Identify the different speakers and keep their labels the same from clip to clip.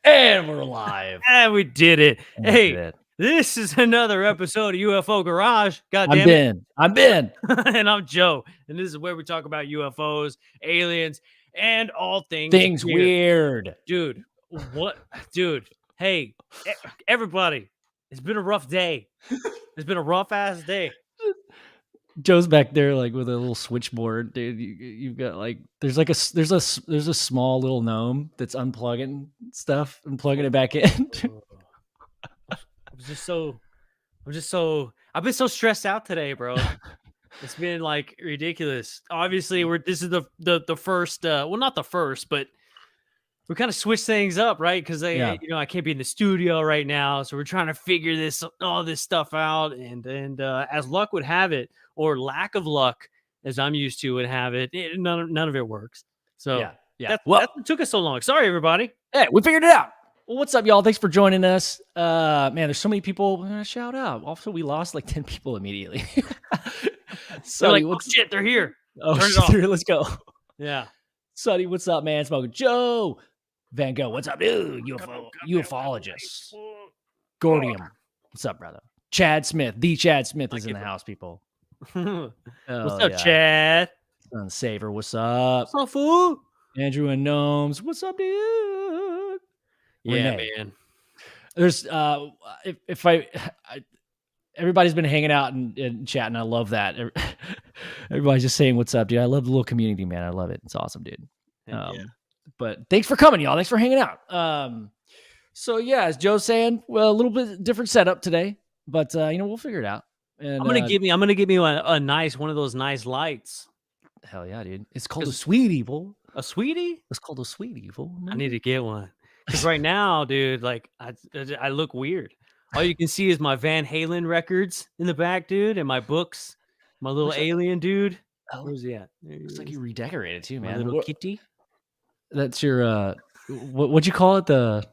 Speaker 1: And we're live.
Speaker 2: And we did it.
Speaker 1: And we
Speaker 2: Hey,
Speaker 1: did it.
Speaker 2: this is another episode of UFO Garage. God
Speaker 1: I'm
Speaker 2: damn it.
Speaker 1: Ben. I'm Ben.
Speaker 2: And I'm Joe. And this is where we talk about UFOs, aliens, and all things
Speaker 1: weird.
Speaker 2: Dude, what? Dude, hey, everybody, it's been a rough day. It's been a rough ass day.
Speaker 1: Joe's back there like with a little switchboard, dude. You've got like there's a small little gnome that's unplugging stuff and plugging it back in.
Speaker 2: I've been so stressed out today, bro. It's been like ridiculous. Obviously, this is the first, well, not the first, but we kind of switched things up, right? Because I can't be in the studio right now, so we're trying to figure all this stuff out. And as luck would have it, or lack of luck, as I'm used to would have it, none of it works. So that's what took us so long. Sorry, everybody.
Speaker 1: Hey, we figured it out. Well, what's up, y'all? Thanks for joining us. Man, there's so many people. Shout out. Also, we lost like 10 people immediately.
Speaker 2: Sonny, like, shit, they're here.
Speaker 1: Oh, shit, let's go.
Speaker 2: Yeah.
Speaker 1: Sonny, what's up, man? Smoking Joe. Van Gogh, what's up, dude? Ufologist. Gordium, what's up, brother? Chad Smith, the Chad Smith is in the house, people.
Speaker 2: What's up, Chad?
Speaker 1: Son Saver, what's up?
Speaker 2: What's up, fool?
Speaker 1: Andrew and Gnomes, what's up, dude?
Speaker 2: Yeah,
Speaker 1: Renee.
Speaker 2: man.
Speaker 1: There's everybody's been hanging out and chatting. I love that. Everybody's just saying what's up, dude. I love the little community, man. I love it. It's awesome, dude. But thanks for coming, y'all. Thanks for hanging out. So yeah, as Joe's saying, well, a little bit different setup today, but we'll figure it out. And
Speaker 2: I'm gonna give me a nice one of those nice lights.
Speaker 1: Hell yeah, dude. It's called a Sweet Evil.
Speaker 2: A sweetie?
Speaker 1: It's called a Sweet Evil. Man.
Speaker 2: I need to get one. Because right now, dude, like I look weird. All you can see is my Van Halen records in the back, dude, and my books. My little alien dude. Where's he at?
Speaker 1: Looks like you redecorated too, man.
Speaker 2: My little kitty.
Speaker 1: That's your what'd you call it? The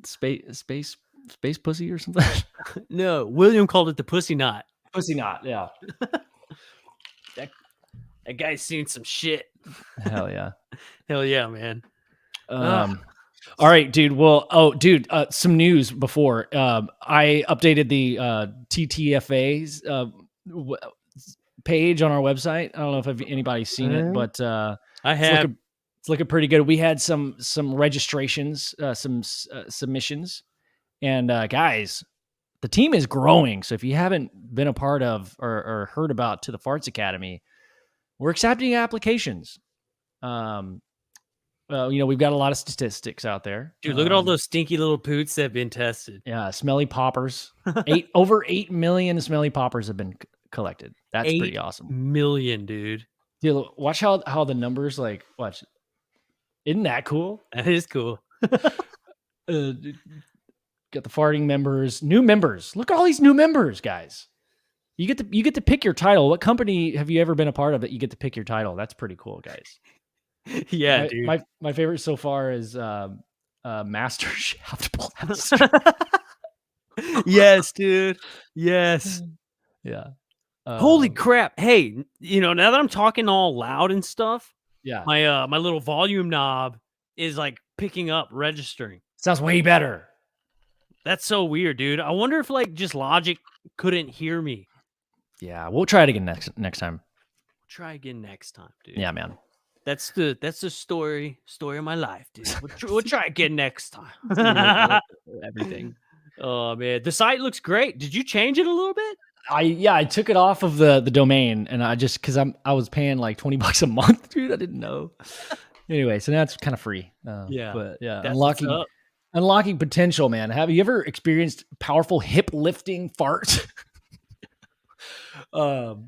Speaker 1: space pussy or something?
Speaker 2: No, William called it the pussy knot.
Speaker 1: Pussy knot, yeah.
Speaker 2: That guy's seen some shit.
Speaker 1: Hell yeah.
Speaker 2: Hell yeah, man.
Speaker 1: All right, dude. Well, some news before. I updated the TTFA's page on our website. I don't know if anybody's seen it, but
Speaker 2: I have.
Speaker 1: It's looking pretty good. We had some registrations, some submissions, and guys, the team is growing. So if you haven't been a part of or heard about To the Farts Academy, we're accepting applications. We've got a lot of statistics out there.
Speaker 2: Dude, look at all those stinky little poots that have been tested.
Speaker 1: Yeah, smelly poppers. Over 8 million smelly poppers have been collected. That's pretty awesome.
Speaker 2: 8 million, dude.
Speaker 1: Dude, watch how the numbers watch. Isn't that cool?
Speaker 2: That is cool.
Speaker 1: Got the farting members, new members. Look at all these new members, guys. You get to pick your title. What company have you ever been a part of that you get to pick your title? That's pretty cool, guys.
Speaker 2: Yeah, dude.
Speaker 1: My favorite so far is Master Shaft Blast.
Speaker 2: Yes, dude. Yes.
Speaker 1: Yeah.
Speaker 2: Holy crap. Hey, now that I'm talking all loud and stuff,
Speaker 1: yeah,
Speaker 2: my little volume knob is like picking up, registering.
Speaker 1: Sounds way better.
Speaker 2: That's so weird, dude. I wonder if just Logic couldn't hear me.
Speaker 1: Yeah, we'll try it again next time.
Speaker 2: We'll try again next time, dude.
Speaker 1: Yeah, man.
Speaker 2: That's the story of my life, dude. We'll try again next time.
Speaker 1: Everything.
Speaker 2: Oh man, the site looks great. Did you change it a little bit?
Speaker 1: I took it off of the domain, and I just because I was paying like $20 a month, dude. I didn't know. Anyway, so now it's kind of free. But unlocking potential, man. Have you ever experienced powerful hip lifting farts? So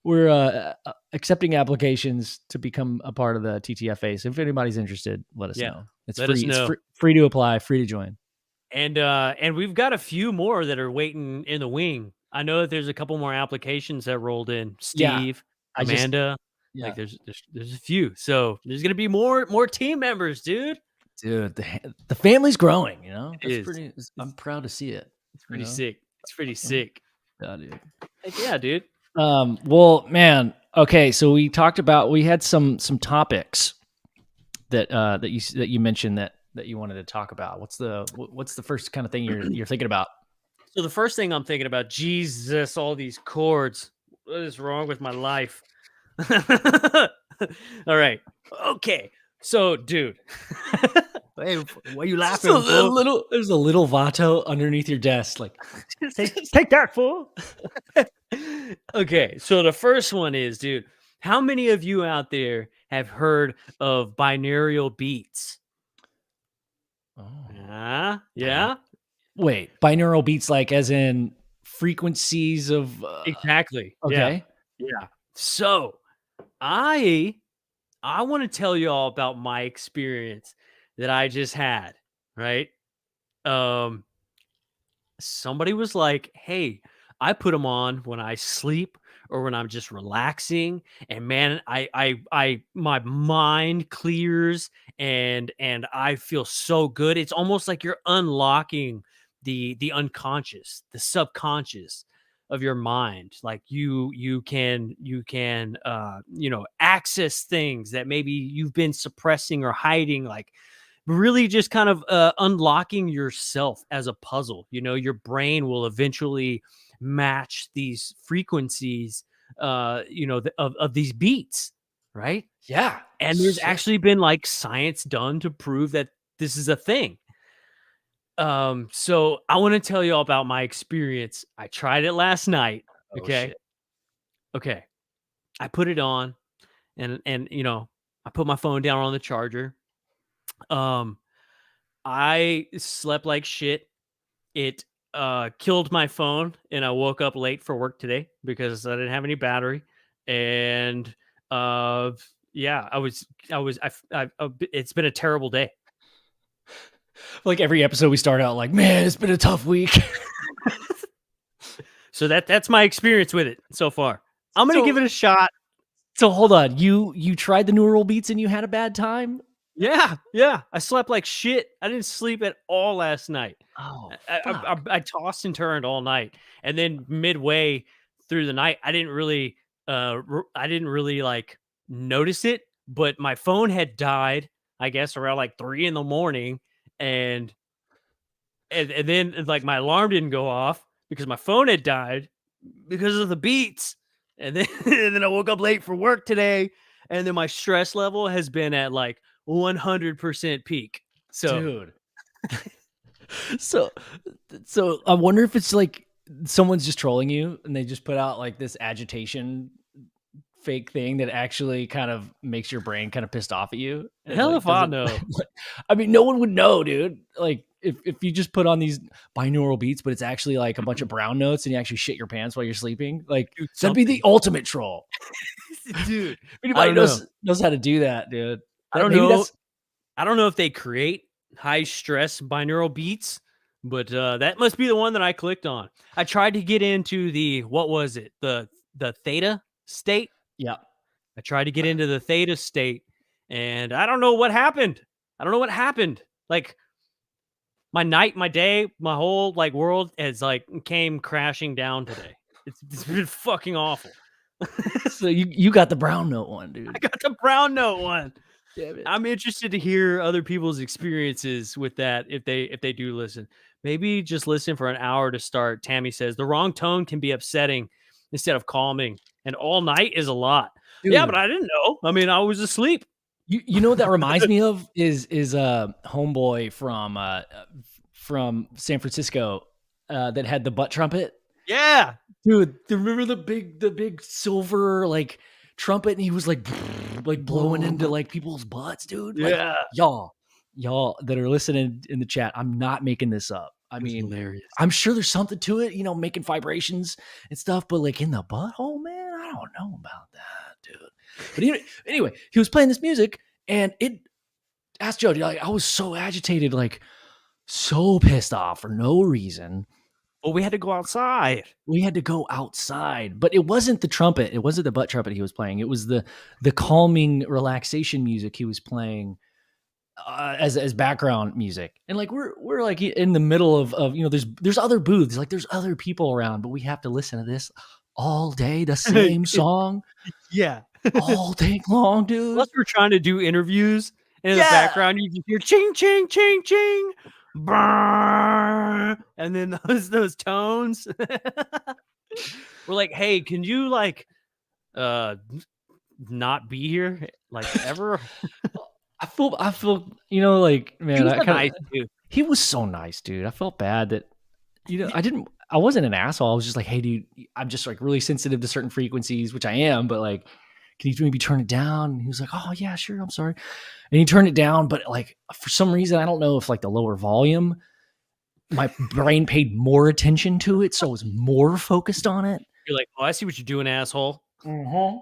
Speaker 1: we're accepting applications to become a part of the TTFA. So if anybody's interested, let us know. It's free. It's free to apply, free to join.
Speaker 2: And we've got a few more that are waiting in the wing. I know that there's a couple more applications that rolled in. Steve, Amanda, there's a few. So there's gonna be more team members, dude.
Speaker 1: Dude, the family's growing. I'm proud to see it.
Speaker 2: It's pretty sick. It's pretty sick.
Speaker 1: Yeah, dude.
Speaker 2: Heck yeah, dude.
Speaker 1: Well, man. Okay, so we had some topics that you mentioned that you wanted to talk about? What's the first kind of thing you're thinking about?
Speaker 2: So the first thing I'm thinking about, Jesus, all these chords. What is wrong with my life? All right. Okay. So, dude. Hey, why are you laughing?
Speaker 1: There's a little Vato underneath your desk. Like, take that, fool.
Speaker 2: Okay. So the first one is, dude, how many of you out there have heard of binaural beats?
Speaker 1: Oh.
Speaker 2: Yeah.
Speaker 1: Wait, binaural beats, like as in frequencies of
Speaker 2: exactly.
Speaker 1: Okay.
Speaker 2: Yeah. So I want to tell you all about my experience that I just had, right? Somebody was like, "Hey, I put them on when I sleep or when I'm just relaxing, and man, my mind clears and I feel so good. It's almost like you're unlocking the unconscious, the subconscious of your mind. Like you can access things that maybe you've been suppressing or hiding, like really just kind of unlocking yourself as a puzzle. Your brain will eventually match these frequencies of these beats, right?
Speaker 1: Yeah.
Speaker 2: And there's actually been like science done to prove that this is a thing. So I want to tell you all about my experience. I tried it last night. Okay. Okay. I put it on and I put my phone down on the charger. I slept like shit. It killed my phone, and I woke up late for work today because I didn't have any battery. And yeah, it's been a terrible day.
Speaker 1: Like every episode we start out like, man, it's been a tough week.
Speaker 2: So that's my experience with it so far. I'm gonna give it a shot.
Speaker 1: So hold on, you tried the neural beats and you had a bad time?
Speaker 2: Yeah. I slept like shit. I didn't sleep at all last night.
Speaker 1: Oh,
Speaker 2: I tossed and turned all night, and then midway through the night, I didn't really like notice it, but my phone had died, I guess, around like 3 a.m, and then like my alarm didn't go off because my phone had died because of the beats, and then and then I woke up late for work today, and then my stress level has been at like 100% peak. So,
Speaker 1: dude. so I wonder if it's like someone's just trolling you and they just put out like this agitation fake thing that actually kind of makes your brain kind of pissed off at you.
Speaker 2: Hell,
Speaker 1: like,
Speaker 2: if I know.
Speaker 1: I mean, no one would know, dude. Like if you just put on these binaural beats, but it's actually like a bunch of brown notes and you actually shit your pants while you're sleeping, like that'd be the ultimate troll.
Speaker 2: Dude,
Speaker 1: anybody knows how to do that, dude.
Speaker 2: I don't know. I don't know if they create high stress binaural beats, but that must be the one that I clicked on. I tried to get into the theta state.
Speaker 1: Yeah.
Speaker 2: I tried to get into the theta state, and I don't know what happened. Like my night, my day, my whole like world has like came crashing down today. It's been fucking awful.
Speaker 1: So you got the brown note one, dude.
Speaker 2: I got the brown note one.
Speaker 1: Damn it.
Speaker 2: I'm interested to hear other people's experiences with that if they do listen. Maybe just listen for an hour to start. Tammy says the wrong tone can be upsetting instead of calming, and all night is a lot. Dude. Yeah, but I didn't know. I mean, I was asleep.
Speaker 1: You know what that reminds me of is homeboy from San Francisco that had the butt trumpet.
Speaker 2: Yeah,
Speaker 1: dude. Remember the big silver like trumpet, and he was like blowing into like people's butts, dude.
Speaker 2: Yeah,
Speaker 1: like, y'all that are listening in the chat, I'm not making this up. I mean, hilarious. I'm sure there's something to it, making vibrations and stuff, but like in the butthole, man, I don't know about that, dude. But anyway, he was playing this music, and it asked Jody, like, I was so agitated, like so pissed off for no reason.
Speaker 2: Well, we had to go outside.
Speaker 1: But it wasn't the trumpet. It wasn't the butt trumpet he was playing. It was the calming relaxation music he was playing as background music. And like we're like in the middle of there's other booths, like there's other people around, but we have to listen to this all day, the same song.
Speaker 2: Yeah.
Speaker 1: all day long, dude.
Speaker 2: Plus we're trying to do interviews, And in the background, you just hear ching, ching, ching, ching, brrr, and then those tones. We're like, hey, can you like not be here like ever?
Speaker 1: I feel, you know, like, man, he was so nice, dude. I felt bad that, you know, I wasn't an asshole. I was just like, hey, dude, I'm just like really sensitive to certain frequencies, which I am, but like, can you maybe turn it down? And he was like, oh yeah, sure. I'm sorry. And he turned it down, but like, for some reason, I don't know if like the lower volume, my brain paid more attention to it. So I was more focused on it.
Speaker 2: You're like, oh, I see what you're doing, asshole.
Speaker 1: Mm-hmm.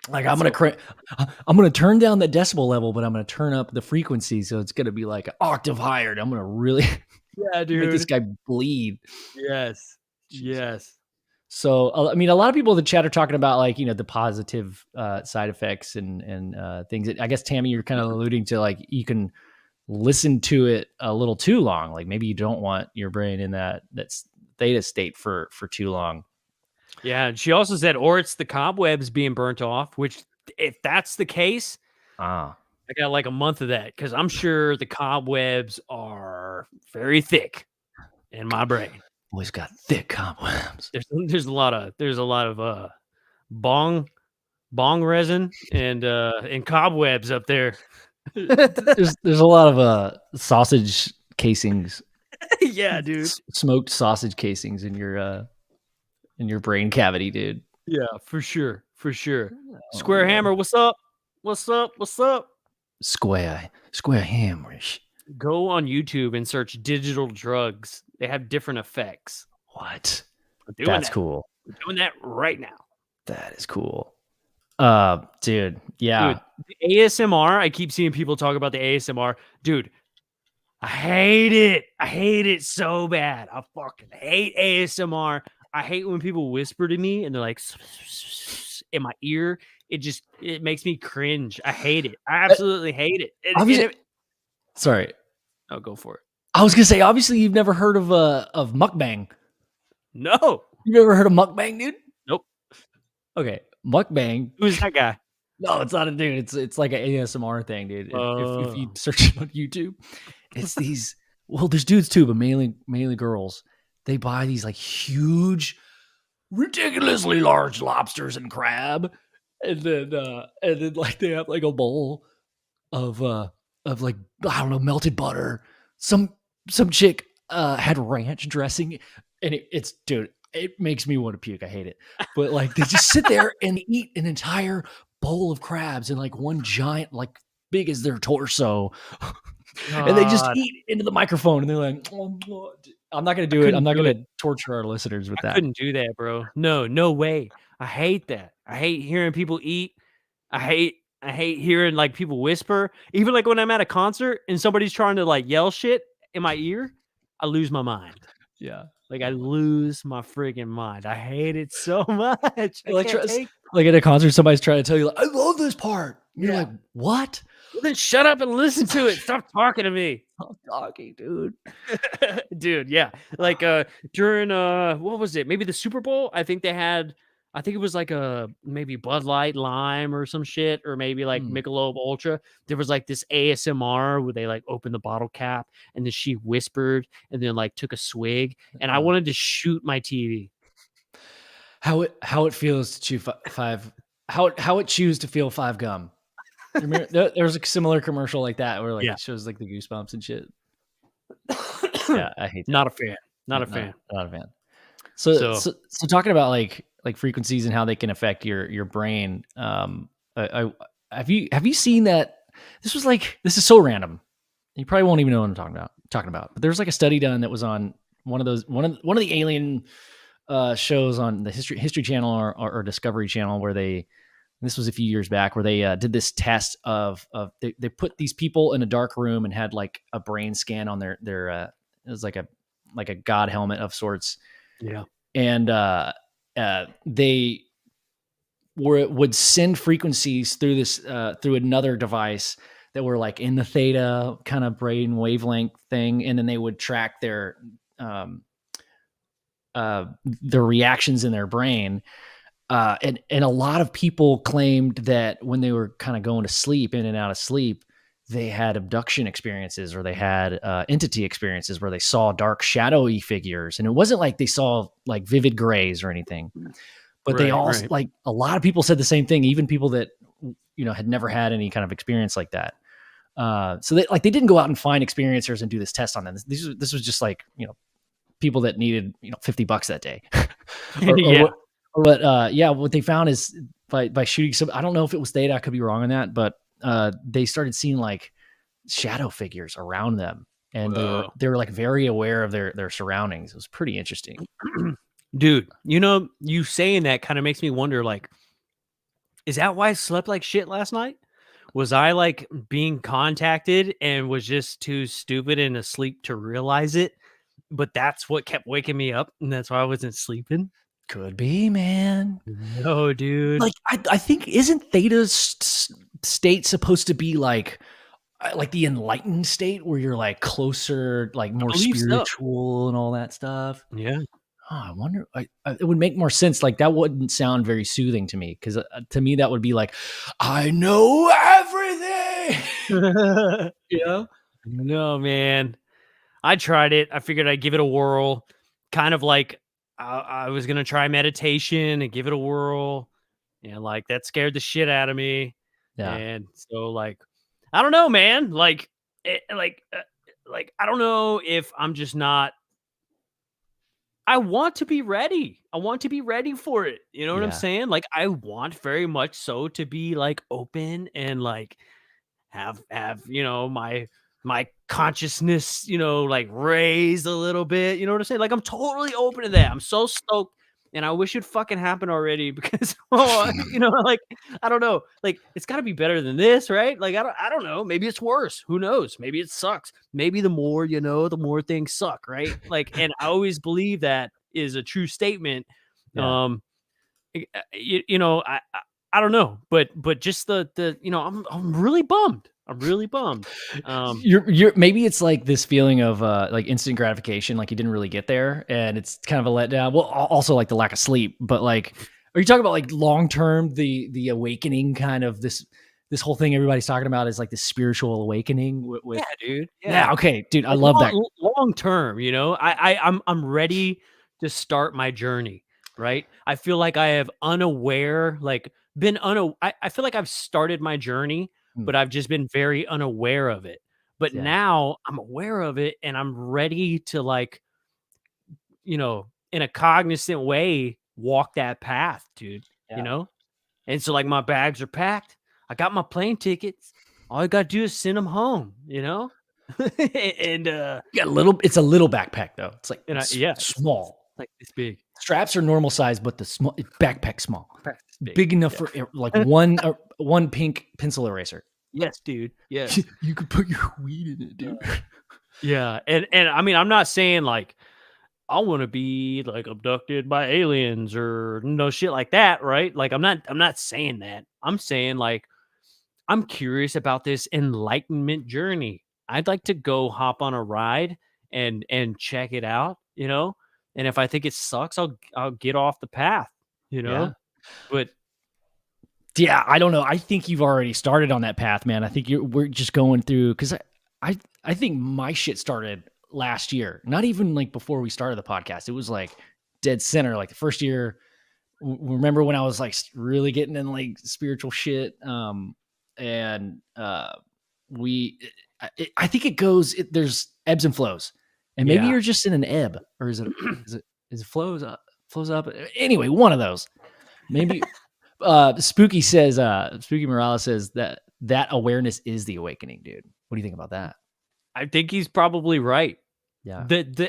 Speaker 1: Like, I'm gonna turn down the decibel level, but I'm gonna turn up the frequency, so it's gonna be like an octave higher. I'm gonna really, make this guy bleed.
Speaker 2: Yes, yes.
Speaker 1: So, I mean, a lot of people in the chat are talking about, like, you know, the positive side effects and things. I guess, Tammy, you're kind of alluding to, like, you can listen to it a little too long. Like, maybe you don't want your brain in that theta state for too long.
Speaker 2: Yeah, and she also said, or it's the cobwebs being burnt off, which if that's the case, I got like a month of that because I'm sure the cobwebs are very thick in my brain.
Speaker 1: Boy's got thick cobwebs.
Speaker 2: There's a lot of bong resin and cobwebs up there.
Speaker 1: there's a lot of sausage casings.
Speaker 2: Yeah, dude.
Speaker 1: Smoked sausage casings in your brain cavity, dude.
Speaker 2: Yeah, for sure. Square Hammer, what's up?
Speaker 1: Square Hammerish.
Speaker 2: Go on YouTube and search digital drugs. They have different effects.
Speaker 1: What? That's cool.
Speaker 2: We're doing that right now.
Speaker 1: That is cool. Dude, yeah.
Speaker 2: Dude, the ASMR, I keep seeing people talk about the ASMR. Dude, I hate it. I hate it so bad. I fucking hate ASMR. I hate when people whisper to me and they're like in my ear. It makes me cringe. I hate it. I absolutely hate it.
Speaker 1: Sorry.
Speaker 2: I'll go for it.
Speaker 1: I was gonna say, obviously, you've never heard of mukbang.
Speaker 2: No.
Speaker 1: You've never heard of mukbang, dude?
Speaker 2: Nope.
Speaker 1: Okay, mukbang.
Speaker 2: Who's that guy?
Speaker 1: No, it's not a dude. It's like an ASMR thing, dude. If you search it on YouTube, it's these. Well, there's dudes too, but mainly girls. They buy these like huge, ridiculously large lobsters and crab, and then like they have like a bowl of like, I don't know, melted butter. Some chick had ranch dressing, and it's dude, it makes me want to puke. I hate it. But like, they just sit there and eat an entire bowl of crabs in like one giant, like big as their torso. And they just eat into the microphone, and they're like, oh, I'm not going to do it. I'm not going to torture our listeners with that.
Speaker 2: I couldn't do that, bro. No way. I hate that. I hate hearing people eat. I hate hearing like people whisper. Even like when I'm at a concert and somebody's trying to like yell shit in my ear, I lose my mind.
Speaker 1: Yeah.
Speaker 2: Like I lose my friggin' mind. I hate it so much.
Speaker 1: Like at a concert, somebody's trying to tell you, like, I love this part. You're like, what?
Speaker 2: Well, then shut up and listen to it. Stop talking to me.
Speaker 1: Stop talking, dude.
Speaker 2: Dude, yeah. Like during what was it? Maybe the Super Bowl? I think it was like a maybe Bud Light Lime or some shit, or maybe like Michelob Ultra. There was like this ASMR where they like opened the bottle cap and then she whispered and then like took a swig, and I wanted to shoot my TV.
Speaker 1: How it feels to chew five. How it chews to feel 5 gum. There's a similar commercial like that where like it shows like the goosebumps and shit. Yeah, I hate that.
Speaker 2: Not a fan. Not a fan.
Speaker 1: So talking about like frequencies and how they can affect your brain. Have you seen that? This is so random. You probably won't even know what I'm talking about. But there's like a study done that was on one of the alien shows on the History Channel or Discovery Channel, where this was a few years back, where they did this test of they put these people in a dark room and had like a brain scan on their it was like a god helmet of sorts.
Speaker 2: Yeah.
Speaker 1: And they would send frequencies through this through another device that were like in the theta kind of brain wavelength thing, and then they would track their reactions in their brain. And a lot of people claimed that when they were kind of going to sleep, in and out of sleep, they had abduction experiences, or they had entity experiences where they saw dark, shadowy figures. And it wasn't like they saw like vivid grays or anything, but they all like, a lot of people said the same thing, even people that, had never had any kind of experience like that. So they didn't go out and find experiencers and do this test on them. This was just like, people that needed, $50 that day. What they found is by shooting some, I don't know if it was theta, I could be wrong on that, but they started seeing like shadow figures around them, and they were like very aware of their surroundings. It was pretty interesting.
Speaker 2: Dude, you saying that kind of makes me wonder, like, is that why I slept like shit last night? Was I like being contacted and was just too stupid and asleep to realize it? But that's what kept waking me up, and that's why I wasn't sleeping.
Speaker 1: Could be, man.
Speaker 2: No, dude.
Speaker 1: Like, I think, isn't theta's state supposed to be like the enlightened state where you're like closer, like more spiritual and all that stuff?
Speaker 2: Yeah.
Speaker 1: Oh, I wonder. It would make more sense. Like, that wouldn't sound very soothing to me, because to me that would be like, I know everything.
Speaker 2: No, man. I tried it. I figured I'd give it a whirl. Kind of like I was gonna try meditation and give it a whirl, and like that scared the shit out of me. Yeah. And so, like, I don't know, man. Like, I don't know if I'm just not. I want to be ready. I want to be ready for it. You know what I'm saying? Like, I want very much so to be like open and like have my consciousness, like raised a little bit. You know what I'm saying? Like, I'm totally open to that. I'm so stoked. And I wish it fucking happened already, because, like, I don't know. Like, it's got to be better than this, right? Like, I don't know. Maybe it's worse. Who knows? Maybe it sucks. Maybe the more the more things suck, right? Like, and I always believe that is a true statement. Yeah. I don't know, but just the I'm really bummed. I'm really bummed.
Speaker 1: You're maybe it's like this feeling of like instant gratification, like you didn't really get there, and it's kind of a letdown. Well, also like the lack of sleep, but like, are you talking about like long term, the awakening, kind of this whole thing everybody's talking about is like the spiritual awakening? With
Speaker 2: yeah, dude.
Speaker 1: Yeah, okay, dude, I love that.
Speaker 2: Long term, I'm ready to start my journey. Right, I feel like I have I feel like I've started my journey, but I've just been very unaware of it. But now I'm aware of it, and I'm ready to, like, in a cognizant way, walk that path, dude. And so, like, my bags are packed. I got my plane tickets. All I got to do is send them home, and
Speaker 1: it's a little backpack though. It's like, small.
Speaker 2: Like, it's big.
Speaker 1: Straps are normal size, but the small backpack small, big enough for like one pink pencil eraser.
Speaker 2: Yes, dude. Yes,
Speaker 1: you could put your weed in it, dude.
Speaker 2: Yeah, and I mean, I'm not saying like I want to be like abducted by aliens or no shit like that, right? Like, I'm not saying that. I'm saying, like, I'm curious about this enlightenment journey. I'd like to go hop on a ride and check it out, And if I think it sucks, I'll get off the path,
Speaker 1: Yeah.
Speaker 2: But
Speaker 1: yeah, I don't know. I think you've already started on that path, man. I think we're just going through, because I think my shit started last year. Not even like before we started the podcast. It was like dead center, like the first year. Remember when I was like really getting in like spiritual shit, and I think it goes. There's ebbs and flows. And maybe you're just in an ebb, or is it flows up? Anyway, one of those. Maybe Spooky Morales says that awareness is the awakening, dude. What do you think about that?
Speaker 2: I think he's probably right.
Speaker 1: Yeah.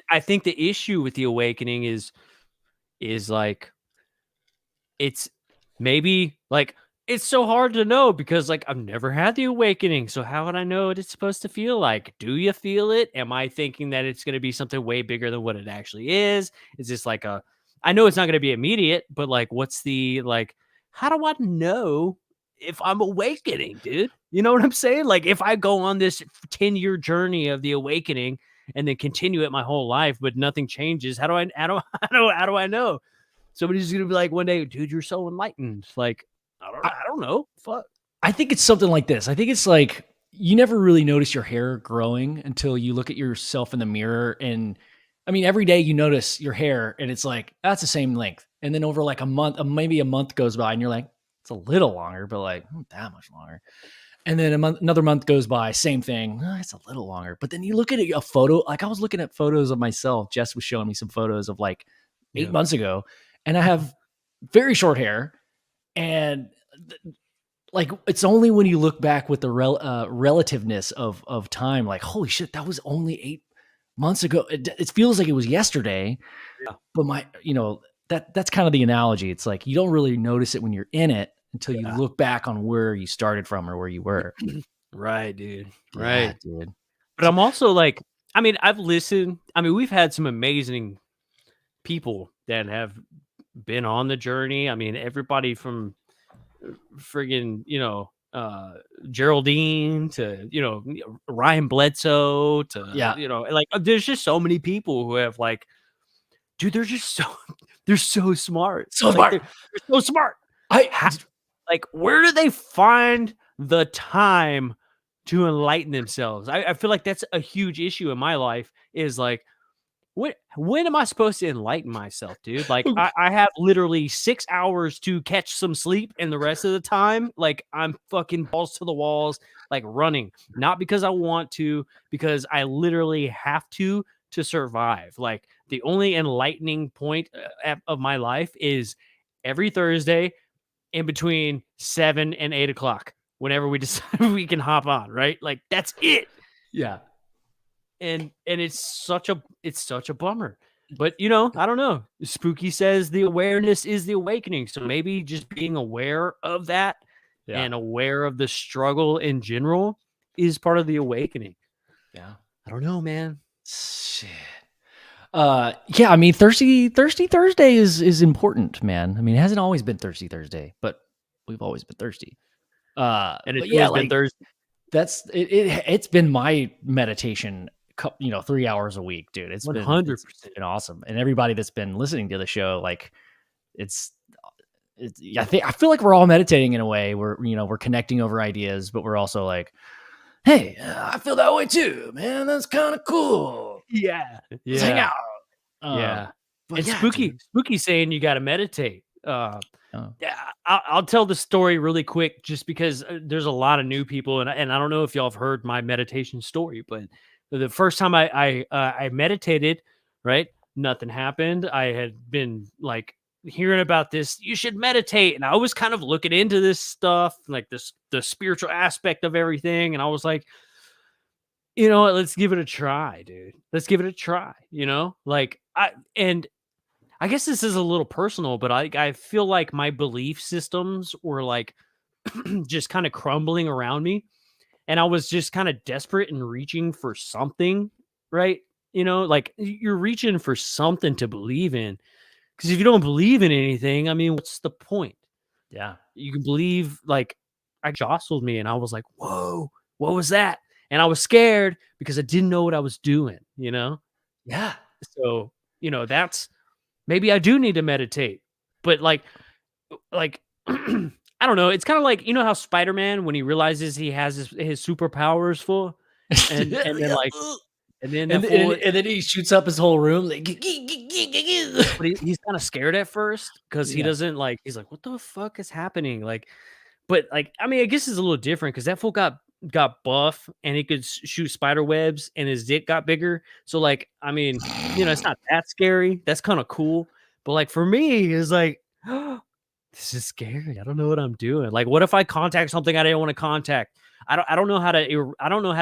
Speaker 2: I think the issue with the awakening is like, it's maybe like, it's so hard to know, because like I've never had the awakening. So how would I know what it's supposed to feel like? Do you feel it? Am I thinking that it's going to be something way bigger than what it actually is? Is this like I know it's not going to be immediate, but like, what's the, like, how do I know if I'm awakening, dude? You know what I'm saying? Like, if I go on this 10-year journey of the awakening and then continue it my whole life, but nothing changes, how do I know? somebody's gonna be like one day, dude, you're so enlightened. Like, I don't know. Fuck.
Speaker 1: I think it's something like this. I think it's like you never really notice your hair growing until you look at yourself in the mirror. And I mean, every day you notice your hair and it's like, that's the same length. And then over like a month, maybe a month goes by and you're like, it's a little longer, but like not that much longer. And then another month goes by, same thing. Oh, it's a little longer. But then you look at a photo, like I was looking at photos of myself. Jess was showing me some photos of like 8 months ago, and I have very short hair. And like, it's only when you look back with the relativeness of time, like, holy shit, that was only 8 months ago. It feels like it was yesterday. Yeah. But that's kind of the analogy. It's like, you don't really notice it when you're in it until you look back on where you started from or where you were.
Speaker 2: Right, dude. Right,
Speaker 1: dude.
Speaker 2: But I'm also like, I mean, I've listened. I mean, we've had some amazing people that have been on the journey. I mean, everybody from friggin', Geraldine to, Ryan Bledsoe to, like, there's just so many people who have like, dude, they're so smart.
Speaker 1: So smart.
Speaker 2: They're so smart. Like, where do they find the time to enlighten themselves? I feel like that's a huge issue in my life is like, when am I supposed to enlighten myself, dude? Like, I have literally 6 hours to catch some sleep, and the rest of the time, like, I'm fucking balls to the walls, like running. Not because I want to, because I literally have to survive. Like, the only enlightening point of my life is every Thursday, in between 7 and 8 o'clock, whenever we decide we can hop on, right? Like, that's it.
Speaker 1: Yeah.
Speaker 2: And it's such a bummer. But I don't know. Spooky says the awareness is the awakening. So maybe just being aware of that and aware of the struggle in general is part of the awakening.
Speaker 1: Yeah.
Speaker 2: I don't know, man.
Speaker 1: Shit. Yeah, I mean, Thirsty Thursday is important, man. I mean, it hasn't always been Thirsty Thursday, but we've always been thirsty.
Speaker 2: And it's always been Thursday.
Speaker 1: That's it's been my meditation, 3 hours a week, dude. It's 100% been awesome. And everybody that's been listening to the show, like, I feel like we're all meditating in a way. We're connecting over ideas, but we're also like, hey, I feel that way too, man. That's kind of cool.
Speaker 2: Yeah.
Speaker 1: Let's hang out.
Speaker 2: And Spooky saying you got to meditate. Yeah, I'll tell the story really quick, just because there's a lot of new people, and I don't know if y'all have heard my meditation story, but the first time I meditated, right, nothing happened. I had been like hearing about this, you should meditate, and I was kind of looking into this stuff, like the spiritual aspect of everything, and I was like, let's give it a try, dude. Let's give it a try. Like, I guess this is a little personal, but I feel like my belief systems were like just kind of crumbling around me, and I was just kind of desperate and reaching for something, right? Like, you're reaching for something to believe in, because if you don't believe in anything, I mean, what's the point?
Speaker 1: Yeah,
Speaker 2: you can believe. Like, I jostled me, and I was like, whoa, what was that? And I was scared because I didn't know what I was doing,
Speaker 1: Yeah.
Speaker 2: So, that's, maybe I do need to meditate, but like, I don't know. It's kind of like, how Spider-Man, when he realizes he has his superpowers full, and then like, and
Speaker 1: then he shoots up his whole room, like,
Speaker 2: but he's kind of scared at first because he doesn't like. He's like, what the fuck is happening? Like, but like, I mean, I guess it's a little different because that fool got buff and he could shoot spider webs and his dick got bigger. So like, I mean, it's not that scary. That's kind of cool. But like, for me, it's like, oh, this is scary. I don't know what I'm doing. Like, what if I contact something I didn't want to contact? I don't know how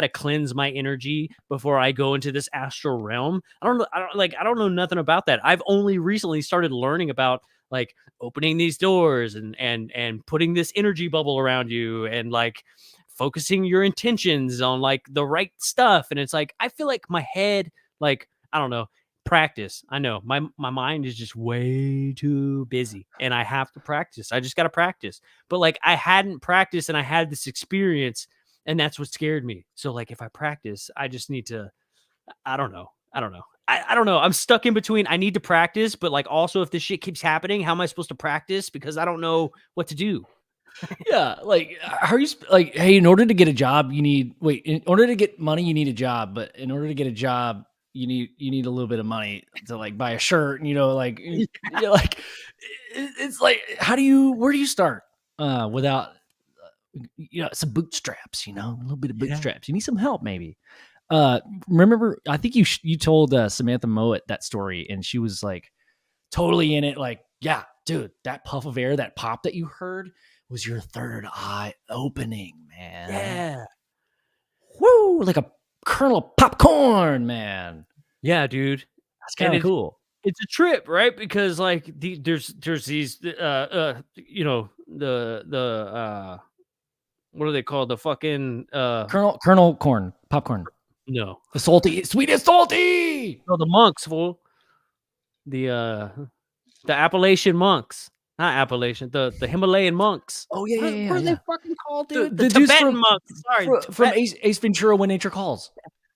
Speaker 2: to cleanse my energy before I go into this astral realm. I don't know nothing about that. I've only recently started learning about like opening these doors and putting this energy bubble around you and like focusing your intentions on like the right stuff. And it's like, I feel like my head, like, I don't know, practice. I know my mind is just way too busy and I have to practice. I just got to practice. But like, I hadn't practiced and I had this experience and that's what scared me. So like, if I practice, I just need to, I don't know. I don't know. I'm stuck in between. I need to practice, but like also if this shit keeps happening, how am I supposed to practice? Because I don't know what to do.
Speaker 1: Yeah, like how are you like, hey, in order to get a job, in order to get money, you need a job, but in order to get a job, you need a little bit of money to like buy a shirt, and like like it's like where do you start without some bootstraps, a little bit of bootstraps. You need some help maybe. Remember, I think you told Samantha Mowat that story, and she was like totally in it, like, yeah, dude, that puff of air, that pop that you heard was your third eye opening, man.
Speaker 2: Yeah.
Speaker 1: Woo! Like a kernel of popcorn, man.
Speaker 2: Yeah, dude.
Speaker 1: That's kind of cool.
Speaker 2: It's a trip, right? Because like there's these the what are they called? The fucking
Speaker 1: kernel corn, popcorn.
Speaker 2: No.
Speaker 1: The salty, sweet and salty.
Speaker 2: No, the monks, fool. The Appalachian monks. Not Appalachian, the Himalayan monks.
Speaker 1: Oh yeah,
Speaker 2: what are they fucking called, dude?
Speaker 1: The
Speaker 2: Tibetan monks. Sorry,
Speaker 1: from Ace Ventura: When Nature Calls.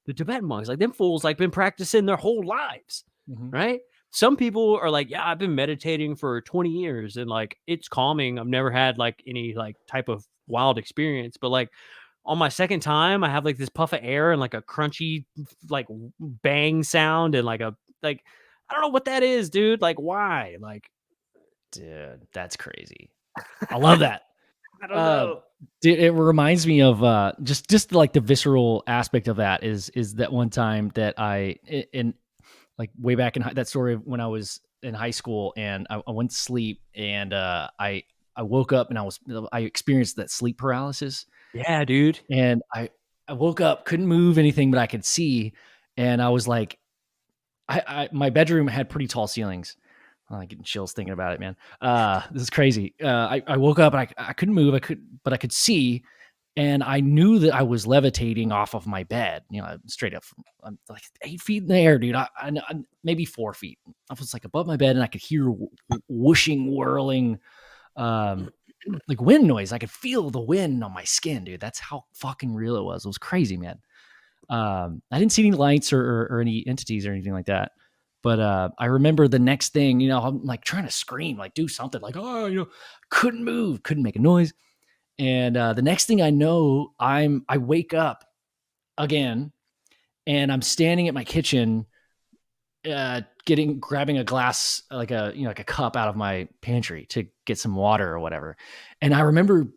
Speaker 2: The Tibetan monks, like them fools, like been practicing their whole lives, right? Some people are like, yeah, I've been meditating for 20 years and like it's calming. I've never had like any like type of wild experience, but like on my second time, I have like this puff of air and like a crunchy like bang sound and like I don't know what that is, dude. Like why? Like.
Speaker 1: Dude, that's crazy. I love that.
Speaker 2: I don't know.
Speaker 1: Dude, it reminds me of just like the visceral aspect of that is that one time that in like way back in that story of when I was in high school and I went to sleep and I woke up and I experienced that sleep paralysis.
Speaker 2: Yeah, dude.
Speaker 1: And I woke up, couldn't move anything, but I could see, and I was like, my bedroom had pretty tall ceilings. I'm getting chills thinking about it, man. This is crazy. I woke up and I couldn't move. But I could see, and I knew that I was levitating off of my bed. Straight up, I'm like 8 feet in the air, dude. I maybe 4 feet. I was like above my bed, and I could hear whooshing, whirling, like wind noise. I could feel the wind on my skin, dude. That's how fucking real it was. It was crazy, man. I didn't see any lights or any entities or anything like that. But I remember the next thing, I'm like trying to scream, like do something, like, couldn't move, couldn't make a noise. And the next thing I know, I wake up again, and I'm standing at my kitchen, grabbing a glass, like a cup out of my pantry to get some water or whatever. And I remember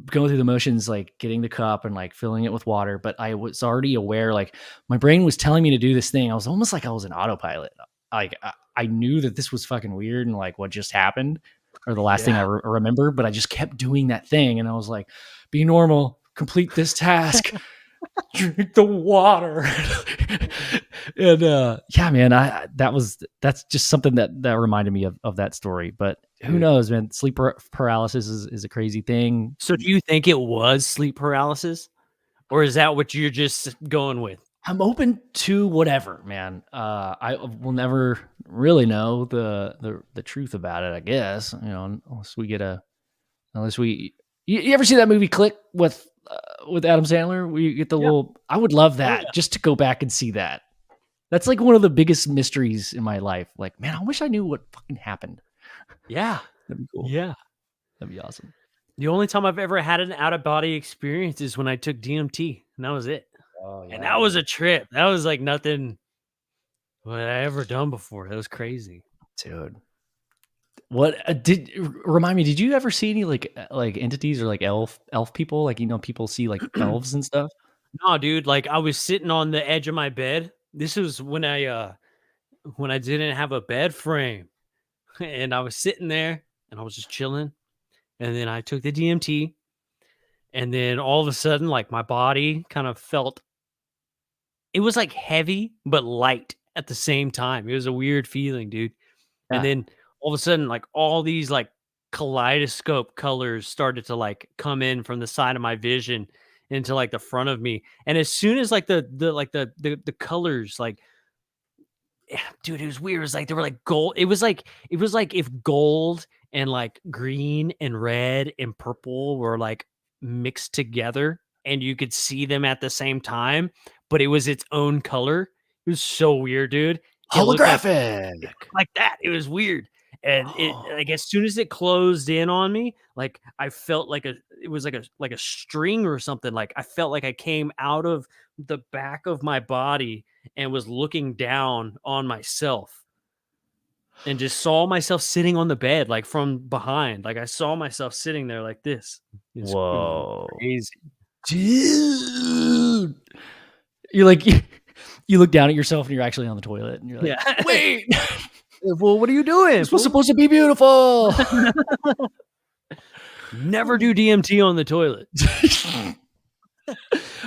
Speaker 1: going through the motions, like getting the cup and like filling it with water, but I was already aware, like my brain was telling me to do this thing. I was almost like I was an autopilot. Like I knew that this was fucking weird and like what just happened, or the last thing I remember, but I just kept doing that thing. And I was like, be normal, complete this task, drink the water. And yeah, man, that's just something that reminded me of that story. But who knows, man? Sleep paralysis is a crazy thing.
Speaker 2: So do you think it was sleep paralysis, or is that what you're just going with?
Speaker 1: I'm open to whatever, man. I will never really know the truth about it, I guess. Unless we you ever see that movie Click with Adam Sandler, where you get the little. I would love that just to go back and see that. That's like one of the biggest mysteries in my life. Like, man, I wish I knew what fucking happened.
Speaker 2: Yeah.
Speaker 1: That'd be cool.
Speaker 2: Yeah.
Speaker 1: That'd be awesome.
Speaker 2: The only time I've ever had an out-of-body experience is when I took DMT, and that was it. Oh, yeah. And that was a trip. That was like nothing what I ever done before. That was crazy.
Speaker 1: Dude. What remind me, did you ever see any like entities or like elf people? Like, people see like elves and stuff?
Speaker 2: No, dude. Like I was sitting on the edge of my bed. This was when I didn't have a bed frame. And I was sitting there and I was just chilling. And then I took the DMT. And then all of a sudden, like my body kind of felt, it was like heavy, but light at the same time. It was a weird feeling, dude. Yeah. And then all of a sudden, like all these like kaleidoscope colors started to like come in from the side of my vision into like the front of me. And as soon as like the colors, like, dude, it was weird. It was like they were like gold. It was like if gold and like green and red and purple were like mixed together and you could see them at the same time, but it was its own color. It was so weird, dude.
Speaker 1: Holographic.
Speaker 2: Like that. It was weird. And it like as soon as it closed in on me, like I felt like it was like a string or something. Like I felt like I came out of the back of my body and was looking down on myself and just saw myself sitting on the bed, like from behind. Like I saw myself sitting there like this.
Speaker 1: Whoa.
Speaker 2: Crazy.
Speaker 1: Dude. You're like, you look down at yourself and you're actually on the toilet and you're like,
Speaker 2: Yeah.
Speaker 1: wait.
Speaker 2: Well, what are you doing?
Speaker 1: This was supposed to be beautiful.
Speaker 2: Never do DMT on the toilet.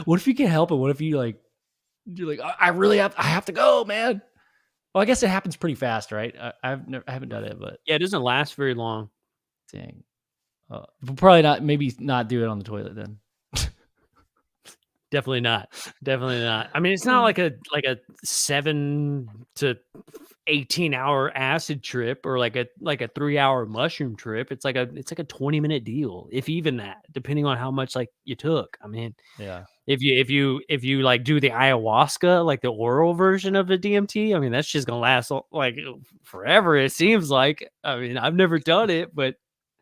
Speaker 1: What if you can't help it? What if you're like, I have to go, man. Well, I guess it happens pretty fast, right? I haven't done it, but
Speaker 2: yeah, it doesn't last very long.
Speaker 1: Dang. We'll probably maybe not do it on the toilet then.
Speaker 2: Definitely not. Definitely not. I mean, it's not like a 7 to 18-hour acid trip or like a 3-hour mushroom trip. It's like a 20-minute deal, if even that, depending on how much like you took. I mean,
Speaker 1: yeah.
Speaker 2: If you like do the ayahuasca, like the oral version of the DMT, I mean, that's just gonna last like forever. It seems like. I mean, I've never done it, but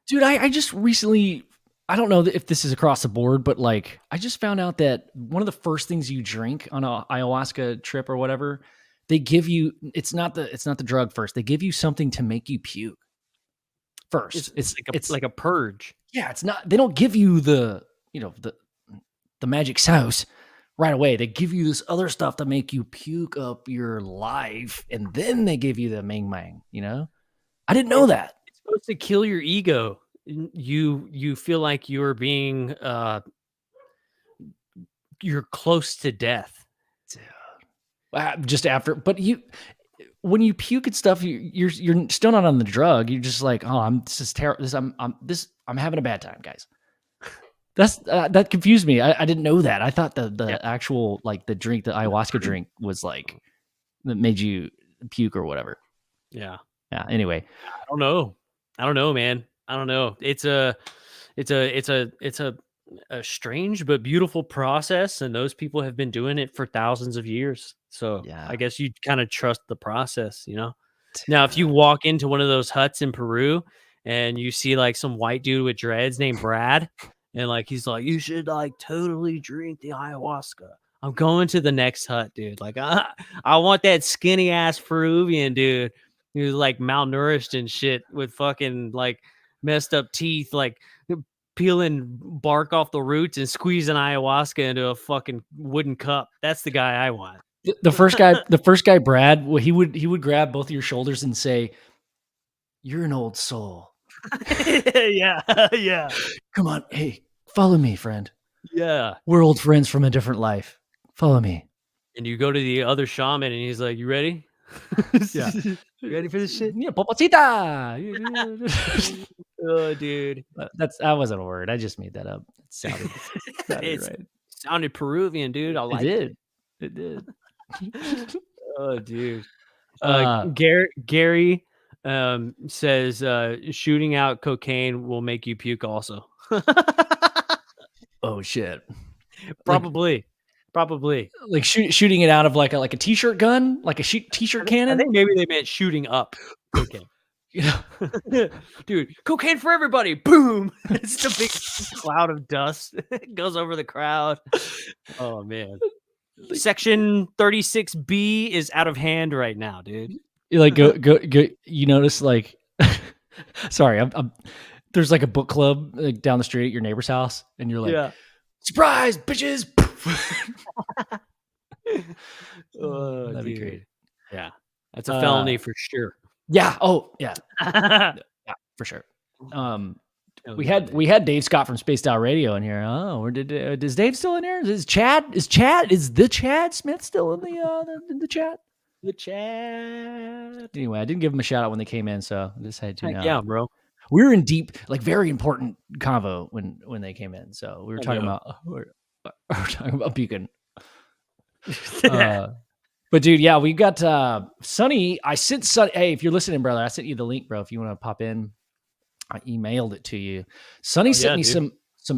Speaker 1: dude, I just recently, I don't know if this is across the board, but like I just found out that one of the first things you drink on a ayahuasca trip or whatever, they give you, it's not the drug first. They give you something to make you puke first.
Speaker 2: It's like a purge.
Speaker 1: Yeah, it's not, they don't give you the magic sauce right away. They give you this other stuff to make you puke up your life, and then they give you the Ming Mang, I didn't know that.
Speaker 2: It's supposed to kill your ego. You feel like you're being you're close to death.
Speaker 1: Just after, but when you puke and stuff, you're still not on the drug. You're just like, oh, this is terrible. I'm having a bad time, guys. That confused me. I didn't know that. I thought the actual like the drink, the ayahuasca drink, was like that made you puke or whatever.
Speaker 2: Yeah.
Speaker 1: Anyway,
Speaker 2: I don't know, man. I don't know. It's a strange but beautiful process, and those people have been doing it for thousands of years. So I guess you kind of trust the process, Now, if you walk into one of those huts in Peru and you see like some white dude with dreads named Brad, and like he's like, you should like totally drink the ayahuasca, I'm going to the next hut, dude. Like I want that skinny ass Peruvian dude who's like malnourished and shit with fucking like messed up teeth, like peeling bark off the roots and squeezing ayahuasca into a fucking wooden cup. That's the guy I want.
Speaker 1: The first guy, Brad, he would grab both of your shoulders and say, "You're an old soul."
Speaker 2: Yeah.
Speaker 1: Come on, hey, follow me, friend.
Speaker 2: Yeah,
Speaker 1: we're old friends from a different life. Follow me.
Speaker 2: And you go to the other shaman, and he's like, "You ready?
Speaker 1: Yeah,
Speaker 2: you ready for this shit?
Speaker 1: Yeah, popocita."
Speaker 2: Oh, dude,
Speaker 1: that wasn't a word. I just made that up. It sounded right.
Speaker 2: Sounded Peruvian, dude. I like it.
Speaker 1: It did.
Speaker 2: Oh, dude. Gary says shooting out cocaine will make you puke also.
Speaker 1: Oh shit.
Speaker 2: Probably
Speaker 1: like shooting it out of like a t-shirt gun, like a t-shirt cannon.
Speaker 2: I think maybe they meant shooting up cocaine. Dude, cocaine for everybody. Boom. It's a big cloud of dust. It goes over the crowd. Oh man. Section 36B is out of hand right now, dude.
Speaker 1: Like go. You notice like, sorry, I'm there's like a book club like down the street at your neighbor's house, and you're like, surprise, bitches.
Speaker 2: Oh,
Speaker 1: that'd be great.
Speaker 2: Yeah, that's a felony for sure.
Speaker 1: Yeah. Oh, yeah. Yeah, for sure. We had Dave Scott from Spaced Out Radio in here. Oh, is Dave still in here? Is the Chad Smith still in the chat?
Speaker 2: The chat.
Speaker 1: Anyway, I didn't give him a shout out when they came in, so I just had to.
Speaker 2: Yeah, bro.
Speaker 1: We were in deep, like very important convo when they came in. So we were talking about puking. But dude, yeah, we got Sonny. I sent Sonny. Hey, if you're listening, brother, I sent you the link, bro. If you want to pop in, I emailed it to you. Sonny sent me some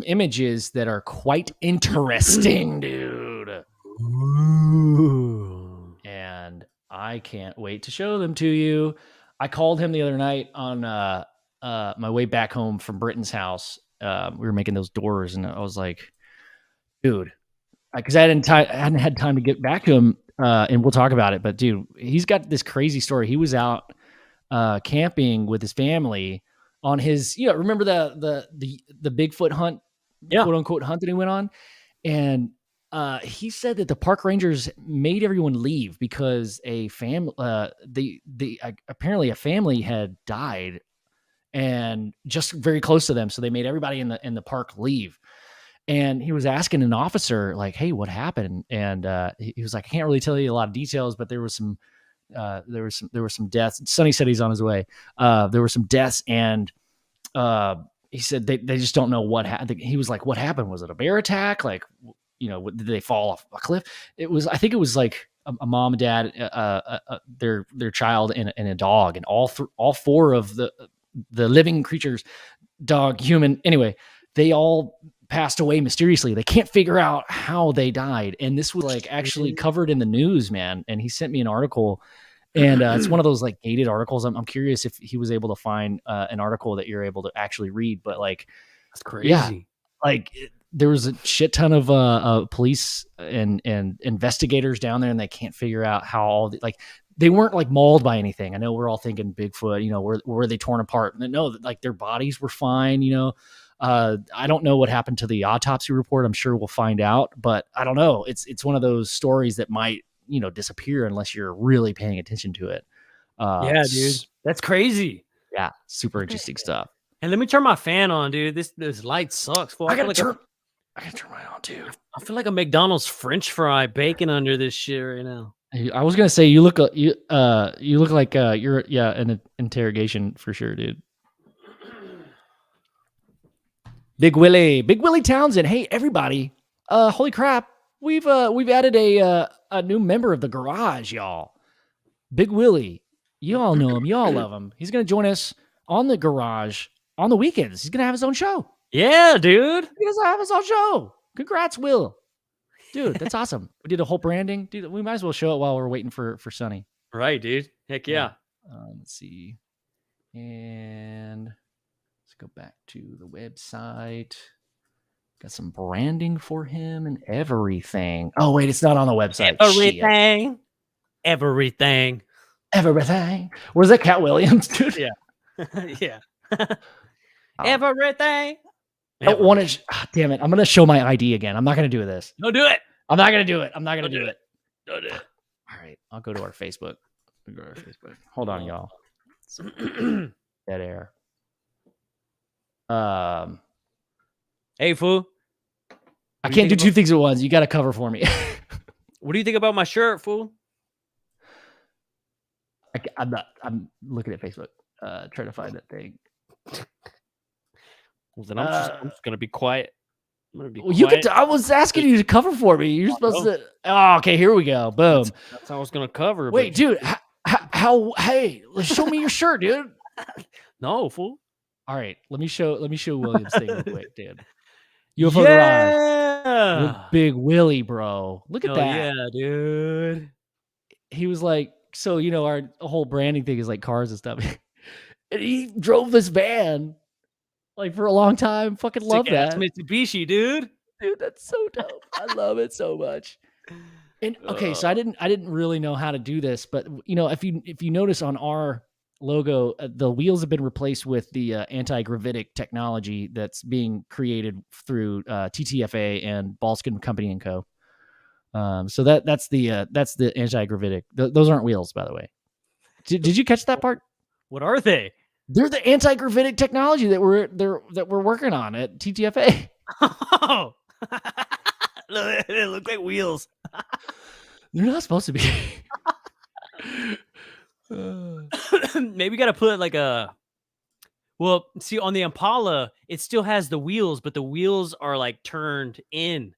Speaker 1: images that are quite interesting, dude.
Speaker 2: Ooh.
Speaker 1: And I can't wait to show them to you. I called him the other night on my way back home from Britton's house. We were making those doors, and I was like, dude, because I hadn't had time to get back to him, and we'll talk about it. But dude, he's got this crazy story. He was out camping with his family on his, remember the Bigfoot hunt, quote unquote hunt that he went on, and he said that the park rangers made everyone leave because a family, apparently a family had died, and just very close to them, so they made everybody in the park leave. And he was asking an officer, like, "Hey, what happened?" And he was like, "I can't really tell you a lot of details, but there were some deaths." Sonny said he's on his way. There were some deaths, and he said they just don't know what happened. He was like, "What happened? Was it a bear attack? Like, did they fall off a cliff?" I think it was like a mom, and dad, their child, and a dog, and all four of the living creatures, dog, human, anyway, they all passed away mysteriously. They can't figure out how they died. And this was like actually covered in the news, man. And he sent me an article, and it's one of those like gated articles. I'm curious if he was able to find an article that you're able to actually read, but like,
Speaker 2: that's crazy.
Speaker 1: Yeah, like there was a shit ton of police and investigators down there, and they can't figure out how all they weren't like mauled by anything. I know we're all thinking Bigfoot, were they torn apart? No, like their bodies were fine, I don't know what happened to the autopsy report. I'm sure we'll find out, but I don't know. It's one of those stories that might, disappear unless you're really paying attention to it.
Speaker 2: Yeah, dude, that's crazy.
Speaker 1: Yeah, super interesting stuff.
Speaker 2: And let me turn my fan on, dude. This light sucks.
Speaker 1: I gotta turn mine on too.
Speaker 2: I feel like a McDonald's French fry bacon under this shit right now.
Speaker 1: I was gonna say you look like you're in an interrogation for sure, dude. Big Willie Townsend. Hey, everybody. Holy crap. We've added a new member of the garage, y'all. Big Willie. You all know him. You all love him. He's going to join us on the garage on the weekends. He's going to have his own show.
Speaker 2: Yeah, dude.
Speaker 1: He's going to have his own show. Congrats, Will. Dude, that's awesome. We did a whole branding. Dude, we might as well show it while we're waiting for Sonny.
Speaker 2: Right, dude. Heck yeah.
Speaker 1: Let's see. And let's go back to the website. Got some branding for him and everything. Oh, wait, it's not on the website.
Speaker 2: Everything.
Speaker 1: Where's that Cat Williams, dude?
Speaker 2: Yeah. Yeah. Everything.
Speaker 1: I don't want to. Damn it. I'm going to show my ID again. I'm not going to do this.
Speaker 2: Don't do it.
Speaker 1: I'm not going to do it. I'm not going to do it.
Speaker 2: Don't do it.
Speaker 1: All right. I'll go to our Facebook. Hold on, y'all. Dead air.
Speaker 2: Hey, fool.
Speaker 1: I can't do two things at once. You got to cover for me.
Speaker 2: What do you think about my shirt, fool?
Speaker 1: I'm looking at Facebook, trying to find that thing.
Speaker 2: Well, then I'm just gonna be quiet. I'm gonna be quiet.
Speaker 1: You could. I was asking you to cover for me. You're supposed to. Oh, okay. Here we go. Boom.
Speaker 2: That's how I was gonna cover.
Speaker 1: Wait, dude. How? Hey, show me your shirt, dude.
Speaker 2: No, fool.
Speaker 1: All right. Let me show William's thing real quick, dude. UFO Garage with Big Willie, bro. Look at that.
Speaker 2: Yeah, dude.
Speaker 1: He was like, so our whole branding thing is like cars and stuff, and he drove this van like for a long time. Fucking love that
Speaker 2: Mitsubishi, dude.
Speaker 1: Dude, that's so dope. I love it so much. And okay, so I didn't really know how to do this, but if you notice on our logo, the wheels have been replaced with the anti-gravitic technology that's being created through TTFA and Balskin Company and Co. So that's the anti-gravitic. Those aren't wheels, by the way. Did you catch that part?
Speaker 2: What are they?
Speaker 1: They're the anti-gravitic technology that we're working on at TTFA.
Speaker 2: Oh, they look like wheels.
Speaker 1: They're not supposed to be.
Speaker 2: Maybe we got to put like see, on the Impala, it still has the wheels, but the wheels are like turned in,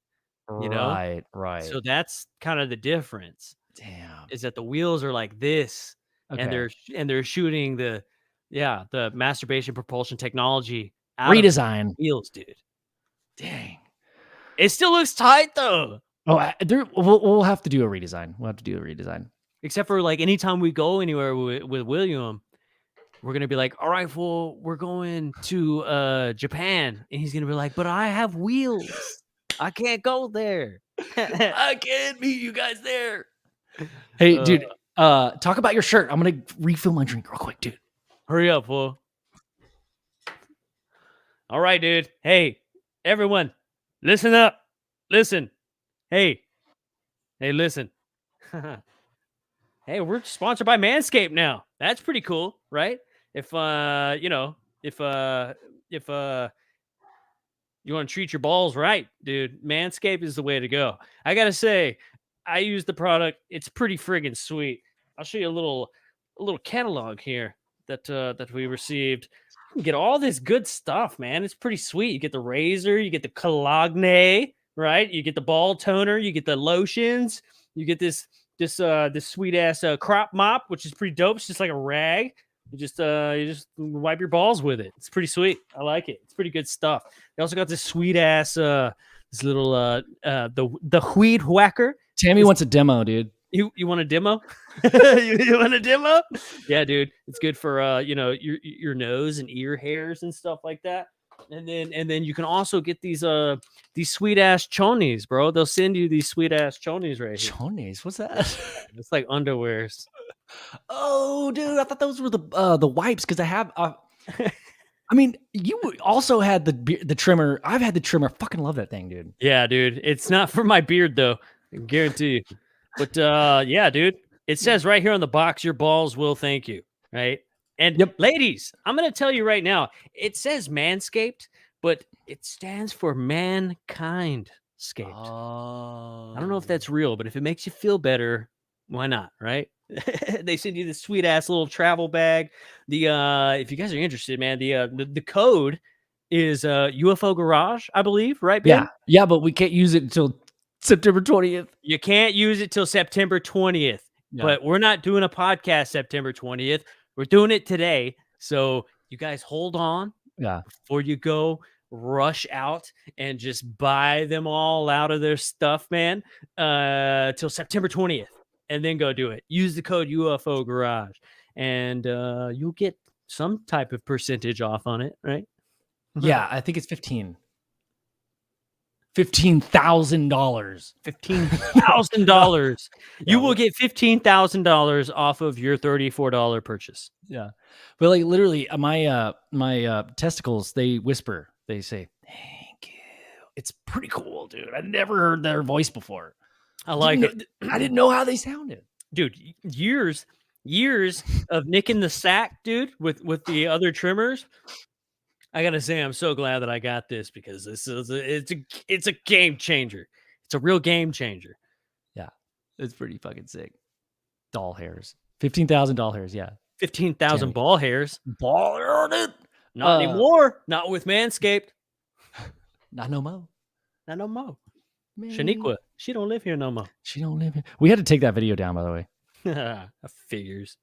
Speaker 1: Right.
Speaker 2: So that's kind of the difference.
Speaker 1: Damn.
Speaker 2: Is that the wheels are like this,
Speaker 1: okay.
Speaker 2: and they're shooting the masturbation propulsion technology out
Speaker 1: redesign
Speaker 2: of wheels, dude.
Speaker 1: Dang.
Speaker 2: It still looks tight though.
Speaker 1: Oh, we'll have to do a redesign.
Speaker 2: Except for like anytime we go anywhere with William, we're gonna be like, all right, fool, we're going to Japan, and he's gonna be like, but I have wheels, I can't go there.
Speaker 1: I can't meet you guys there. Hey, dude, talk about your shirt. I'm gonna refill my drink real quick, dude.
Speaker 2: Hurry up, fool. All right, dude. Hey, everyone, listen up. Listen. Hey, listen. Hey, we're sponsored by Manscaped now. That's pretty cool, right? If you want to treat your balls right, dude, Manscaped is the way to go. I gotta say, I use the product. It's pretty friggin' sweet. I'll show you a little catalog here that we received. You can get all this good stuff, man. It's pretty sweet. You get the razor, you get the cologne, right? You get the ball toner, you get the lotions, you get this sweet ass crop mop, which is pretty dope. It's just like a rag. You just wipe your balls with it. It's pretty sweet. I like it. It's pretty good stuff. They also got this sweet ass this little the weed whacker.
Speaker 1: Tammy wants a demo, dude.
Speaker 2: You want a demo? you want a demo? Yeah, dude. It's good for your nose and ear hairs and stuff like that. And then you can also get these sweet ass chonies, bro. They'll send you these sweet ass chonies right here.
Speaker 1: Chonies? What's that?
Speaker 2: It's like underwears.
Speaker 1: Oh, dude, I thought those were the wipes because I have. I mean, you also had the trimmer. I've had the trimmer. I fucking love that thing, dude.
Speaker 2: Yeah, dude. It's not for my beard though. I can guarantee you. But yeah, dude. It says right here on the box, your balls will thank you, right? And ladies, I'm going to tell you right now, it says Manscaped, but it stands for mankind scaped.
Speaker 1: Oh.
Speaker 2: I don't know if that's real, but if it makes you feel better, why not, right? They send you this sweet ass little travel bag. If you guys are interested, man, the code is UFO Garage, I believe, right, Ben?
Speaker 1: Yeah, but we can't use it until September 20th.
Speaker 2: You can't use it till September 20th. Yeah. But we're not doing a podcast September 20th. We're doing it today. So you guys hold on.
Speaker 1: Yeah.
Speaker 2: Before you go rush out and just buy them all out of their stuff, man, till September 20th. And then go do it. Use the code UFO Garage. And you'll get some type of percentage off on it, right?
Speaker 1: Yeah, I think it's 15. $15,000.
Speaker 2: $15,000. You will get $15,000 off of your $34 purchase.
Speaker 1: Yeah, but like literally, my testicles, they whisper. They say, "Thank you." It's pretty cool, dude. I've never heard their voice before.
Speaker 2: I like it.
Speaker 1: I didn't know how they sounded,
Speaker 2: dude. Years of nicking the sack, dude, with the other trimmers. I gotta say, I'm so glad that I got this because this is it's a game changer. It's a real game changer.
Speaker 1: Yeah, it's pretty fucking sick. Doll hairs, $15,000 hairs. Yeah,
Speaker 2: 15,000 ball hairs.
Speaker 1: Ball hair, dude.
Speaker 2: Not anymore. Not with Manscaped.
Speaker 1: Not no more.
Speaker 2: Not no more. Shaniqua, she don't live here no more.
Speaker 1: She don't live here. We had to take that video down, by the way.
Speaker 2: Figures.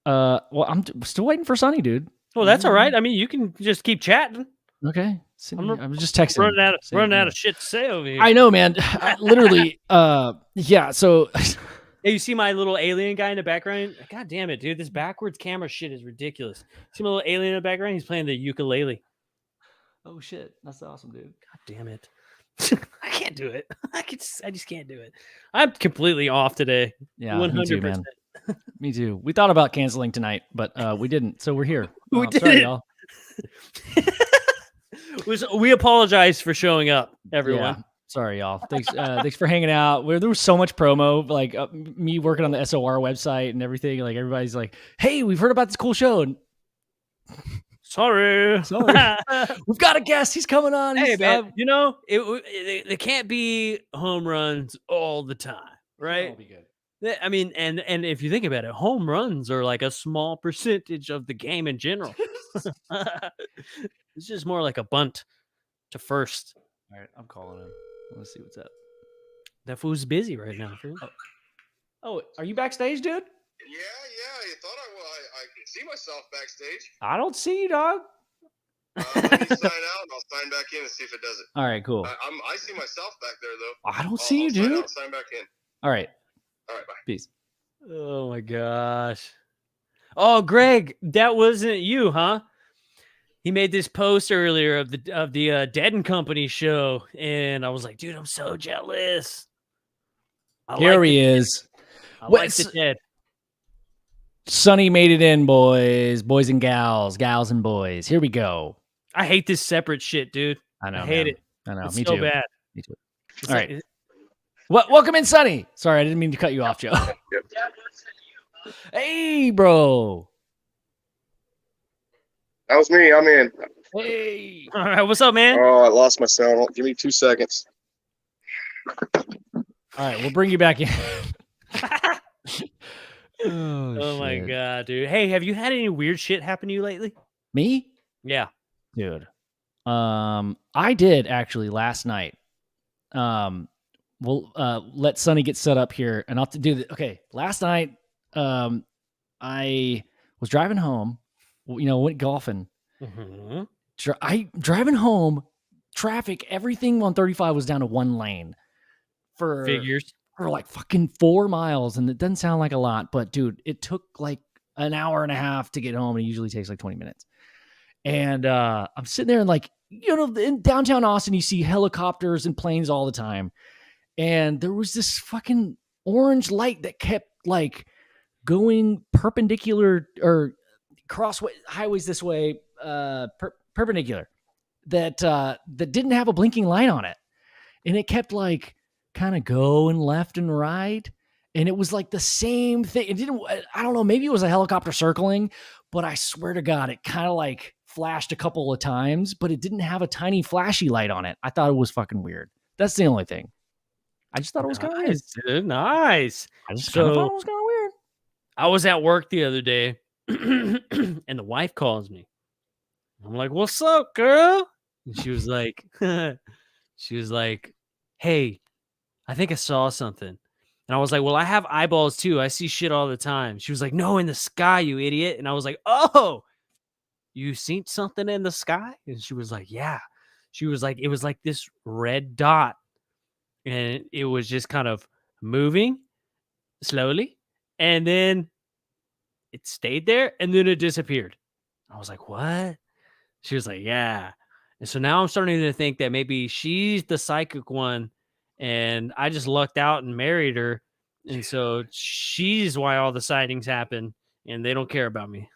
Speaker 1: Well, I'm still waiting for Sonny, dude.
Speaker 2: Well, that's all right. I mean, you can just keep chatting.
Speaker 1: Okay. I'm just texting.
Speaker 2: Running out of shit to say over here.
Speaker 1: I know, man. Literally. Yeah. So.
Speaker 2: Hey, you see my little alien guy in the background? God damn it, dude! This backwards camera shit is ridiculous. See my little alien in the background? He's playing the ukulele.
Speaker 1: Oh shit, that's awesome, dude.
Speaker 2: God damn it. I can't do it. I just can't do it. I'm completely off today.
Speaker 1: Yeah, 100%. Me too, man. Me too. We thought about canceling tonight, but we didn't. So we're here.
Speaker 2: We did.
Speaker 1: Sorry, y'all.
Speaker 2: We apologize for showing up, everyone.
Speaker 1: Yeah. Sorry, y'all. Thanks for hanging out. There was so much promo, like me working on the SOR website and everything. Like everybody's like, "Hey, we've heard about this cool show." And
Speaker 2: Sorry.
Speaker 1: We've got a guest. He's coming on.
Speaker 2: Hey, man, they can't be home runs all the time, right?
Speaker 1: That'll be good.
Speaker 2: I mean, and if you think about it, home runs are like a small percentage of the game in general. It's just more like a bunt to first.
Speaker 1: All right, I'm calling him. Let's see what's up.
Speaker 2: That fool's busy right now.
Speaker 1: Oh, are you backstage, dude?
Speaker 3: Yeah. You thought I could see myself backstage.
Speaker 1: I don't see you, dog.
Speaker 3: Let me sign out and I'll sign back in and see if it does it.
Speaker 1: All right, cool.
Speaker 3: I see myself back there, though.
Speaker 1: I don't see you, dude.
Speaker 3: I'll sign back in.
Speaker 1: All right.
Speaker 3: All right, bye.
Speaker 1: Peace.
Speaker 2: Oh my gosh. Oh, Greg, that wasn't you, huh? He made this post earlier of the Dead and Company show, and I was like, dude, I'm so jealous.
Speaker 1: Here he is.
Speaker 2: I like the Dead.
Speaker 1: Sonny made it in, boys and gals and boys. Here we go.
Speaker 2: I hate this separate shit, dude.
Speaker 1: I know.
Speaker 2: I hate it.
Speaker 1: I know.
Speaker 2: It's
Speaker 1: Me
Speaker 2: so
Speaker 1: too.
Speaker 2: bad.
Speaker 1: Me too.
Speaker 2: It's
Speaker 1: all right. Welcome in, Sonny. Sorry, I didn't mean to cut you off, Joe. Hey, bro.
Speaker 3: That was me. I'm in.
Speaker 1: Hey.
Speaker 2: All right. What's up, man?
Speaker 3: Oh, I lost my sound. Give me 2 seconds.
Speaker 1: All right, we'll bring you back in.
Speaker 2: Oh my god, dude. Hey, have you had any weird shit happen to you lately?
Speaker 1: Me?
Speaker 2: Yeah.
Speaker 1: Dude. I did actually last night. We'll let Sonny get set up here and I'll have to do the okay. Last night, I was driving home, went golfing.
Speaker 2: Mm-hmm.
Speaker 1: Driving home, traffic, everything on 35 was down to one lane for like fucking 4 miles. And it doesn't sound like a lot, but dude, it took like an hour and a half to get home. And it usually takes like 20 minutes. And I'm sitting there and like, in downtown Austin, you see helicopters and planes all the time. And there was this fucking orange light that kept like going perpendicular or crossway highways this way, perpendicular that didn't have a blinking light on it. And it kept like kind of going left and right. And it was like the same thing. It didn't, I don't know, maybe it was a helicopter circling, but I swear to God, it kind of like flashed a couple of times, but it didn't have a tiny flashy light on it. I thought it was fucking weird. That's the only thing. I just thought it was kind of weird.
Speaker 2: Dude, nice.
Speaker 1: I just thought it was kind of weird.
Speaker 2: I was at work the other day and the wife calls me. I'm like, what's up, girl? And she was like, hey, I think I saw something. And I was like, well, I have eyeballs too. I see shit all the time. She was like, no, in the sky, you idiot. And I was like, oh, you seen something in the sky? And she was like, yeah. She was like, it was like this red dot. And it was just kind of moving slowly. And then it stayed there. And then it disappeared. I was like, what? She was like, yeah. And so now I'm starting to think that maybe she's the psychic one. And I just lucked out and married her. And so she's why all the sightings happen. And they don't care about me.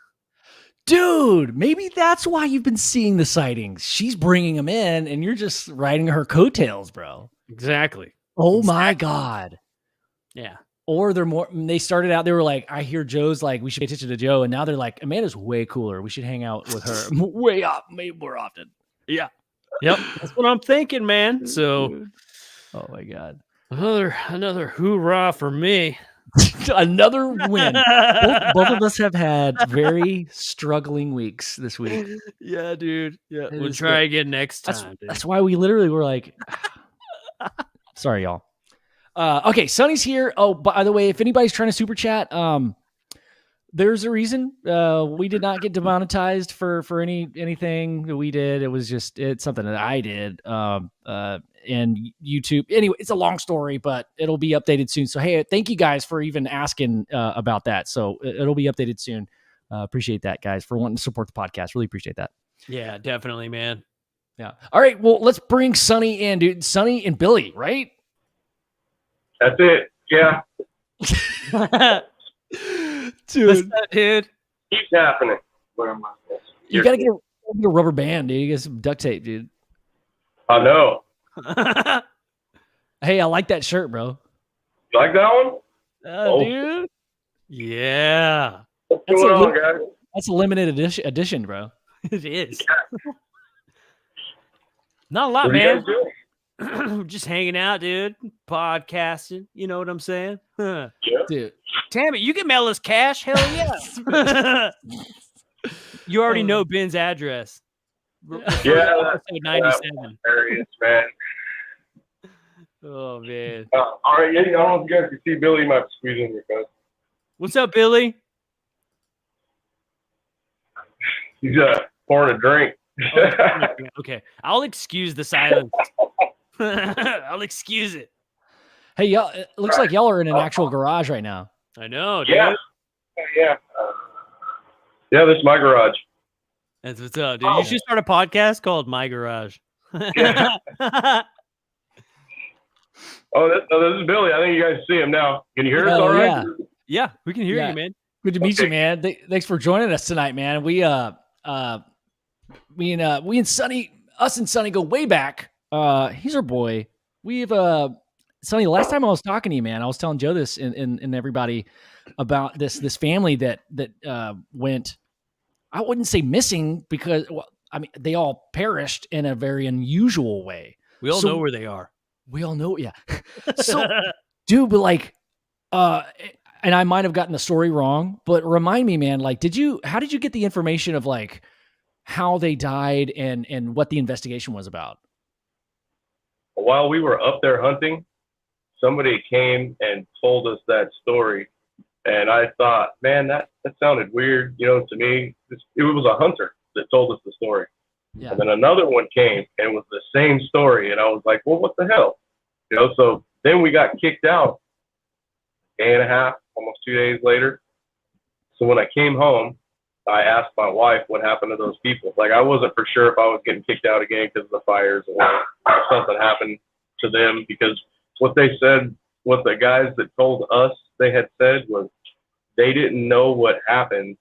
Speaker 1: Dude, maybe that's why you've been seeing the sightings. She's bringing them in and you're just riding her coattails, bro.
Speaker 2: Exactly.
Speaker 1: Oh my God.
Speaker 2: Yeah.
Speaker 1: Or they started out, they were like, I hear Joe's like, we should pay attention to Joe. And now they're like, Amanda's way cooler. We should hang out with her way more often.
Speaker 2: Yeah. Yep. That's what I'm thinking, man. So,
Speaker 1: dude. Oh my God.
Speaker 2: Another hoorah for me.
Speaker 1: Another win. Both of us have had very struggling weeks this week.
Speaker 2: Yeah, dude. Yeah, we'll try again next time.
Speaker 1: That's why we literally were like, sorry, y'all. Okay, Sonny's here. Oh, by the way, if anybody's trying to super chat, there's a reason. We did not get demonetized for anything that we did. It's something that I did. And YouTube. Anyway, it's a long story, but it'll be updated soon. So, hey, thank you guys for even asking about that. So it'll be updated soon. Appreciate that, guys, for wanting to support the podcast. Really appreciate that.
Speaker 2: Yeah, definitely, man.
Speaker 1: Yeah. All right. Well, let's bring Sonny in, dude. Sonny and Billy, right?
Speaker 3: That's it. Yeah.
Speaker 1: Dude.
Speaker 2: What's that, dude?
Speaker 3: Keeps happening.
Speaker 1: You got to get a rubber band, dude. You get some duct tape, dude.
Speaker 3: I know.
Speaker 1: Hey, I like that shirt, bro.
Speaker 3: You like that one?
Speaker 2: Dude. Yeah.
Speaker 3: What's going on, guys?
Speaker 1: That's a limited edition, bro.
Speaker 2: It is. Not a lot,
Speaker 3: What are you guys
Speaker 2: man.
Speaker 3: doing?
Speaker 2: Just hanging out, dude. Podcasting. You know what I'm saying?
Speaker 3: Yeah.
Speaker 1: Dude.
Speaker 2: Damn it, you can mail us cash? Hell yeah. You already know Ben's address.
Speaker 3: Yeah.
Speaker 2: 97.
Speaker 3: Hilarious, man.
Speaker 2: Oh, man.
Speaker 3: All right, I don't know if you guys can see Billy. Might squeeze in your guys.
Speaker 2: What's up, Billy?
Speaker 3: He's pouring a drink.
Speaker 2: Okay. I'll excuse the silence. I'll excuse it.
Speaker 1: Hey, y'all, it looks like y'all are in an actual garage right now.
Speaker 2: I know, dude.
Speaker 4: Yeah. Yeah, this is my garage.
Speaker 2: That's what's up, dude. You should start a podcast called My Garage.
Speaker 4: Yeah. This is Billy. I think you guys see him now. Can you hear us all right?
Speaker 2: Yeah, we can hear you, man.
Speaker 1: Good to meet you, man. Thanks for joining us tonight, man. We and Sonny, us and Sonny go way back. He's our boy. We've Sonny, the last time I was talking to you, man, I was telling Joe this and everybody about this family that went, I wouldn't say missing because they all perished in a very unusual way.
Speaker 2: We all know where they are.
Speaker 1: We all know, yeah. So, dude, but like, and I might have gotten the story wrong, but remind me, man, like, how did you get the information of like how they died and what the investigation was about?
Speaker 4: While we were up there hunting, somebody came and told us that story. And I thought, man, that sounded weird, to me. It was a hunter that told us the story. Yeah. And then another one came and it was the same story. And I was like, well, what the hell? So then we got kicked out a day and a half, almost 2 days later. So when I came home, I asked my wife what happened to those people. Like, I wasn't for sure if I was getting kicked out again because of the fires or something happened to them, because what they said, what the guys that told us they had said was they didn't know what happened,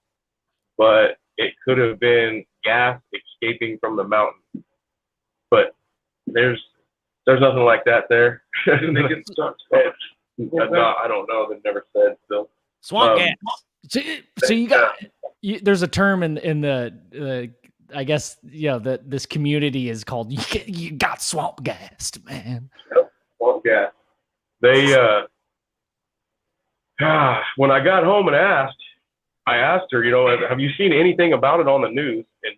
Speaker 4: but it could have been gas escaping from the mountain. But there's nothing like that there. No, I don't know. They've never said so.
Speaker 2: Swamp gas.
Speaker 1: So you got there's a term in the I guess that this community is called you got swamp gassed, man.
Speaker 4: Yep, swamp gas. They when I got home and I asked her, have you seen anything about it on the news? And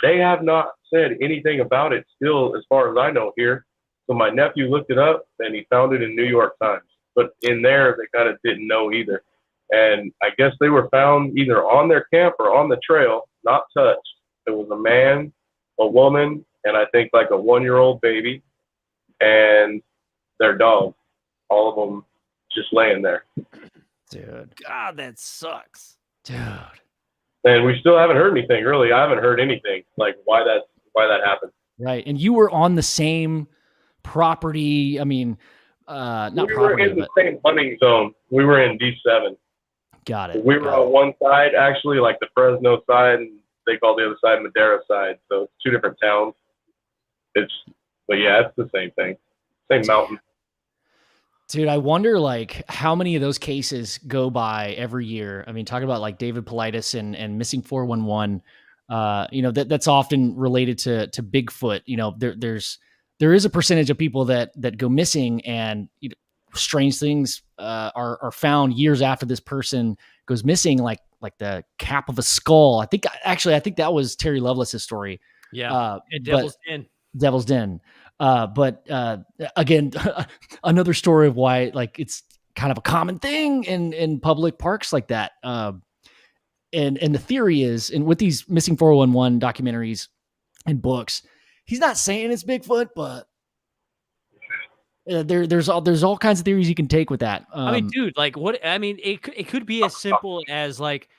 Speaker 4: they have not said anything about it still, as far as I know, here. So my nephew looked it up and he found it in New York Times. But in there, they kind of didn't know either. And I guess they were found either on their camp or on the trail, not touched. There was a man, a woman, and I think like a 1-year-old baby and their dog. All of them just laying there.
Speaker 1: Dude.
Speaker 2: God, that sucks.
Speaker 1: Dude.
Speaker 4: And we still haven't heard anything, really. I haven't heard anything like why that happened.
Speaker 1: Right. And you were on the same property. I mean, not property.
Speaker 4: We were in the same hunting zone. We were in D7.
Speaker 1: Got it.
Speaker 4: We were on one side, actually, like the Fresno side, and they call the other side Madera side. So it's two different towns. But yeah, it's the same thing. Same mountain.
Speaker 1: Dude, I wonder like how many of those cases go by every year. I mean, talking about like David Politis and missing 411, that's often related to Bigfoot. There is a percentage of people that go missing and strange things are found years after this person goes missing, like the cap of a skull. I think that was Terry Lovelace's story.
Speaker 2: Yeah. Devil's Den.
Speaker 1: But again, another story of why like it's kind of a common thing in public parks like that. And the theory is, and with these missing 411 documentaries and books, he's not saying it's Bigfoot, but there's all kinds of theories you can take with that.
Speaker 2: I mean, dude, like what? I mean, it could be as simple as like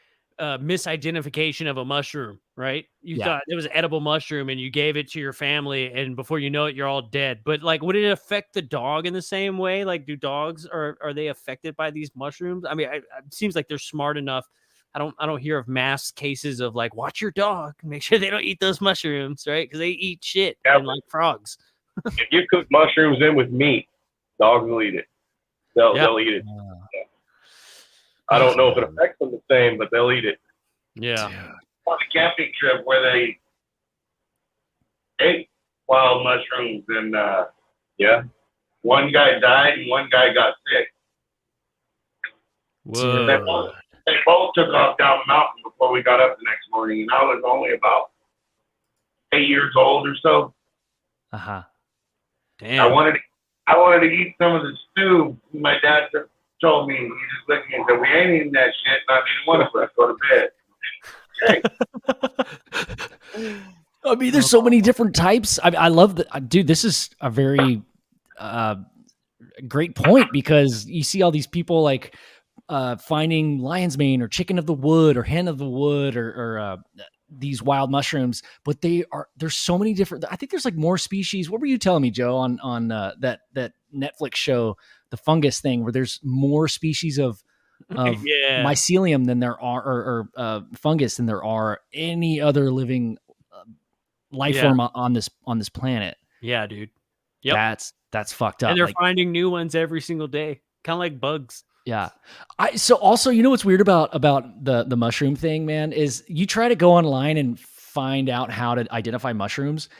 Speaker 2: misidentification of a mushroom, right? You thought it was an edible mushroom and you gave it to your family, and before you know it, you're all dead. But like, would it affect the dog in the same way? Like, do dogs are they affected by these mushrooms? I mean, it seems like they're smart enough. I don't hear of mass cases of like, watch your dog, make sure they don't eat those mushrooms, right? Because they eat shit and like frogs.
Speaker 4: If you cook mushrooms in with meat, dogs will eat it. They'll eat it. I don't know if it affects them the same, but they'll eat it.
Speaker 2: Yeah.
Speaker 5: On a camping trip where they ate wild mushrooms and one guy died and one guy got sick.
Speaker 2: Whoa.
Speaker 5: They both took off down the mountain before we got up the next morning, and I was only about 8 years old or so.
Speaker 1: Uh-huh.
Speaker 2: Damn.
Speaker 5: I wanted to eat some of the stew. My dad told me, he just looked at me and said, "We ain't eating that shit, not even one of us. Go to bed."
Speaker 1: I mean, there's so many different types. I love that, dude. This is a very great point, because you see all these people like finding lion's mane or chicken of the wood or hen of the wood or these wild mushrooms, but there's so many different. I think there's like more species. What were you telling me, Joe, on that Netflix show, the fungus thing, where there's more species of mycelium than there are, or fungus than there are any other living life form on this planet.
Speaker 2: Yeah, dude. Yep.
Speaker 1: That's fucked up.
Speaker 2: And they're finding new ones every single day, kind of like bugs.
Speaker 1: Yeah. So also, you know what's weird about the mushroom thing, man, is you try to go online and find out how to identify mushrooms,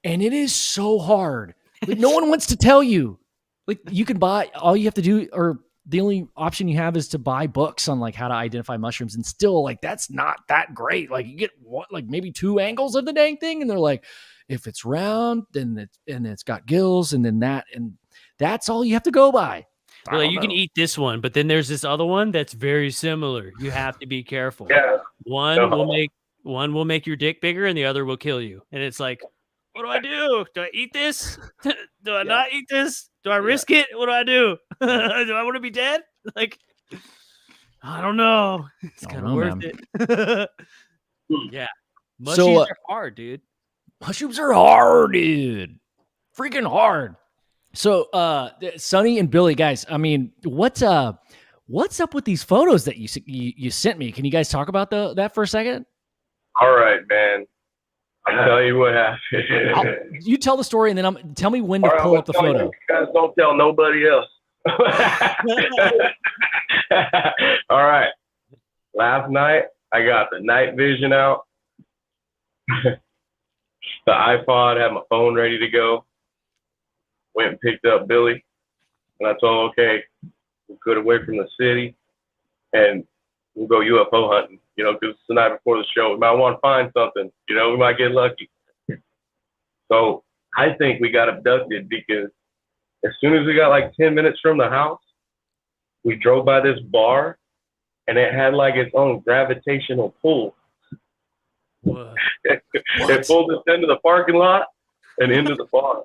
Speaker 1: and it is so hard. Like, no one wants to tell you. Like, you can buy, all you have to do, or the only option you have is to buy books on like how to identify mushrooms, and still, like, that's not that great. Like, you get like maybe 2 angles of the dang thing, and they're like, if it's round, then it's got gills, and then that's all you have to go by.
Speaker 2: Well, you can eat this one, but then there's this other one that's very similar. You have to be careful.
Speaker 4: Yeah.
Speaker 2: One will make your dick bigger, and the other will kill you. And it's like, what do I do? Do I eat this? Do I not eat this? Do I risk it? What do I do? Do I want to be dead? Like, I don't know. It's kind of worth it. Yeah. Mushrooms are hard, dude.
Speaker 1: Mushrooms are hard, dude. Freaking hard. So, Sonny and Billy, guys, I mean, what's up with these photos that you sent me? Can you guys talk about that for a second?
Speaker 4: All right, man. I'll tell you what happened.
Speaker 1: You tell the story, and then tell me when to pull up the photo.
Speaker 4: You guys don't tell nobody else. All right. Last night, I got the night vision out. The iPod, had my phone ready to go. Went and picked up Billy, and I told him, okay, we'll get away from the city, and we'll go UFO hunting, because it's the night before the show. We might want to find something, we might get lucky. So I think we got abducted, because as soon as we got like 10 minutes from the house, we drove by this bar, and it had like its own gravitational pull. It pulled us into the parking lot and into the bar.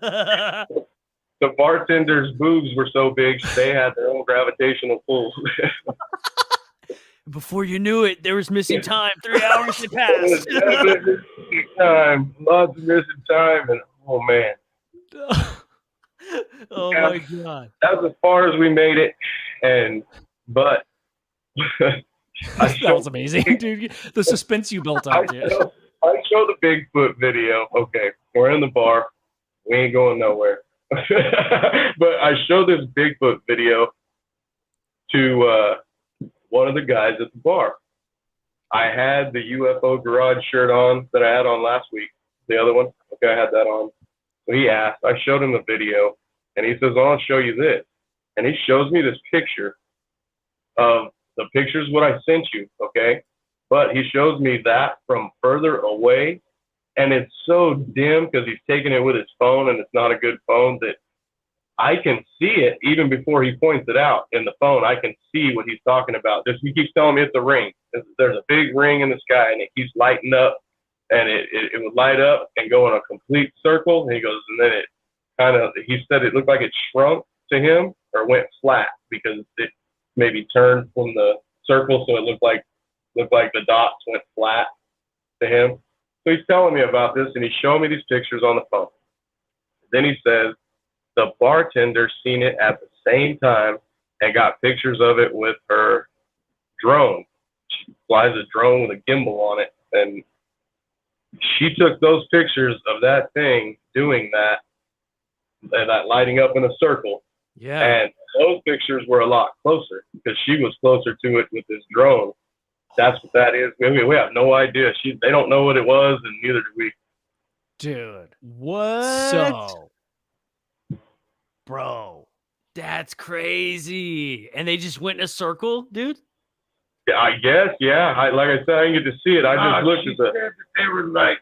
Speaker 4: The bartender's boobs were so big, they had their own gravitational pull.
Speaker 2: Before you knew it, there was missing time. 3 hours had passed.
Speaker 4: Lots of missing time, and oh man.
Speaker 2: Oh my God.
Speaker 4: That was as far as we made it, but
Speaker 1: that was amazing, dude. The suspense you built up, dude.
Speaker 4: I show the Bigfoot video. Okay, we're in the bar. We ain't going nowhere. But I showed this Bigfoot video to one of the guys at the bar. I had the UFO Garage shirt on that I had on last week. The other one. Okay, I had that on. So he asked. I showed him the video, and he says, I'll show you this. And he shows me this picture of the picture's what I sent you, okay? But he shows me that from further away, and it's so dim because he's taking it with his phone, and it's not a good phone, that I can see it even before he points it out in the phone. I can see what he's talking about. He keeps telling me it's a ring. There's a big ring in the sky, and it keeps lighting up, and it would light up and go in a complete circle. And he goes, and then it kind of, he said it looked like it shrunk to him or went flat because it maybe turned from the circle, so it looked like the dots went flat to him. So he's telling me about this, and he's showing me these pictures on the phone. Then he says the bartender seen it at the same time and got pictures of it with her drone. She flies a drone with a gimbal on it, and she took those pictures of that thing doing that lighting up in a circle.
Speaker 2: Yeah.
Speaker 4: And those pictures were a lot closer because she was closer to it with this drone. That's what that is. We have no idea. They don't know what it was, and neither do we.
Speaker 1: Dude.
Speaker 2: What?
Speaker 1: So,
Speaker 2: bro, that's crazy. And they just went in a circle, dude?
Speaker 4: Yeah, I guess, yeah. Like I said, I didn't get to see it. I just looked at the.
Speaker 5: They were like,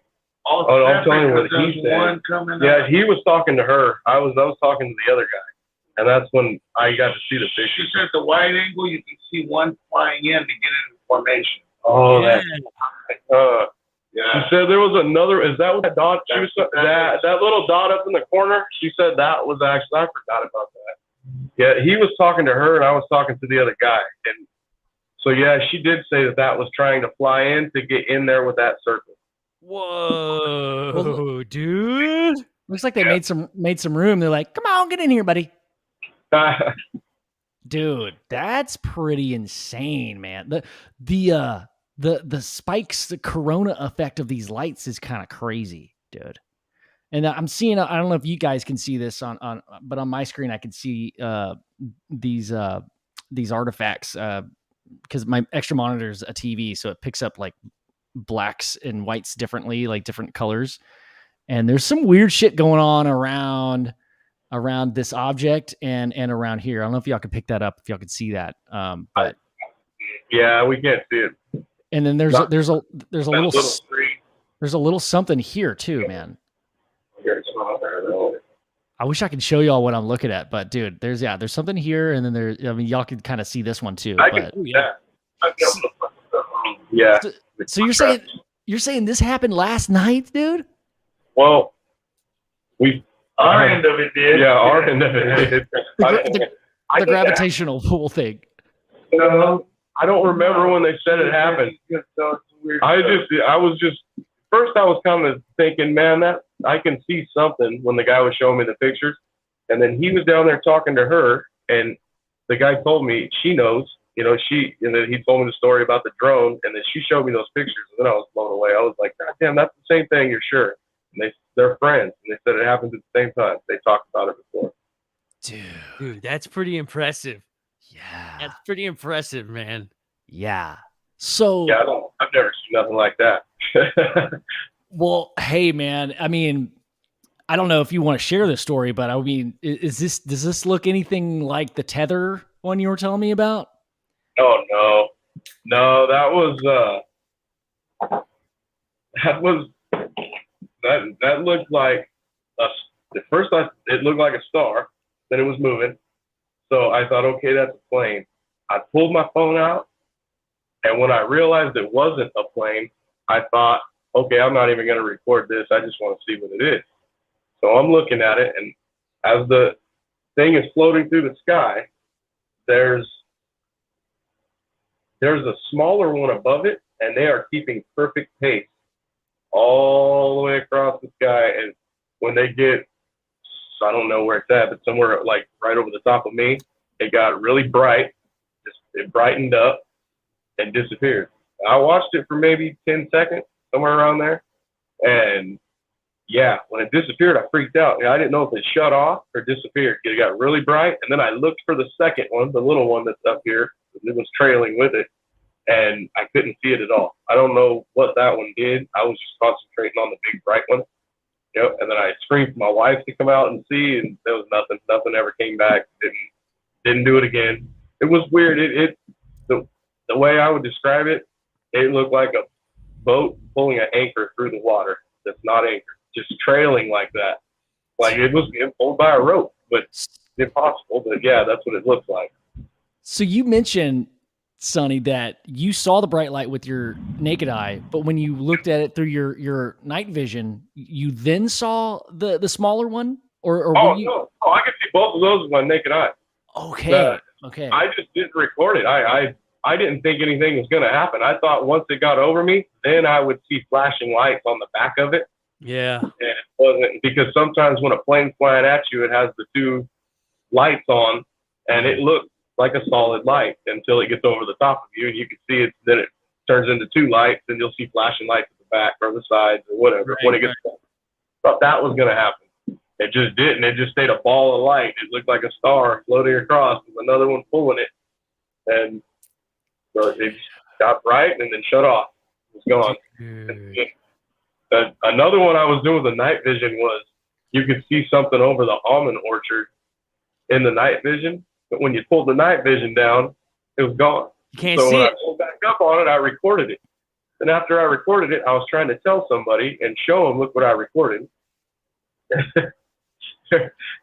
Speaker 4: I'm telling you what he said. Yeah, he was talking to her. I was talking to the other guy, and that's when I got to see the picture.
Speaker 5: She said the wide angle, you can see one flying in to get into formation.
Speaker 4: Oh,
Speaker 2: yeah.
Speaker 4: Yeah. She said there was another. Is that what that dot? She was, that little dot up in the corner. She said that was actually. I forgot about that. Yeah, he was talking to her, and I was talking to the other guy, and so yeah, she did say that was trying to fly in to get in there with that circle.
Speaker 2: Whoa, dude!
Speaker 1: Looks like they made some room. They're like, "Come on, get in here, buddy." Dude, that's pretty insane, man. The spikes, the corona effect of these lights is kind of crazy, dude. And I'm seeing, I don't know if you guys can see this but on my screen, I can see these artifacts because my extra monitor is a TV. So it picks up like blacks and whites differently, like different colors. And there's some weird shit going on around this object and around here. I don't know if y'all could pick that up, if y'all could see that. But
Speaker 4: yeah, we can't see it.
Speaker 1: And then there's a little something here too, man. I wish I could show y'all what I'm looking at, but dude, there's something here, and then y'all can kind of see this one too.
Speaker 4: Yeah.
Speaker 1: So you're saying this happened last night, dude?
Speaker 4: Well,
Speaker 5: our end of it did.
Speaker 4: Yeah, our end of it did.
Speaker 1: The gravitational pull thing.
Speaker 4: I don't remember when they said it happened. I was kind of thinking, man, that I can see something when the guy was showing me the pictures, and then he was down there talking to her, and the guy told me she knows, and then he told me the story about the drone, and then she showed me those pictures, and then I was blown away. I was like, God damn, that's the same thing, you're sure? And they're friends, and they said it happens at the same time. They talked about it before.
Speaker 2: Dude, that's pretty impressive.
Speaker 1: Yeah,
Speaker 2: that's pretty impressive, man.
Speaker 1: Yeah. So
Speaker 4: yeah, I've never seen nothing like that.
Speaker 1: Well, hey, man. I mean, I don't know if you want to share this story, but I mean, does this look anything like the tether one you were telling me about?
Speaker 4: Oh no, that looked like at first it looked like a star, then it was moving. So I thought, okay, that's a plane. I pulled my phone out, and when I realized it wasn't a plane, I thought, okay, I'm not even going to record this. I just want to see what it is. So I'm looking at it, and as the thing is floating through the sky, there's a smaller one above it, and they are keeping perfect pace all the way across the sky. And when they get, I don't know where it's at, but somewhere like right over the top of me, it got really bright. It brightened up and disappeared. I watched it for maybe 10 seconds, somewhere around there. And yeah, when it disappeared, I freaked out. I didn't know if it shut off or disappeared. It got really bright. And then I looked for the second one, the little one that's up here. It was trailing with it. And I couldn't see it at all. I don't know what that one did. I was just concentrating on the big bright one. Yep. And then I screamed for my wife to come out and see, and there was nothing. Nothing ever came back. Didn't do it again. It was weird. The way I would describe it, it looked like a boat pulling an anchor through the water that's not anchored, just trailing like that. Like it was being pulled by a rope, but impossible. But yeah, that's what it looks like.
Speaker 1: So you mentioned, Sonny, that you saw the bright light with your naked eye, but when you looked at it through your night vision, you then saw the smaller one? Or
Speaker 4: no, I could see both of those with my naked eye.
Speaker 1: Okay. Okay.
Speaker 4: I just didn't record it. I didn't think anything was going to happen. I thought once it got over me, then I would see flashing lights on the back of it.
Speaker 2: Yeah.
Speaker 4: And it wasn't, because sometimes when a plane's flying at you, it has the two lights on, and it looks like a solid light until it gets over the top of you, and you can see it. Then it turns into two lights, and you'll see flashing lights at the back or the sides or whatever.
Speaker 2: Right,
Speaker 4: when it gets, thought that was going to happen. It just didn't. It just stayed a ball of light. It looked like a star floating across with another one pulling it. And so it got bright and then shut off. It was gone. Another one I was doing with the night vision was you could see something over the almond orchard in the night vision. But when you pulled the night vision down, it was gone.
Speaker 2: You can't
Speaker 4: so
Speaker 2: see
Speaker 4: when
Speaker 2: it.
Speaker 4: I pulled back up on it, I recorded it. And after I recorded it, I was trying to tell somebody and show them, look what I recorded.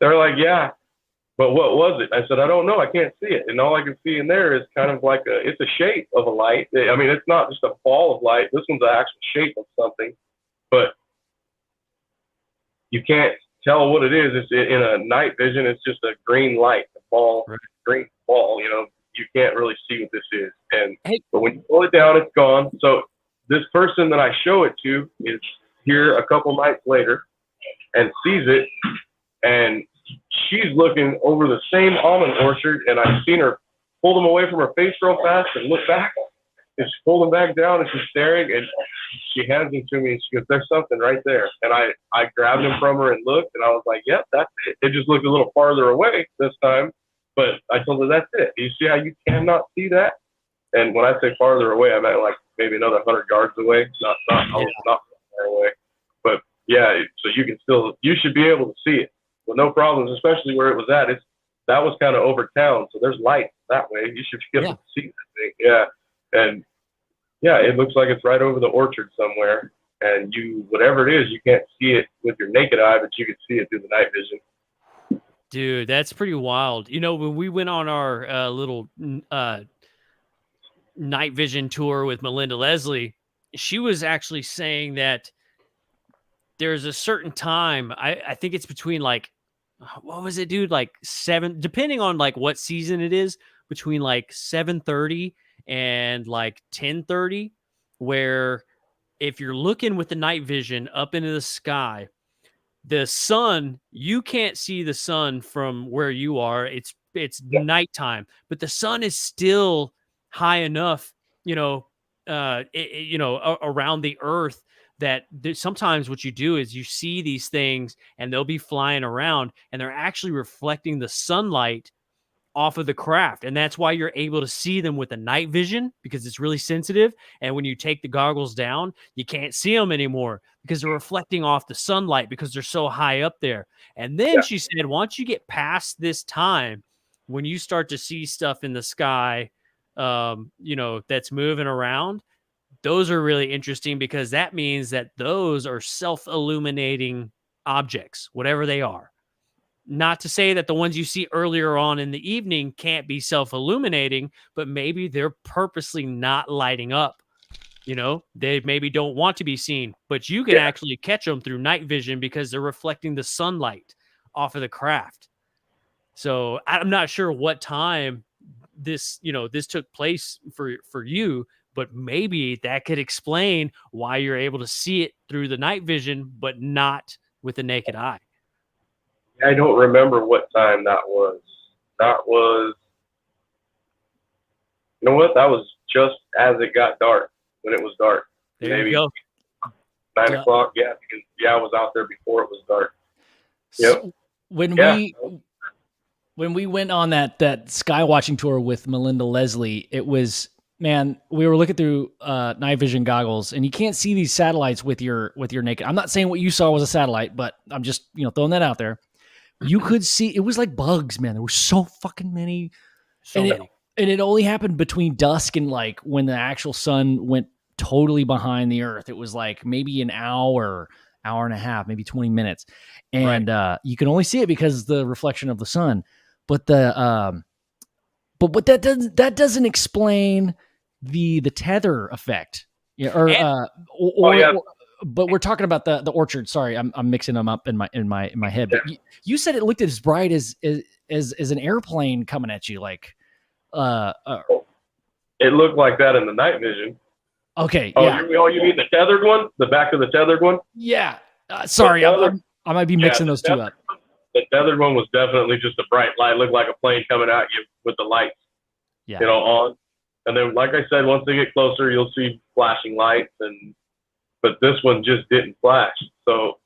Speaker 4: They're like, yeah, but what was it? I said, I don't know. I can't see it. And all I can see in there is kind of like it's a shape of a light. I mean, it's not just a ball of light. This one's the actual shape of something, but you can't tell what it is. It's in a night vision. It's just a green light, a ball, right. Green ball, you can't really see what this is. And, but when you pull it down, it's gone. So this person that I show it to is here a couple nights later and sees it, and she's looking over the same almond orchard, and I've seen her pull them away from her face real fast and look back, and she pulled them back down, and she's staring, and she hands them to me, and she goes, there's something right there. And I grabbed them from her and looked, and I was like, yep, that's it. It just looked a little farther away this time, but I told her, that's it. You see how you cannot see that? And when I say farther away, I meant like maybe another 100 yards away, not far away. But yeah, so you should be able to see it with no problems, especially where it was at. That was kind of over town, so there's light that way. You should be able to see that thing. Yeah, and yeah, it looks like it's right over the orchard somewhere. And whatever it is, you can't see it with your naked eye, but you can see it through the night vision.
Speaker 2: Dude, that's pretty wild. When we went on our little night vision tour with Melinda Leslie, she was actually saying that there's a certain time, I think it's between like, what was it, dude? Like 7, depending on like what season it is, between like 7:30 and like 10:30, where if you're looking with the night vision up into the sky, the sun, you can't see the sun from where you are. It's nighttime, but the sun is still high enough, around the earth that sometimes what you do is you see these things and they'll be flying around and they're actually reflecting the sunlight off of the craft. And that's why you're able to see them with a night vision, because it's really sensitive. And when you take the goggles down, you can't see them anymore because they're reflecting off the sunlight because they're so high up there. And then she said, once you get past this time, when you start to see stuff in the sky, that's moving around, those are really interesting, because that means that those are self-illuminating objects, whatever they are. Not to say that the ones you see earlier on in the evening can't be self-illuminating, but maybe they're purposely not lighting up. They maybe don't want to be seen, but you can actually catch them through night vision because they're reflecting the sunlight off of the craft. So I'm not sure what time this took place for you, but maybe that could explain why you're able to see it through the night vision, but not with the naked eye.
Speaker 4: I don't remember what time that was. That was, That was just as it got dark, when it was dark.
Speaker 2: There maybe you go.
Speaker 4: 9 o'clock. Yeah, because I was out there before it was dark.
Speaker 1: Yep. So when we went on that sky watching tour with Melinda Leslie, it was, man, we were looking through night vision goggles, and you can't see these satellites with your naked. I'm not saying what you saw was a satellite, but I'm just throwing that out there. You could see, it was like bugs, man. There were so fucking many. And it only happened between dusk and like when the actual sun went totally behind the earth. It was like maybe an hour and a half, maybe 20 minutes. And you can only see it because the reflection of the sun. But but that doesn't explain the tether effect. But we're talking about the orchard. Sorry, I'm mixing them up in my head. But you said it looked as bright as an airplane coming at you, like.
Speaker 4: It looked like that in the night vision.
Speaker 1: Okay.
Speaker 4: Oh, yeah. You mean the tethered one? The back of the tethered one?
Speaker 1: Yeah. Sorry, I might be mixing those two up.
Speaker 4: The tethered one was definitely just a bright light. It looked like a plane coming at you with the lights, on. And then, like I said, once they get closer, you'll see flashing lights. But this one just didn't flash. So,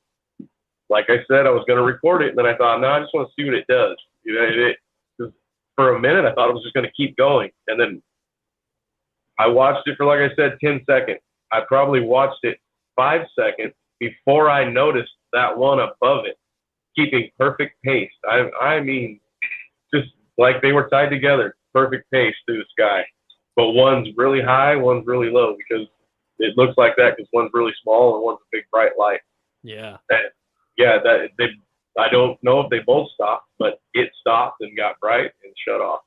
Speaker 4: like I said, I was going to record it, and then I thought, no, I just want to see what it does. For a minute, I thought it was just going to keep going. And then I watched it for, like I said, 10 seconds. I probably watched it 5 seconds before I noticed that one above it, keeping perfect pace. I mean, just like they were tied together, perfect pace through the sky. But one's really high, one's really low, because it looks like that because one's really small and one's a big bright light.
Speaker 2: Yeah.
Speaker 4: And I don't know if they both stopped, but it stopped and got bright and shut off.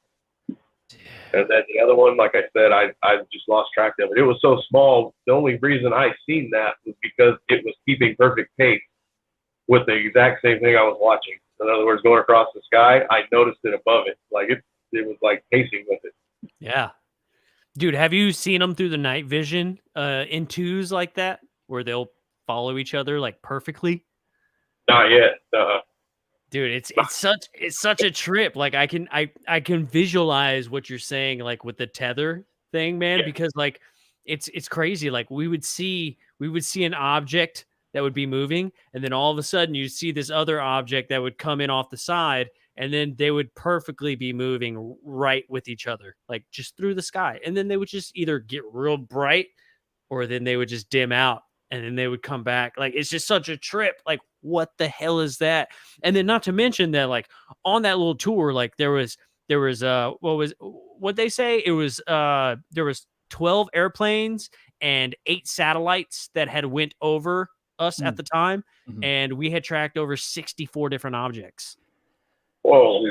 Speaker 4: And then the other one, like I said, I just lost track of it. It was so small. The only reason I seen that was because it was keeping perfect pace with the exact same thing I was watching. In other words, going across the sky, I noticed it above it. Like it was like pacing with it.
Speaker 2: Yeah. Dude, have you seen them through the night vision in twos like that, where they'll follow each other like perfectly?
Speaker 4: Not yet.
Speaker 2: Dude, it's such a trip. Like I can visualize what you're saying, like with the tether thing, man, because like it's crazy. Like we would see an object that would be moving, and then all of a sudden you see this other object that would come in off the side, and then they would perfectly be moving right with each other, like just through the sky. And then they would just either get real bright, or then they would just dim out, and then they would come back. Like it's just such a trip. Like what the hell is that? And then not to mention that like on that little tour, like there was what they say? It was there was 12 airplanes and 8 satellites that had went over us at the time, and we had tracked over 64 different objects.
Speaker 4: Whoa.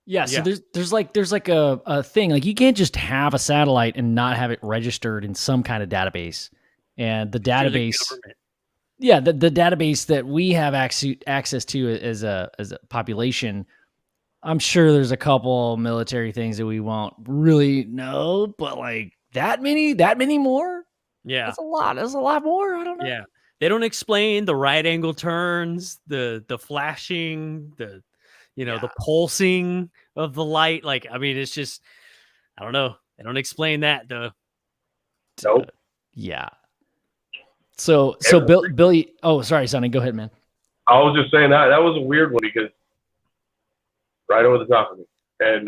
Speaker 1: Yeah, so there's like a thing, like you can't just have a satellite and not have it registered in some kind of database. And the database, the database that we have access to as a population, I'm sure there's a couple military things that we won't really know, but like that many more?
Speaker 2: Yeah.
Speaker 1: That's a lot. That's a lot more. I don't know.
Speaker 2: Yeah. They don't explain the right angle turns, the flashing, the pulsing of the light. Like, I mean, it's just, I don't know. They don't explain that though.
Speaker 4: Nope.
Speaker 1: Yeah. So Billy, oh, sorry, Sonny, go ahead, man.
Speaker 4: I was just saying that was a weird one because right over the top of me. And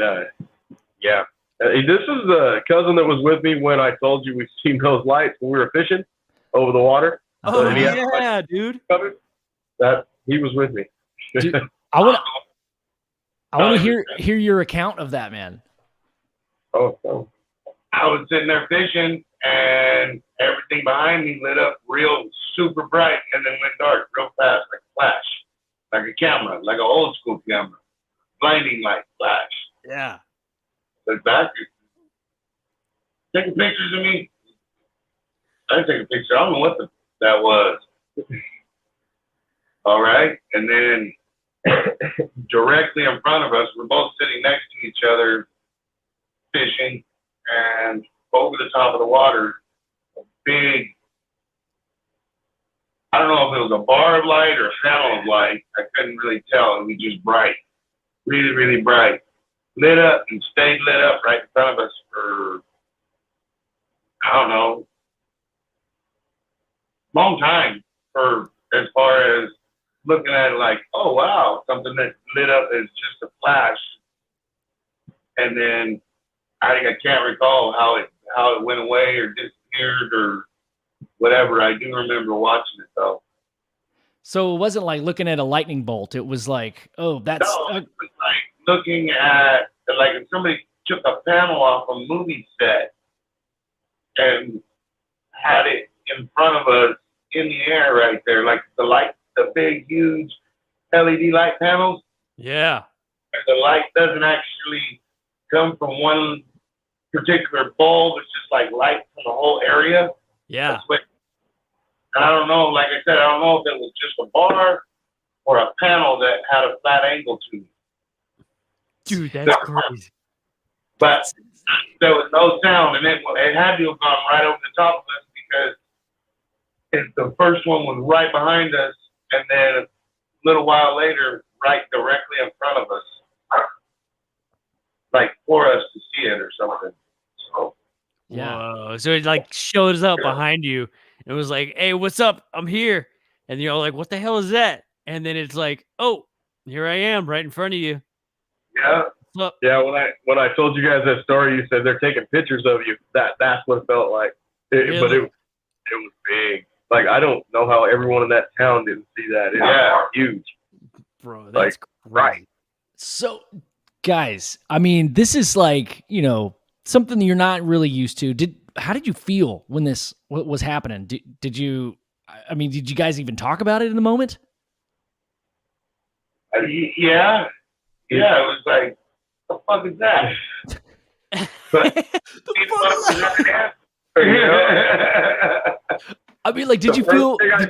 Speaker 4: yeah, this is the cousin that was with me when I told you we seen those lights when we were fishing over the water.
Speaker 2: Oh yeah, dude.
Speaker 4: That he was with me.
Speaker 1: Dude, I want to hear your account of that, man.
Speaker 4: Oh.
Speaker 5: I was sitting there fishing, and everything behind me lit up real super bright, and then went dark real fast, like a flash, like a camera, like an old school camera, blinding light flash.
Speaker 2: Yeah.
Speaker 5: Look back, taking pictures of me. I didn't take a picture. I don't know what that was. All right, and then directly in front of us, we're both sitting next to each other, fishing, and over the top of the water, a big, I don't know if it was a bar of light or a funnel of light. I couldn't really tell. It was just bright, really, really bright. Lit up and stayed lit up right in front of us for, I don't know, long time, for as far as looking at it like, oh wow, something that lit up is just a flash. And then I can't recall how it went away or disappeared or whatever. I do remember watching it though.
Speaker 1: So it wasn't like looking at a lightning bolt. It was like, oh, that's
Speaker 5: it was like looking at, like if somebody took a panel off a movie set and had it in front of us in the air right there, like the big, huge LED light panels.
Speaker 2: Yeah.
Speaker 5: The light doesn't actually come from one particular bulb. It's just like light from the whole area.
Speaker 2: Yeah.
Speaker 5: And I don't know, like I said, I don't know if it was just a bar or a panel that had a flat angle to it.
Speaker 2: Dude, that's crazy.
Speaker 5: But there was no sound, and it had to have gone right over the top of us because the first one was right behind us, and then a little while later, right directly in front of us, like for us to see it or something. So
Speaker 2: yeah. Whoa. So it like shows up behind you and was like, "Hey, what's up? I'm here." And you're like, "What the hell is that?" And then it's like, "Oh, here I am, right in front of you."
Speaker 5: Yeah.
Speaker 4: Yeah. When I told you guys that story, you said they're taking pictures of you. That's what it felt like.
Speaker 2: Really?
Speaker 4: But it was big. Like I don't know how everyone in that town didn't see that. It was huge,
Speaker 2: bro. That's
Speaker 4: right.
Speaker 1: So, guys, I mean, this is like, something that you're not really used to. How did you feel when this was happening? Did you guys even talk about it in the moment?
Speaker 5: Yeah, it was like, what the fuck is that? But
Speaker 1: I mean, like, did you feel?
Speaker 4: It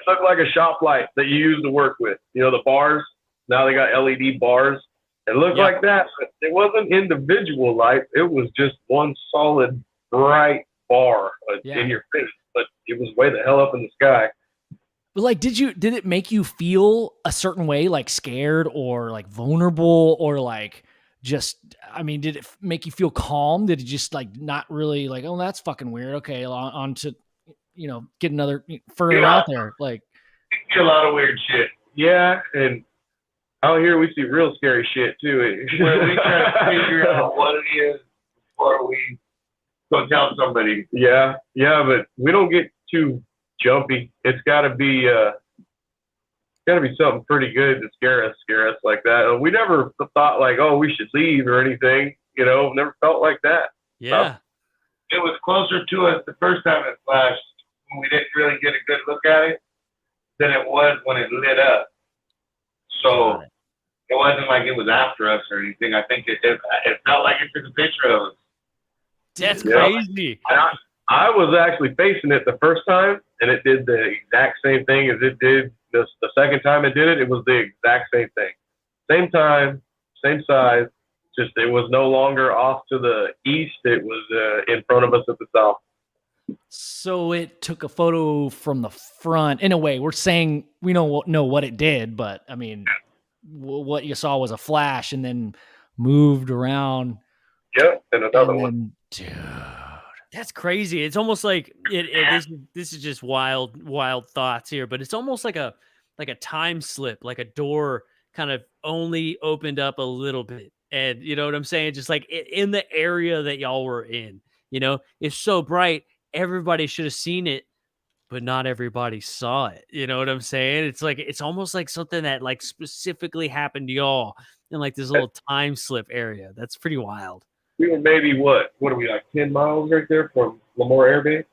Speaker 4: looked like a shop light that you use to work with. You know, the bars. Now they got LED bars. It looked like that, but it wasn't individual lights. It was just one solid bright bar in your face. But it was way the hell up in the sky.
Speaker 1: But like, did it make you feel a certain way, like scared or like vulnerable or like just, I mean, did it make you feel calm? Did it just like not really like, oh, that's fucking weird. Okay. On to, you know, get another further out there. Like,
Speaker 5: see a lot of weird shit.
Speaker 4: Yeah. And out here we see real scary shit too.
Speaker 5: Where we try to figure out what it is before we go tell somebody.
Speaker 4: Yeah. Yeah. But we don't get too jumpy. It's gotta be something pretty good to scare us like that. We never thought like, oh, we should leave or anything, you know, never felt like that.
Speaker 2: Yeah.
Speaker 5: It was closer to us the first time it flashed when we didn't really get a good look at it than it was when it lit up. So it wasn't like it was after us or anything. I think it felt like it took a picture of us.
Speaker 2: That's crazy.
Speaker 4: I was actually facing it the first time, and it did the exact same thing as it did the second time it did it. It was the exact same thing. Same time, same size, just it was no longer off to the east. It was in front of us at the south.
Speaker 1: So it took a photo from the front. In a way, we're saying we don't know what it did, but I mean, what you saw was a flash and then moved around.
Speaker 4: Yep, and another one.
Speaker 1: Dude.
Speaker 2: That's crazy. It's almost like this is just wild thoughts here, but it's almost like a time slip, like a door kind of only opened up a little bit. And you know what I'm saying? Just like in the area that y'all were in, you know, it's so bright. Everybody should have seen it, but not everybody saw it. You know what I'm saying? It's like, it's almost like something that like specifically happened to y'all in like this little time slip area. That's pretty wild.
Speaker 4: We were maybe what are we, like 10 miles right there from Lemoore Air Base?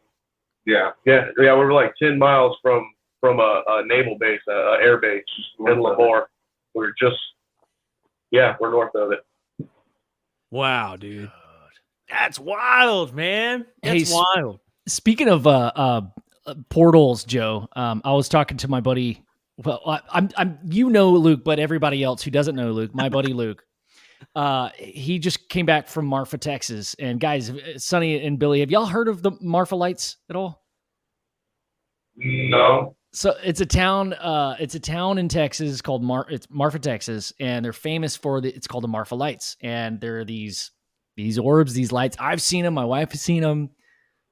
Speaker 4: Yeah. We were like 10 miles from a naval base, air base in Lemoore. We're north of it.
Speaker 2: Wow, dude. That's wild, man. That's wild.
Speaker 1: Speaking of portals, Joe, I was talking to my buddy. Well, I'm you know Luke, but everybody else who doesn't know Luke, my buddy Luke. He just came back from Marfa, Texas. And guys, Sonny and Billy, have y'all heard of the Marfa Lights at all?
Speaker 5: No.
Speaker 1: So it's a town in Texas called Marfa, Texas, and they're famous for it's called the Marfa Lights. And there are these orbs, these lights. I've seen them. My wife has seen them,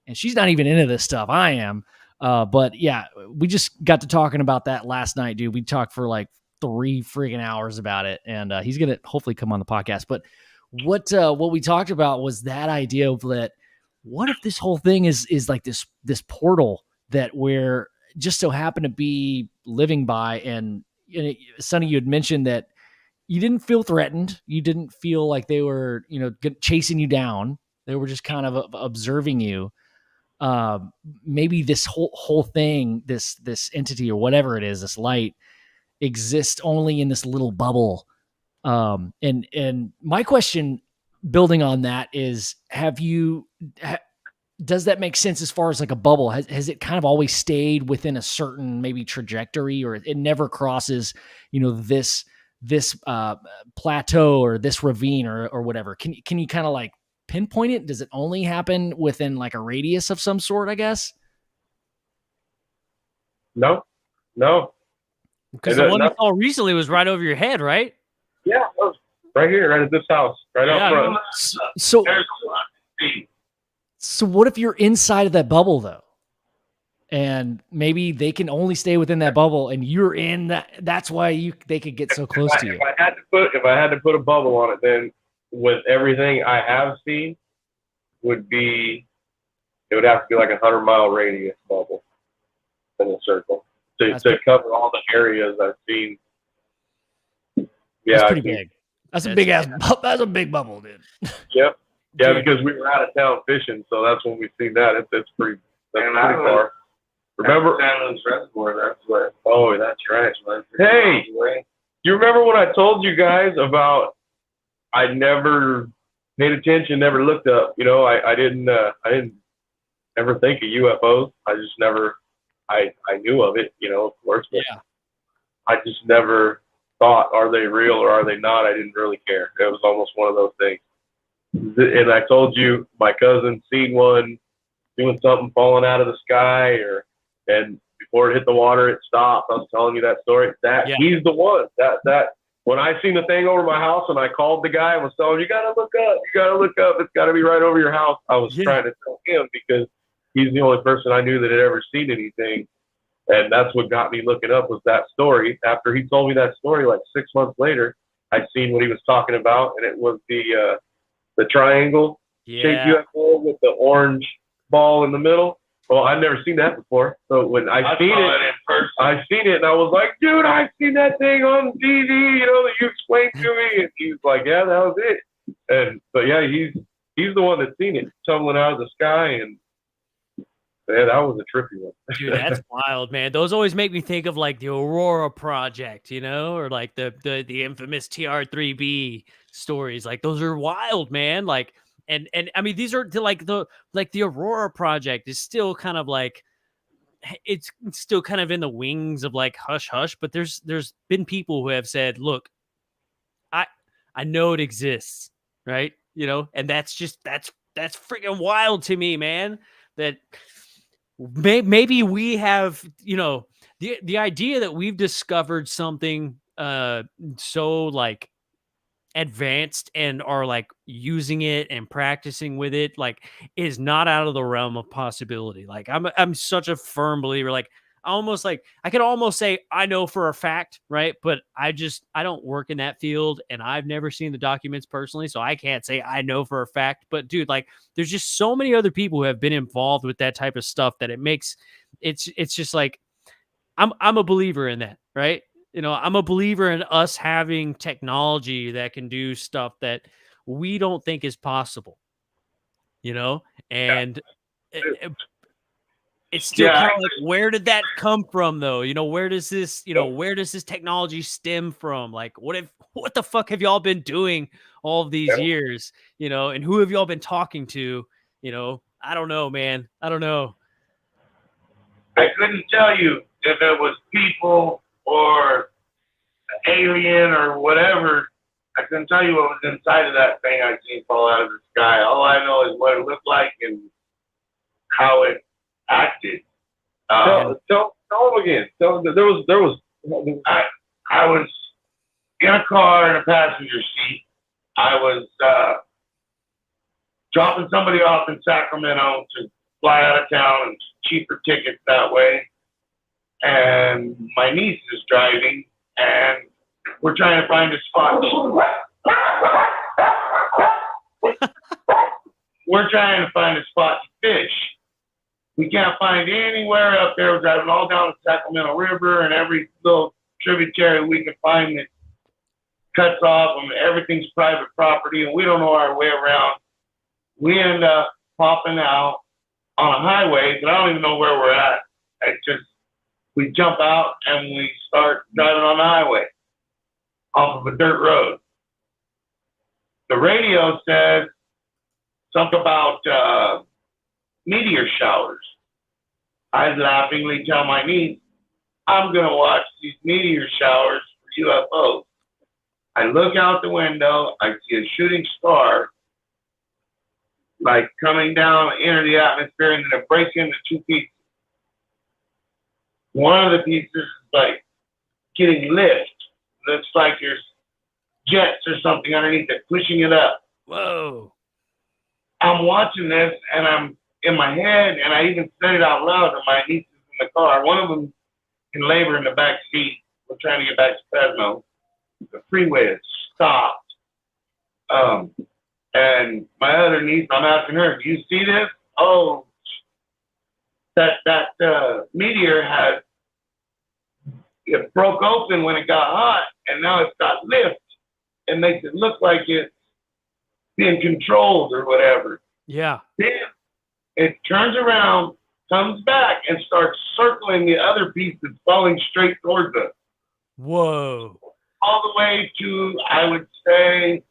Speaker 1: and she's not even into this stuff. I am. But yeah, we just got to talking about that last night, dude. We talked for like 3 freaking hours about it, and he's gonna hopefully come on the podcast. But what we talked about was that idea of that. What if this whole thing is like this portal that we're just so happen to be living by? And Sonny, you had mentioned that you didn't feel threatened. You didn't feel like they were, chasing you down. They were just kind of observing you. Maybe this whole thing, this entity or whatever it is, this light, exists only in this little bubble. And my question, building on that, is: does that make sense as far as like a bubble? Has it kind of always stayed within a certain maybe trajectory, or it never crosses, this plateau or this ravine or whatever? Can you kind of like pinpoint it? Does it only happen within like a radius of some sort, I guess?
Speaker 4: No.
Speaker 2: Because the one you saw recently was right over your head, right?
Speaker 4: Yeah, right here, right at this house, right out front.
Speaker 1: So
Speaker 5: There's a lot to see.
Speaker 1: So what if you're inside of that bubble though? And maybe they can only stay within that bubble, and you're in that. That's why they could get so close to you.
Speaker 4: If I had to put a bubble on it, then with everything I have seen, it would have to be like 100-mile radius bubble in a circle to cover all the areas I've seen. Yeah,
Speaker 1: that's pretty big. That's a big ass. That's a big bubble, dude.
Speaker 4: Yep. Yeah, because we were out of town fishing, so that's when we seen that. That's pretty far. Remember?
Speaker 5: San Luis Reservoir, that's where.
Speaker 4: Oh, that's right. Hey, you remember when I told you guys about I never paid attention, never looked up? You know, I didn't ever think of UFOs. I just never, I knew of it, you know, of course, but
Speaker 1: Yeah.
Speaker 4: I just never thought, are they real or are they not? I didn't really care. It was almost one of those things. And I told you my cousin seen one doing something falling out of the sky, and before it hit the water, it stopped. I was telling you that story. He's the one. That when I seen the thing over my house and I called the guy and was telling him, you gotta look up, it's gotta be right over your house. I was trying to tell him because he's the only person I knew that had ever seen anything. And that's what got me looking up was that story. After he told me that story, like 6 months later, I seen what he was talking about, and it was the triangle shaped UFO with the orange ball in the middle. Well, I'd never seen that before. So when I seen it in person, I seen it and I was like, dude, I seen that thing on TV, you know, that you explained to me. And he was like, yeah, that was it. And so yeah, he's the one that seen it tumbling out of the sky, and yeah, that was a trippy one.
Speaker 2: Dude, that's wild, man. Those always make me think of like the Aurora Project, you know, or like the infamous TR-3B stories. Like those are wild, man. Like, and I mean, these are the Aurora Project is still kind of like, it's still kind of in the wings of like hush hush. But there's been people who have said, look, I know it exists, right? You know, and that's freaking wild to me, man. That maybe we have, you know, the idea that we've discovered something so like advanced and are like using it and practicing with it, like, is not out of the realm of possibility. Like I'm such a firm believer. Like I could almost say I know for a fact, right? But I don't work in that field, and I've never seen the documents personally, so I can't say I know for a fact. But dude, like, there's just so many other people who have been involved with that type of stuff that it's just like I'm a believer in that, right? You know, I'm a believer in us having technology that can do stuff that we don't think is possible, you know, and it's still kind of like, where did that come from though? You know, where does this technology stem from? Like, what the fuck have y'all been doing all of these years, you know, and who have y'all been talking to? You know, I don't know, man. I don't know.
Speaker 5: I couldn't tell you if it was people or an alien or whatever. I couldn't tell you what was inside of that thing I seen fall out of the sky. All I know is what it looked like and how it acted.
Speaker 4: Tell them again. Tell them there was.
Speaker 5: I was in a car in a passenger seat. I was dropping somebody off in Sacramento to fly out of town and cheaper tickets that way. And my niece is driving, and we're trying to find a spot. We're trying to find a spot to fish. We can't find anywhere up there. We're driving all down the Sacramento River, and every little tributary we can find that cuts off, and everything's private property, and we don't know our way around. We end up popping out on a highway, but I don't even know where we're at. We jump out and we start driving on the highway off of a dirt road. The radio says something about meteor showers. I laughingly tell my niece, I'm going to watch these meteor showers for UFOs. I look out the window, I see a shooting star like coming down, enter the atmosphere, and then it breaks into two pieces. One of the pieces is like getting lift. Looks like there's jets or something underneath it, pushing it up.
Speaker 2: Whoa.
Speaker 5: I'm watching this, and I'm in my head, and I even said it out loud to my nieces in the car. One of them in labor in the back seat. We're trying to get back to Fresno. The freeway has stopped. And my other niece, I'm asking her, do you see this? Oh, that meteor it broke open when it got hot, and now it's got lift. It makes it look like it's being controlled or whatever.
Speaker 2: Yeah.
Speaker 5: Then it turns around, comes back, and starts circling the other piece that's falling straight towards us.
Speaker 2: Whoa.
Speaker 5: all the way to, I would say,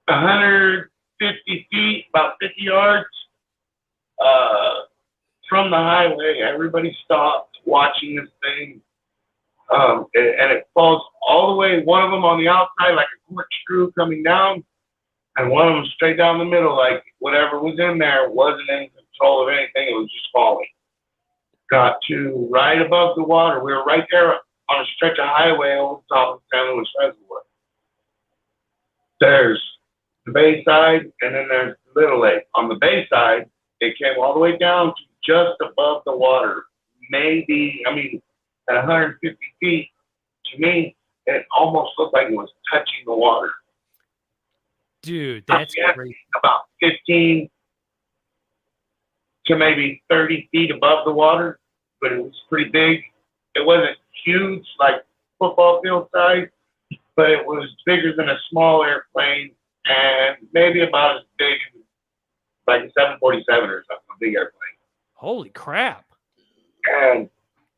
Speaker 5: 150 feet, about 50 yards from the highway. Everybody stopped watching this thing. And it falls all the way, one of them on the outside, like a corkscrew coming down, and one of them straight down the middle, like whatever was in there wasn't in control of anything. It was just falling. Got to right above the water. We were right there on a stretch of highway over the top of San Luis Reservoir. There's the bay side, and then there's the Little Lake. On the bay side, it came all the way down to just above the water. Maybe, at 150 feet, to me, it almost looked like it was touching the water.
Speaker 2: Dude, that's crazy.
Speaker 5: About 15 to maybe 30 feet above the water, but it was pretty big. It wasn't huge, like football field size, but it was bigger than a small airplane and maybe about as big as like a 747 or something, a big airplane.
Speaker 2: Holy crap.
Speaker 5: And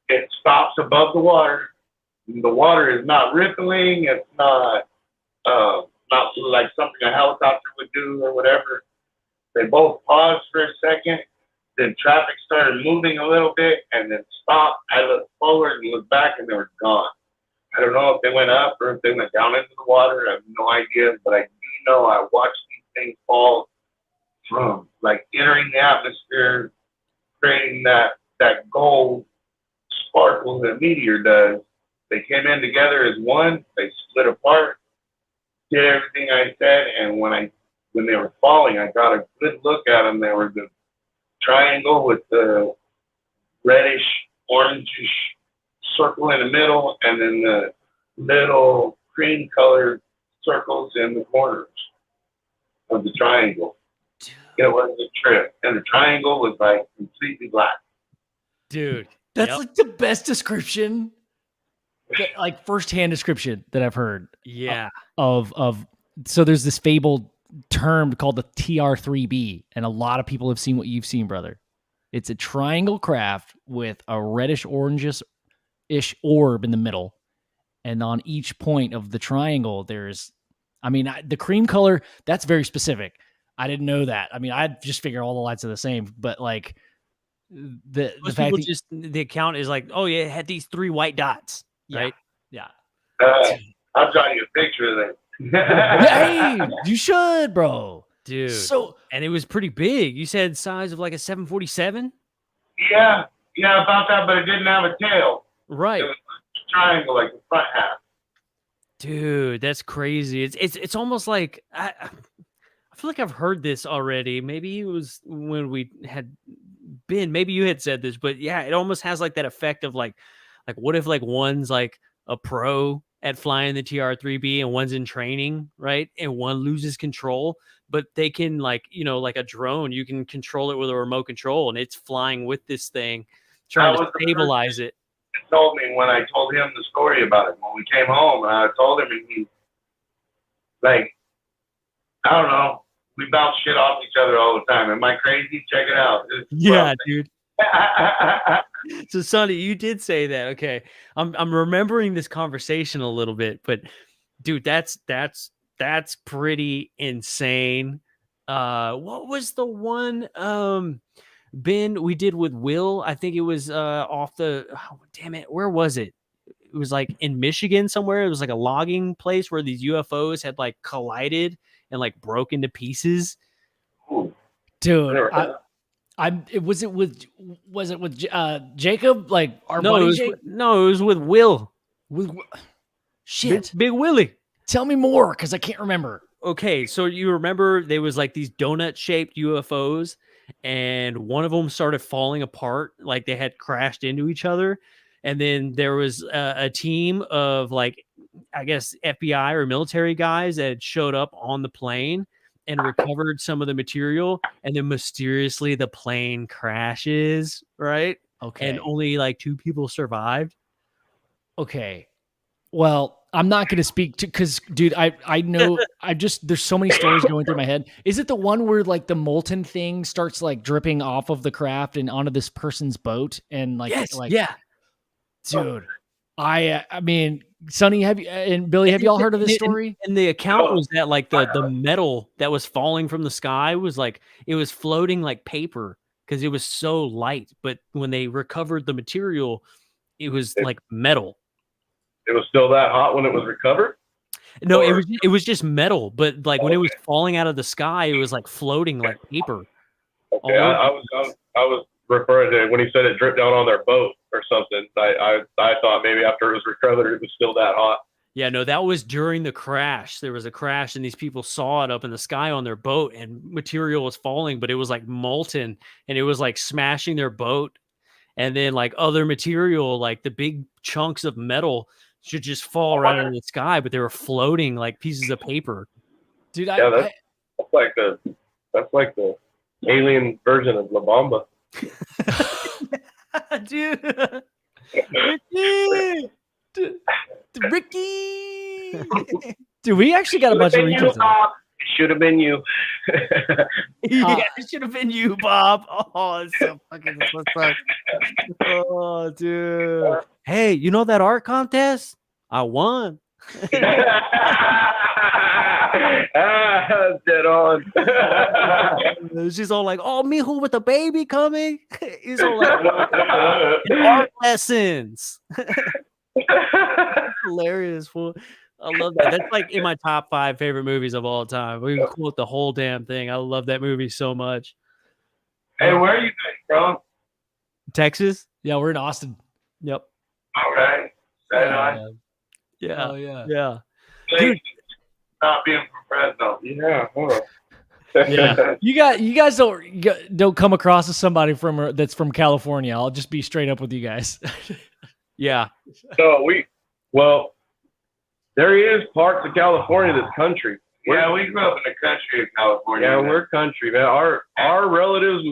Speaker 5: it stops above the water. The water is not rippling. It's not like something a helicopter would do or whatever. They both paused for a second. Then traffic started moving a little bit and then stopped. I looked forward and looked back and they were gone. I don't know if they went up or if they went down into the water. I have no idea, but I do know I watched these things fall from like entering the atmosphere, creating that gold sparkle that a meteor does. They came in together as one. They split apart, did everything I said, and when they were falling, I got a good look at them. They were the triangle with the reddish, orangish circle in the middle, and then the little cream-colored circles in the corners of the triangle. It was a trip, and the triangle was like completely black.
Speaker 2: Dude,
Speaker 1: that's like the best description, like firsthand description that I've heard.
Speaker 2: Yeah.
Speaker 1: So there's this fabled term called the TR-3B, and a lot of people have seen what you've seen, brother. It's a triangle craft with a reddish orangish orb in the middle, and on each point of the triangle there's, the cream color, that's very specific. I didn't know that. I just figure all the lights are the same, but like the fact that
Speaker 2: the account is like, oh yeah, it had these 3 white dots, right?
Speaker 1: Yeah.
Speaker 5: I'll draw you a picture of that.
Speaker 1: Hey, you should, bro.
Speaker 2: Dude.
Speaker 1: So,
Speaker 2: and it was pretty big. You said size of like a 747?
Speaker 5: Yeah, about that, but it didn't have a tail.
Speaker 2: Right.
Speaker 5: It was a triangle, like the front half.
Speaker 2: Dude, that's crazy. It's almost like I feel like I've heard this already. Maybe it was when we had been. Maybe you had said this, but yeah, it almost has like that effect of like what if like one's like a pro at flying the TR-3B and one's in training, right? And one loses control, but they can like a drone, you can control it with a remote control, and it's flying with this thing, trying to stabilize it.
Speaker 5: He told me when I told him the story about it when we came home, and I told him, and he like, I don't know, we bounce shit off each other all the time. Am I crazy? Check it out.
Speaker 2: Yeah, dude. So Sonny, you did say that. Okay. I'm remembering this conversation a little bit, but dude, that's pretty insane. What was the one Ben we did with Will? I think it was damn it, where was it? It was like in Michigan somewhere. It was like a logging place where these UFOs had like collided and like broke into pieces.
Speaker 1: Dude, was it with Jacob? Like our buddy Jacob?
Speaker 2: No, it was with Will.
Speaker 1: Shit.
Speaker 2: Big Willie.
Speaker 1: Tell me more, because I can't remember.
Speaker 2: Okay, so you remember there was like these donut-shaped UFOs, and one of them started falling apart, like they had crashed into each other. And then there was a team of like, I guess, FBI or military guys that showed up on the plane and recovered some of the material. And then mysteriously the plane crashes, right?
Speaker 1: Okay.
Speaker 2: And only like 2 people survived.
Speaker 1: Okay. Well, I'm not going to speak to, because dude, I know, there's so many stories going through my head. Is it the one where like the molten thing starts like dripping off of the craft and onto this person's boat? And like,
Speaker 2: yes, yeah.
Speaker 1: Dude, I mean, Sonny, have you and Billy, have you all heard of this story?
Speaker 2: And the account was that like the metal that was falling from the sky was like it was floating like paper because it was so light. But when they recovered the material, it was like metal.
Speaker 4: It was still that hot when it was recovered?
Speaker 2: No, it was just metal, but like when it was falling out of the sky, it was like floating like paper.
Speaker 4: Okay, I was referring to when he said it dripped down on their boat or something. I thought maybe after it was recovered, it was still that hot.
Speaker 2: Yeah, no, that was during the crash. There was a crash, and these people saw it up in the sky on their boat, and material was falling, but it was like molten, and it was like smashing their boat. And then like other material, like the big chunks of metal, should just fall right out of the sky, but they were floating like pieces of paper.
Speaker 1: Dude,
Speaker 4: that's like the alien version of La Bamba.
Speaker 2: Dude. Ricky.
Speaker 1: Dude, we actually got a bunch of reasons.
Speaker 4: It should have been you.
Speaker 2: Yeah, it should have been you, Bob. Oh, it's so fucking sucks. Oh, dude. Hey, you know that art contest? I won.
Speaker 4: Dead on.
Speaker 2: She's all like, "Oh, Mijo with the baby coming." He's all like, "Art lessons." Hilarious, fool. I love that. That's like in my top 5 favorite movies of all time. We can quote the whole damn thing. I love that movie so much.
Speaker 5: Hey, where are you guys from?
Speaker 2: Texas?
Speaker 1: Yeah, we're in Austin.
Speaker 2: Yep.
Speaker 5: All right.
Speaker 2: Yeah.
Speaker 1: Oh yeah.
Speaker 2: Yeah.
Speaker 5: Dude, not being from Fresno.
Speaker 4: Yeah. Huh.
Speaker 2: Yeah.
Speaker 1: You guys don't come across as somebody that's from California. I'll just be straight up with you guys.
Speaker 2: Yeah.
Speaker 4: So there is parts of California that's country.
Speaker 5: Yeah, we grew up in the country of California.
Speaker 4: Yeah, we're country, man. Our relatives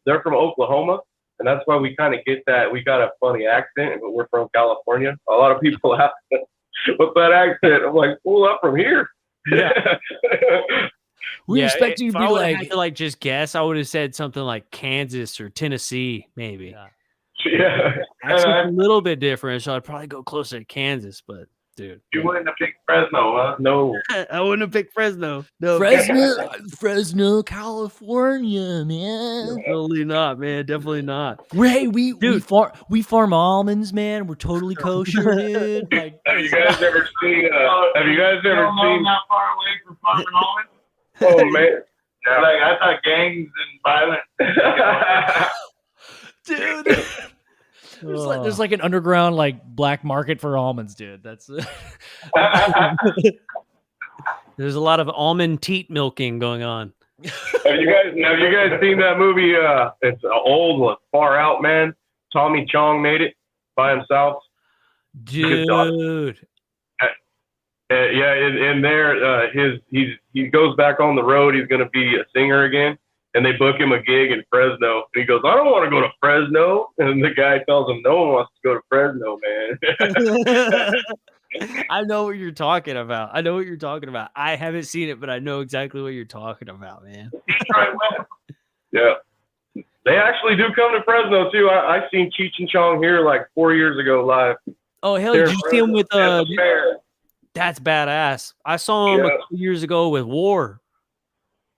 Speaker 4: they're from Oklahoma, and that's why we kind of get that. We got a funny accent, but we're from California. A lot of people ask what's that accent. I'm like, well, I'm from here.
Speaker 2: Yeah.
Speaker 1: We expect you to be
Speaker 2: had to like just guess, I would have said something like Kansas or Tennessee, maybe.
Speaker 4: Yeah.
Speaker 2: Actually, a little bit different, so I'd probably go closer to Kansas, but dude.
Speaker 5: You wouldn't have picked Fresno, huh?
Speaker 4: No.
Speaker 2: I wouldn't have picked Fresno. No.
Speaker 1: Fresno, California, man.
Speaker 2: Definitely not, man. Definitely not.
Speaker 1: We farm almonds, man. We're totally kosher, dude. Like,
Speaker 4: Have you guys ever seen?
Speaker 5: Not far away from farming almonds?
Speaker 4: Oh man.
Speaker 5: Yeah. Like I thought gangs and violence.
Speaker 1: Dude. There's like an underground like black market for almonds, dude. That's
Speaker 2: There's a lot of almond teat milking going on.
Speaker 4: Have you guys seen that movie? It's an old one, Far Out, man. Tommy Chong made it by himself.
Speaker 2: Dude.
Speaker 4: Yeah, in there, he goes back on the road. He's gonna be a singer again, and they book him a gig in Fresno. And he goes, "I don't want to go to Fresno." And the guy tells him, "No one wants to go to Fresno, man."
Speaker 2: I know what you're talking about. I haven't seen it, but I know exactly what you're talking about, man.
Speaker 4: Yeah, they actually do come to Fresno too. I seen Cheech and Chong here like 4 years ago live.
Speaker 2: Oh hell, did you see him with That's badass. I saw him a couple years ago with War.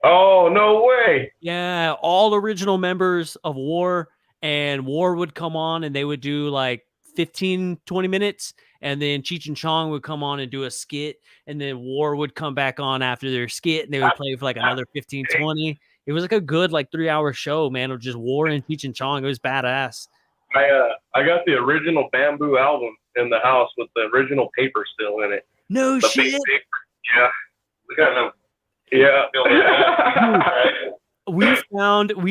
Speaker 4: Oh, no way.
Speaker 2: Yeah, all original members of War, and War would come on and they would do like 15, 20 minutes, and then Cheech and Chong would come on and do a skit, and then War would come back on after their skit, and they would play for like another 15, 20. It was like a good like 3-hour show, man, of just War and Cheech and Chong. It was badass.
Speaker 4: I got the original Bamboo album in the house with the original paper still in it.
Speaker 2: No
Speaker 4: the
Speaker 2: shit.
Speaker 4: Yeah, we got them. Yeah.
Speaker 2: We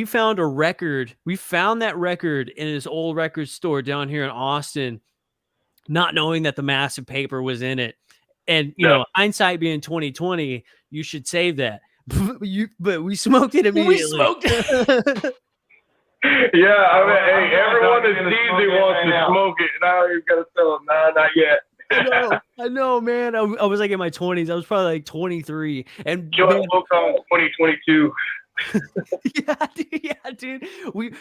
Speaker 2: found a record. We found that record in this old record store down here in Austin, not knowing that the massive paper was in it. And you know, hindsight being 2020, you should save that. But we smoked it immediately.
Speaker 1: We smoked it.
Speaker 4: Yeah, I mean, hey, everyone that sees it wants to smoke it. Now you're gonna tell them, nah, not yet.
Speaker 2: I know, man. I was like in my 20s. I was probably like 23. And
Speaker 4: Joe smoked on 2022.
Speaker 2: Yeah, dude. We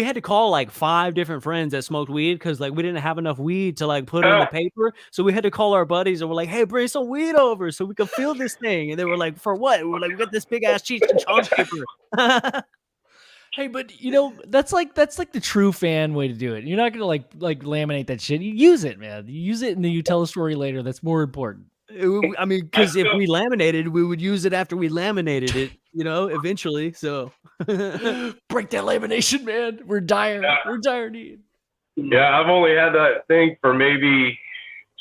Speaker 2: had to call like 5 different friends that smoked weed because like we didn't have enough weed to like put in the paper. So we had to call our buddies and we're like, hey, bring some weed over so we could fill this thing. And they were like, for what? We're like, we got this big ass Cheech and Chong's paper.
Speaker 1: Hey, but that's like the true fan way to do it. You're not gonna like laminate that shit. You use it, man. You use it and then you tell a story later. That's more important.
Speaker 2: I mean, because if we laminated, we would use it after we laminated it, eventually. So
Speaker 1: break that lamination, man. We're dire. We're dire need.
Speaker 4: Yeah, I've only had that thing for maybe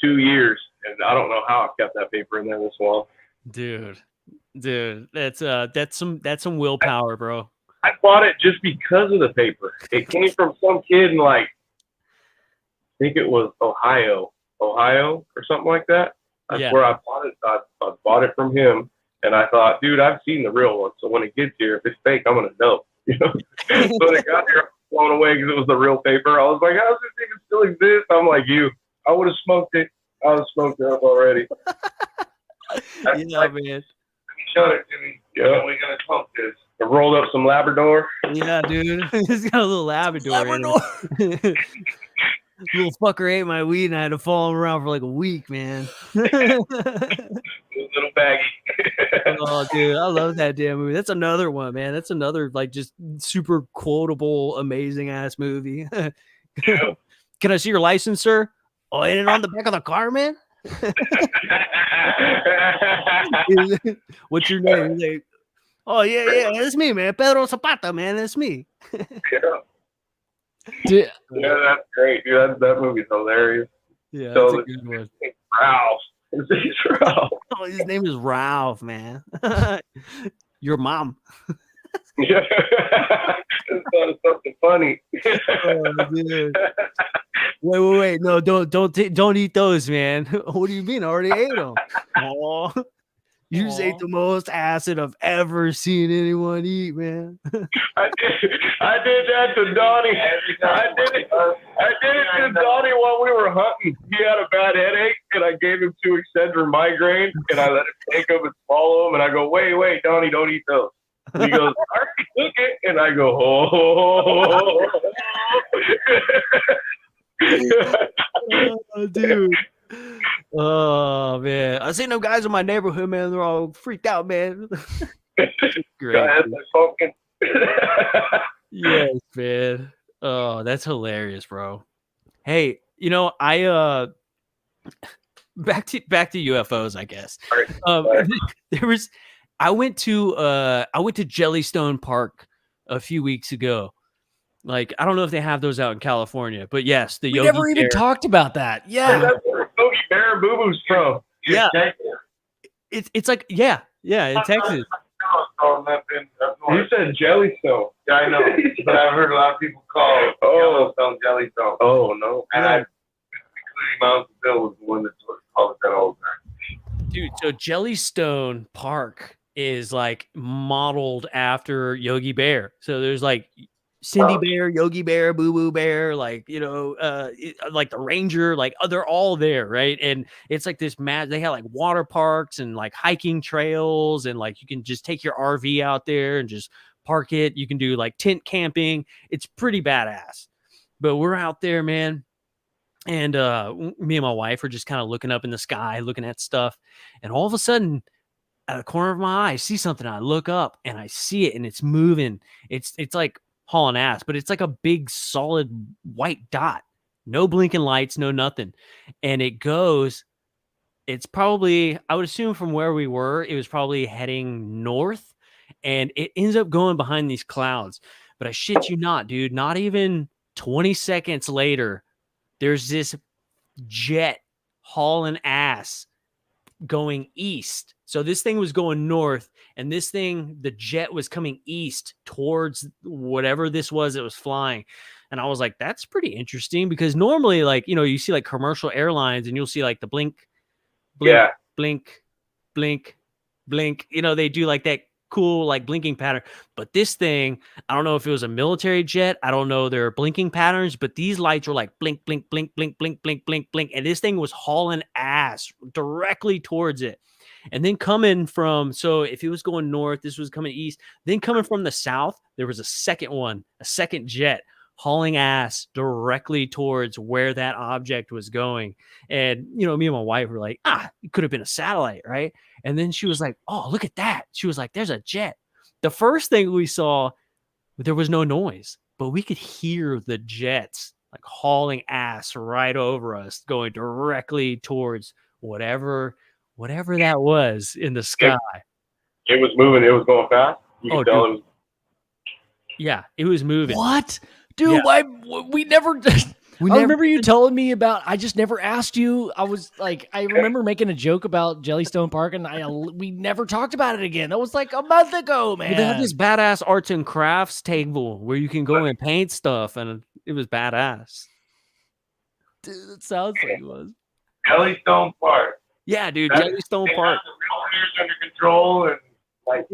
Speaker 4: 2 years, and I don't know how I've kept that paper in there this long.
Speaker 2: Dude, that's some willpower, bro.
Speaker 4: I bought it just because of the paper. It came from some kid in I think it was Ohio or something like that. That's where I bought it. I bought it from him, and I thought, dude, I've seen the real one. So when it gets here, if it's fake, I'm gonna know. So when it got here, I was blown away because it was the real paper. I was like, how does this even still exist? I'm like, I would have smoked it. I would have smoked it up already.
Speaker 2: Yeah, man.
Speaker 5: Shut it, Jimmy. Yeah, we're gonna smoke this.
Speaker 4: I rolled up some Labrador.
Speaker 2: Yeah, dude. He's got a little Labrador. Little fucker ate my weed and I had to follow him around for like a week, man.
Speaker 4: Little baggy.
Speaker 2: Oh, dude, I love that damn movie. That's another one, man. That's another like just super quotable, amazing ass movie. Can I see your license, sir? Oh, ain't it on the back of the car, man? What's your name? Like, oh yeah, that's me, man. Pedro Zapata, man, that's me.
Speaker 4: Yeah, that's great, dude. That movie's hilarious.
Speaker 2: Yeah, that's a good one.
Speaker 4: Ralph. His name's Ralph.
Speaker 2: Oh, his name is Ralph, man. Your mom.
Speaker 4: Yeah, it's something funny.
Speaker 2: Oh, dude. Wait. No, don't eat those, man. What do you mean? I already ate them. Oh, you just ate the most acid I've ever seen anyone eat, man.
Speaker 4: I did that to Donnie. I did it to Donnie while we were hunting. He had a bad headache, and I gave him 2 Excedrin migraine, and I let him take them and swallow them. And I go, wait, Donnie, don't eat those. And he goes, I already took it. And I go,
Speaker 2: Oh, dude. Oh, man. I seen them guys in my neighborhood, man. They're all freaked out, man. Great. Yes, man. Oh, that's hilarious, bro. Hey, I back to UFOs, I guess. I went to Jellystone Park a few weeks ago. Like, I don't know if they have those out in California, but yes,
Speaker 1: we never even talked about that. Yeah,
Speaker 4: that's where Yogi Bear and Boo Boo's from.
Speaker 2: Yeah, it's like in Texas.
Speaker 4: You said Jellystone.
Speaker 5: Yeah, I know, but I've heard a lot of people call Yellowstone Jellystone.
Speaker 4: Oh no,
Speaker 5: and including Mountain Bill was the one that called it that all the time.
Speaker 2: Dude, so Jellystone Park is like modeled after Yogi Bear. So there's like Cindy Bear, Yogi Bear, Boo Boo Bear, like, like the Ranger, like they're all there, right? And it's like this they have like water parks and like hiking trails, and like you can just take your RV out there and just park it. You can do like tent camping. It's pretty badass. But we're out there, man. And me and my wife are just kind of looking up in the sky, looking at stuff. And all of a sudden, out of the corner of my eye, I see something. I look up and I see it, and it's moving. It's like hauling ass, but it's like a big solid white dot, no blinking lights, no nothing. And it's probably, I would assume from where we were, it was probably heading north, and it ends up going behind these clouds. But I shit you not, dude, not even 20 seconds later, there's this jet hauling ass going east. So this thing was going north, and the jet was coming east towards whatever this was that was flying. And I was like, that's pretty interesting, because normally, like, you see like commercial airlines and you'll see like the blink, blink, blink, they do like that cool like blinking pattern. But this thing, I don't know if it was a military jet, I don't know their blinking patterns, but these lights were like blink, blink, blink, blink, blink, blink, blink, blink, and this thing was hauling ass directly towards it. And then coming from, so if it was going north, this was coming east. Then coming from the south, there was a second jet hauling ass directly towards where that object was going. And, me and my wife were like, it could have been a satellite, right? And then she was like, oh, look at that. She was like, there's a jet. The first thing we saw, there was no noise, but we could hear the jets like hauling ass right over us, going directly towards whatever that was in the sky.
Speaker 4: It was moving. It was going fast. You could tell it was.
Speaker 2: Yeah, it was moving.
Speaker 1: What? Dude,
Speaker 2: Yeah.
Speaker 1: we never... I remember you telling me about. I just never asked you. I was like, I remember making a joke about Jellystone Park, and we never talked about it again. That was like a month ago, man.
Speaker 2: Well, they have this badass arts and crafts table where you can go and paint stuff, and it was badass.
Speaker 1: Dude, it sounds like it was
Speaker 5: Jellystone Park.
Speaker 2: Yeah, dude, Jellystone Park.
Speaker 5: The realtors under control and like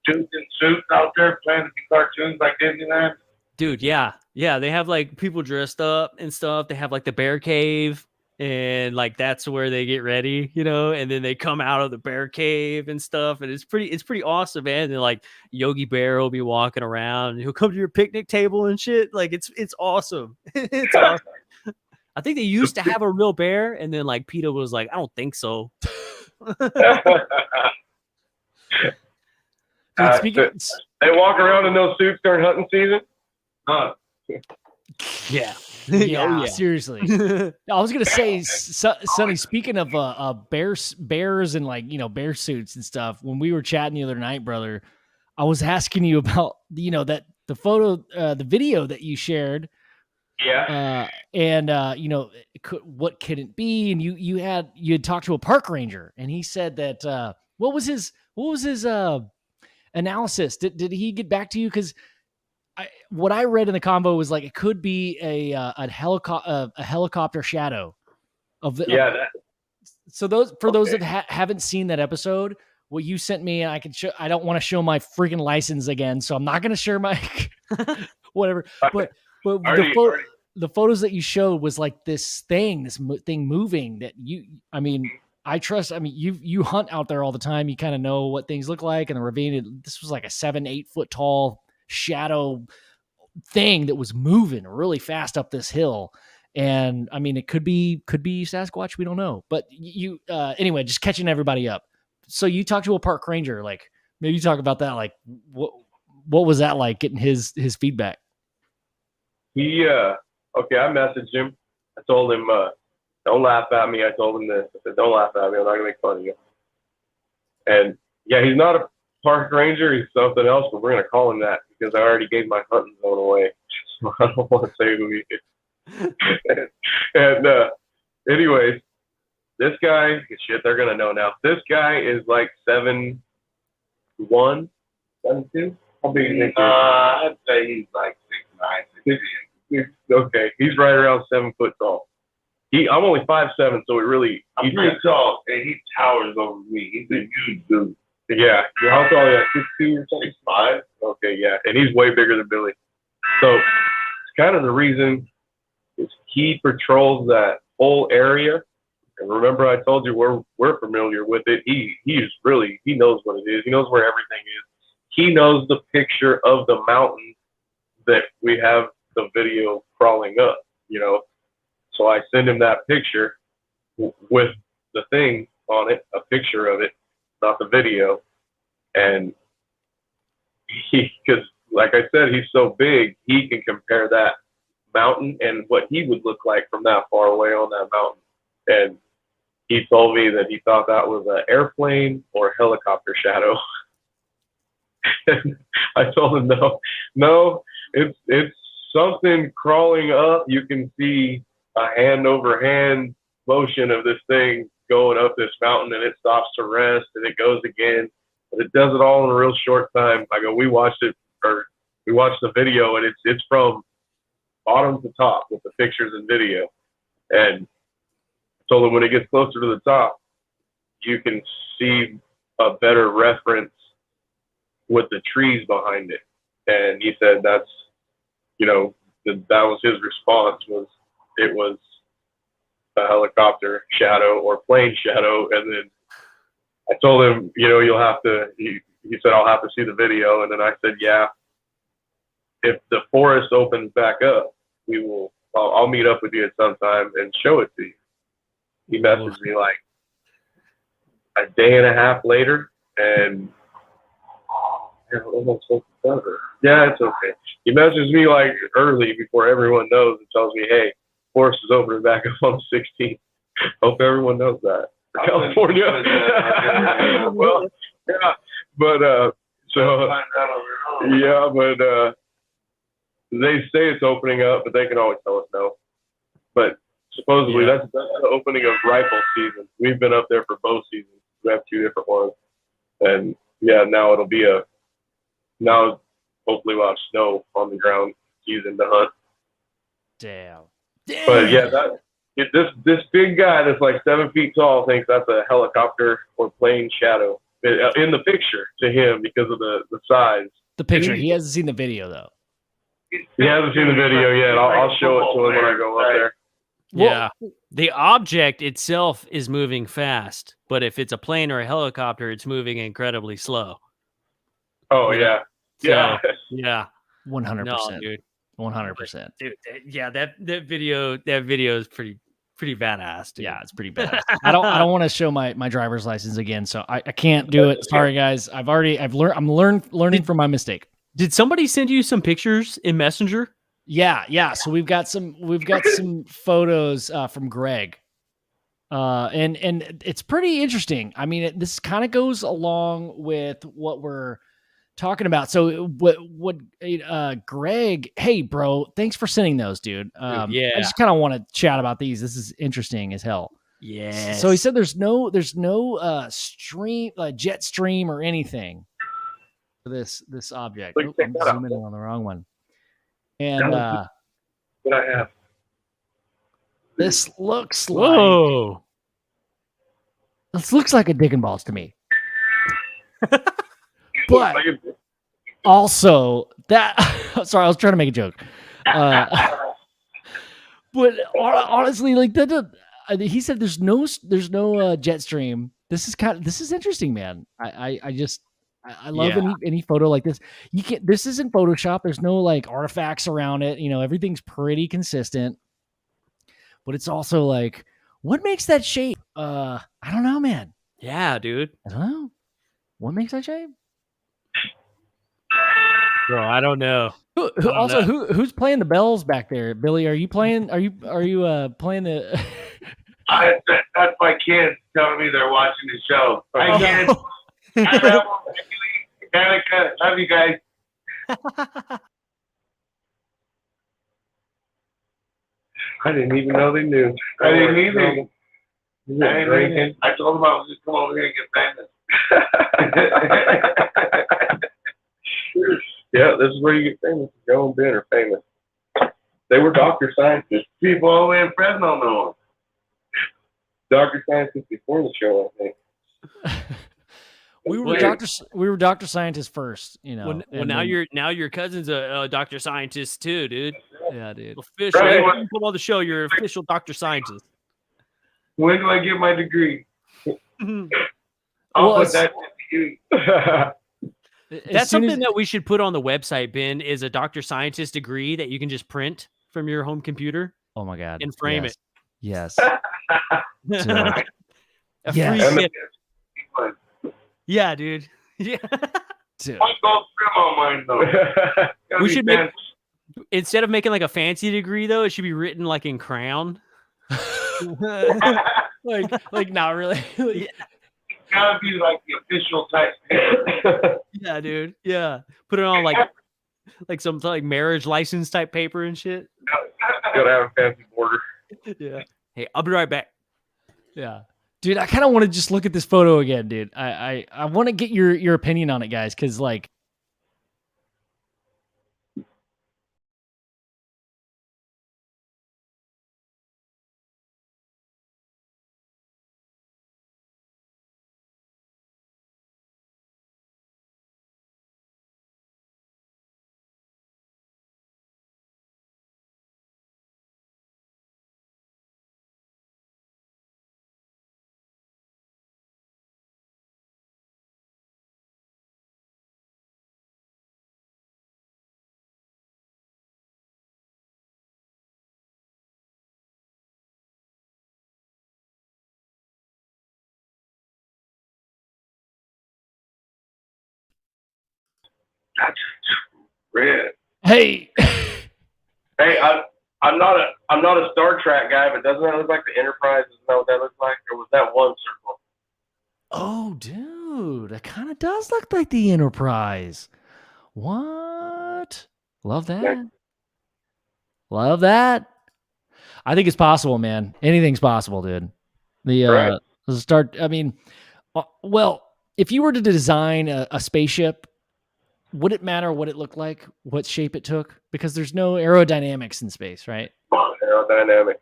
Speaker 5: dudes in suits out there playing the cartoons like Disneyland.
Speaker 2: Dude, yeah. They have like people dressed up and stuff. They have like the bear cave, and like that's where they get ready, and then they come out of the bear cave and stuff. And it's pretty awesome, man. And like Yogi Bear will be walking around, and he'll come to your picnic table and shit. Like it's awesome. It's awesome. I think they used to have a real bear, and then like PETA was like, I don't think so.
Speaker 1: Dude,
Speaker 4: they walk around in those suits during hunting season.
Speaker 5: Huh.
Speaker 2: Yeah.
Speaker 1: Yeah, seriously. I was gonna say, Sonny. Speaking of bears and like bear suits and stuff. When we were chatting the other night, brother, I was asking you about that the photo, the video that you shared.
Speaker 4: Yeah.
Speaker 1: And what could it be? And you had talked to a park ranger, and he said that what was his analysis? Did he get back to you? Because what I read in the combo was like it could be a helicopter shadow of the so those that haven't seen that episode, what you sent me, I can show. I don't want to show my freaking license again, so I'm not going to share my whatever. But the photos that you showed was like this thing moving that I trust. I mean, you hunt out there all the time. You kind of know what things look like, and the ravine. This was like a 7-8 foot tall shadow thing that was moving really fast up this hill. And I mean, it could be Sasquatch. We don't know, but anyway, just catching everybody up. So you talked to a park ranger, like maybe you talk about that. Like what was that like getting his feedback?
Speaker 4: Okay. I messaged him. I told him, don't laugh at me. I told him this. I said, don't laugh at me. I'm not gonna make fun of you. And yeah, he's not a park ranger. He's something else, but we're gonna call him that because I already gave my hunting zone away. So I don't want to say who he is. And anyways, this guy, shit, they're gonna know now. This guy is like 7'1", 7'2". How big is he?
Speaker 5: I'd say he's like 6'9", 6'10".
Speaker 4: Okay, he's right around 7 foot tall. I'm only 5'7", so
Speaker 5: I'm pretty tall, and he towers over me. He's a huge dude.
Speaker 4: Yeah. How tall are you? 6'2" or something?
Speaker 5: 6'5".
Speaker 4: Okay, yeah, and he's way bigger than Billy. So it's kind of the reason is he patrols that whole area. And remember, I told you we're familiar with it. He knows what it is. He knows where everything is. He knows the picture of the mountain that we have the video crawling up. So I send him that picture with the thing on it, a picture of it, not the video. And because like I said, he's so big, he can compare that mountain and what he would look like from that far away on that mountain. And he told me that he thought that was an airplane or a helicopter shadow. And I told him, no, it's something crawling up. You can see a hand over hand motion of this thing going up this mountain, and it stops to rest and it goes again, but it does it all in a real short time. I go, we watched the video, and it's from bottom to top with the pictures and video. And so that when it gets closer to the top, you can see a better reference with the trees behind it. And he said that's, that was his response, was it was a helicopter shadow or plane shadow. And then I told him, you'll have to. He said I'll have to see the video, and then I said, yeah. If the forest opens back up, we will. I'll meet up with you at some time and show it to you. He messaged me like a day and a half later, and yeah, it's okay. He messaged me like early before everyone knows and tells me, hey, forest is opening back up on the 16th. Hope everyone knows that. California. Well, yeah, but they say it's opening up, but they can always tell us no. But supposedly that's the opening of rifle season. We've been up there for bow season. We have 2 different ones, and now it'll be now hopefully we'll have snow on the ground season to hunt.
Speaker 1: Damn.
Speaker 4: But yeah, this big guy that's like 7 feet tall thinks that's a helicopter or plane shadow in the picture to him because of the size.
Speaker 1: The picture. He hasn't seen the video though.
Speaker 4: He hasn't seen the video yet. I'll show it to him when I go up there.
Speaker 2: Yeah. The object itself is moving fast, but if it's a plane or a helicopter, it's moving incredibly slow.
Speaker 4: Oh, yeah. Yeah.
Speaker 2: So, yeah.
Speaker 1: 100%.
Speaker 2: No, dude.
Speaker 1: 100%.
Speaker 2: Dude, yeah, that video is pretty badass, dude.
Speaker 1: Yeah, it's pretty badass. I don't want to show my driver's license again, so I can't do it. Sorry guys. I'm learning from my mistake.
Speaker 2: Did somebody send you some pictures in Messenger?
Speaker 1: Yeah. So we've got some photos from Greg. And it's pretty interesting. I mean, this kind of goes along with what we're talking about. So what Greg, hey bro, thanks for sending those, dude. I just kind of want to chat about these. This is interesting as hell.
Speaker 2: Yeah.
Speaker 1: So he said there's no stream, jet stream or anything for this object. I'm zooming in on the wrong one. And
Speaker 4: what I have.
Speaker 1: This looks
Speaker 2: Whoa.
Speaker 1: This looks like a dick and balls to me. But also that sorry, I was trying to make a joke. But honestly, like that, he said there's no jet stream. This is interesting, man. I love any photo like this. This isn't Photoshop. There's no like artifacts around it. Everything's pretty consistent. But it's also like, what makes that shape? I don't know, man.
Speaker 2: Yeah, dude.
Speaker 1: I don't know. What makes that shape?
Speaker 2: Bro, I don't know.
Speaker 1: Who's playing the bells back there? Billy, are you playing? Are you playing the?
Speaker 5: That's my kids telling me they're watching the show. Hi, kids. Hi, Danica. Love you guys.
Speaker 4: I didn't even know they knew.
Speaker 5: I didn't either. I told them I was just come over here and get famous.
Speaker 4: Yeah, this is where you get famous. Joe and Ben are famous. They were doctor scientists.
Speaker 5: People all the way in Fresno know them.
Speaker 4: Doctor scientists before the show, I think.
Speaker 1: We were doctor scientists first,
Speaker 2: Well, now your cousin's a doctor scientist too, dude.
Speaker 1: Yeah, dude.
Speaker 2: Official.
Speaker 5: Right.
Speaker 2: You come on the show, you're an official doctor scientist.
Speaker 5: When do I get my degree? I'll put that to you.
Speaker 2: That's something that we should put on the website, Ben, is a doctor scientist degree that you can just print from your home computer.
Speaker 1: Oh my God.
Speaker 2: And frame it.
Speaker 1: Yes.
Speaker 2: A
Speaker 1: Yes.
Speaker 2: free gift. Yeah, dude. Yeah.
Speaker 1: Dude.
Speaker 5: I go trim on mine though.
Speaker 2: We should make, instead of making like a fancy degree though, it should be written like in crayon.
Speaker 1: like not really.
Speaker 5: It's gotta be like the official type.
Speaker 2: Yeah, dude. Yeah. Put it on like some like marriage license type paper and shit.
Speaker 4: Gotta have a fancy border.
Speaker 2: Yeah. Hey, I'll be right back.
Speaker 1: Yeah. Dude, I kind of want to just look at this photo again, dude. I want to get your opinion on it, guys, because like
Speaker 5: That's red.
Speaker 1: Hey.
Speaker 5: Hey, I'm not a Star Trek guy, but doesn't that look like the Enterprise? Isn't that what that looks like? Or was that one circle?
Speaker 1: Oh, dude, that kind of does look like the Enterprise. What? Love that.
Speaker 5: Yeah.
Speaker 1: Love that. I think it's possible, man. Anything's possible, dude. The start. I mean, well, if you were to design a spaceship, would it matter what it looked like, what shape it took? Because there's no aerodynamics in space, right?
Speaker 5: Aerodynamics.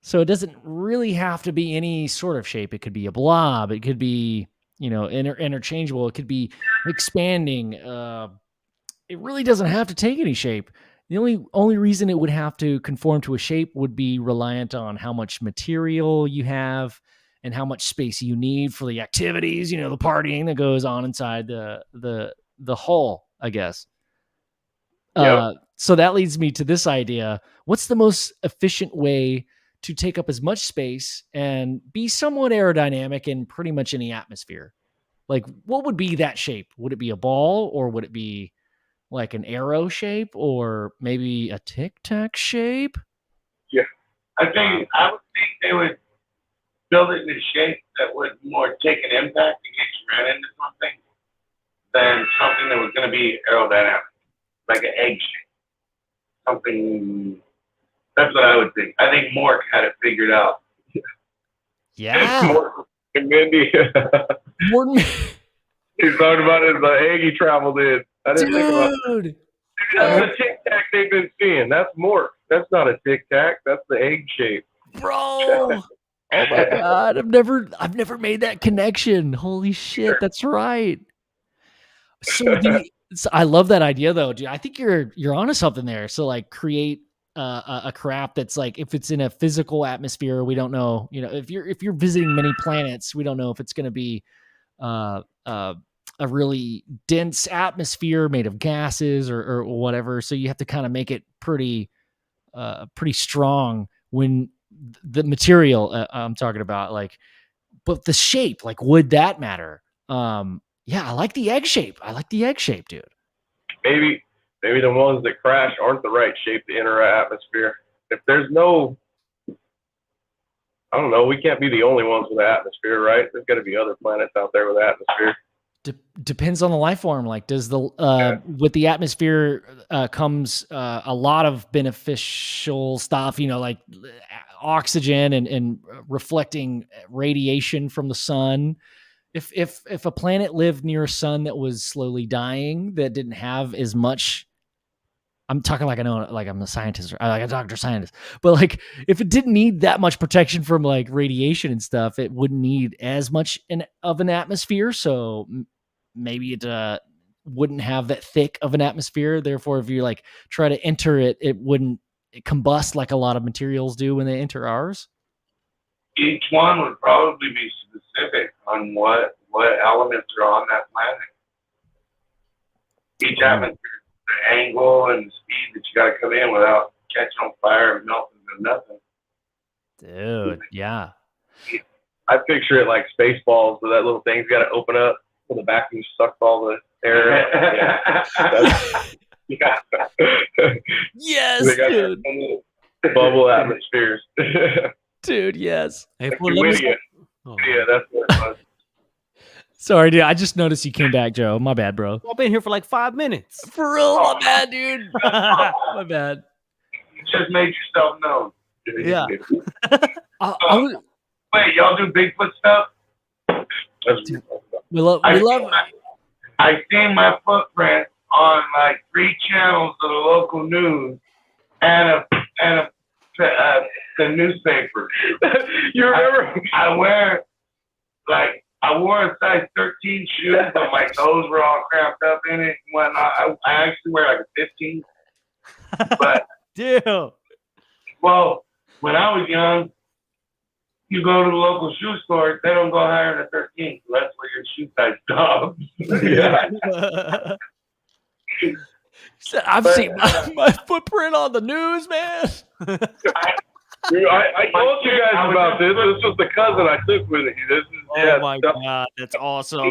Speaker 1: So it doesn't really have to be any sort of shape. It could be a blob. It could be, interchangeable. It could be expanding. It really doesn't have to take any shape. The only reason it would have to conform to a shape would be reliant on how much material you have and how much space you need for the activities, the partying that goes on inside the hull, I guess.
Speaker 5: Yep.
Speaker 1: So that leads me to this idea. What's the most efficient way to take up as much space and be somewhat aerodynamic in pretty much any atmosphere? Like, what would be that shape? Would it be a ball, or would it be like an arrow shape, or maybe a tic-tac shape?
Speaker 5: Yeah. I would think they would build it in a shape that would more take an impact in case you ran into something than something that was going to be aerodynamic, like an egg shape. Something. That's what I would think. I think Mork had it figured out.
Speaker 1: Yeah.
Speaker 5: Mork and Mindy.
Speaker 1: Morton.
Speaker 5: He's talking about it, the egg he traveled in. I didn't think about that.
Speaker 1: Dude.
Speaker 5: That's the Tic Tac they've been seeing. That's Mork. That's not a Tic Tac. That's the egg shape.
Speaker 1: Bro. Oh my God. I've never made that connection. Holy shit. That's right. So I love that idea though, dude. I think you're onto something there. So like create a craft that's like, if it's in a physical atmosphere, we don't know, if you're visiting many planets, we don't know if it's going to be a really dense atmosphere made of gases or whatever. So you have to kind of make it pretty strong when the material I'm talking about, like, but the shape, like, would that matter? Yeah, I like the egg shape. Dude.
Speaker 4: Maybe the ones that crash aren't the right shape to enter our atmosphere. If there's no, I don't know, we can't be the only ones with an atmosphere, right? There's got to be other planets out there with atmosphere.
Speaker 1: Depends on the life form. Like, does with the atmosphere comes a lot of beneficial stuff, like oxygen and reflecting radiation from the sun. If a planet lived near a sun that was slowly dying, that didn't have as much, I'm talking like I know, like I'm a scientist, or like a doctor scientist, but like if it didn't need that much protection from like radiation and stuff, it wouldn't need as much of an atmosphere. So maybe it wouldn't have that thick of an atmosphere. Therefore, if you like try to enter it, it wouldn't combust like a lot of materials do when they enter ours.
Speaker 5: Each one would probably be specific on what elements are on that planet. Each atmosphere, the angle and the speed that you got to come in without catching on fire and melting to nothing.
Speaker 1: Dude, yeah.
Speaker 4: I picture it like Spaceballs, where that little thing's got to open up so the vacuum sucks all the air.
Speaker 5: Yeah.
Speaker 1: Yes, dude.
Speaker 4: Bubble atmospheres.
Speaker 1: Dude, yes.
Speaker 2: Hey,
Speaker 4: Yeah, that's what it was.
Speaker 1: Sorry, dude. I just noticed you came back, Joe. My bad, bro.
Speaker 2: I've been here for like 5 minutes.
Speaker 1: For real, my bad, dude. My bad.
Speaker 5: You just made yourself known.
Speaker 2: Yeah.
Speaker 5: Wait, y'all do Bigfoot stuff?
Speaker 1: We love.
Speaker 5: I seen my footprint on like 3 channels of the local news and the newspaper.
Speaker 4: You remember?
Speaker 5: I wore a size 13 shoe, but my toes were all cramped up in it and whatnot. I actually wear like a 15. But
Speaker 2: Dude.
Speaker 5: well, when I was young, you go to the local shoe store, they don't go higher than a 13. So that's where your shoe size stops. Yeah.
Speaker 1: I've seen my footprint on the news, man.
Speaker 4: I told you guys about this. This was the cousin I took with me. This is
Speaker 2: Oh my God, that's awesome.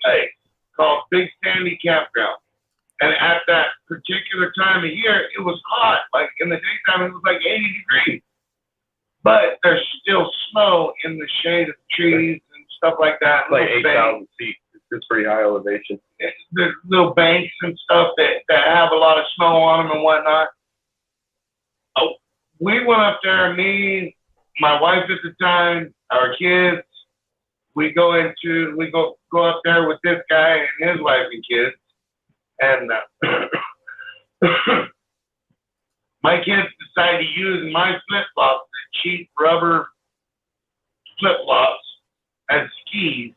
Speaker 5: Hey, called Big Sandy Campground. And at that particular time of year, it was hot. Like in the daytime, it was like 80 degrees. But there's still snow in the shade of trees and stuff like that.
Speaker 4: It's like 8,000 feet. It's pretty high elevation.
Speaker 5: There's little banks and stuff that have a lot of snow on them and whatnot. Oh, we went up there, me, my wife at the time, our kids. We go up there with this guy and his wife and kids. And my kids decided to use my flip-flops, the cheap rubber flip-flops, as skis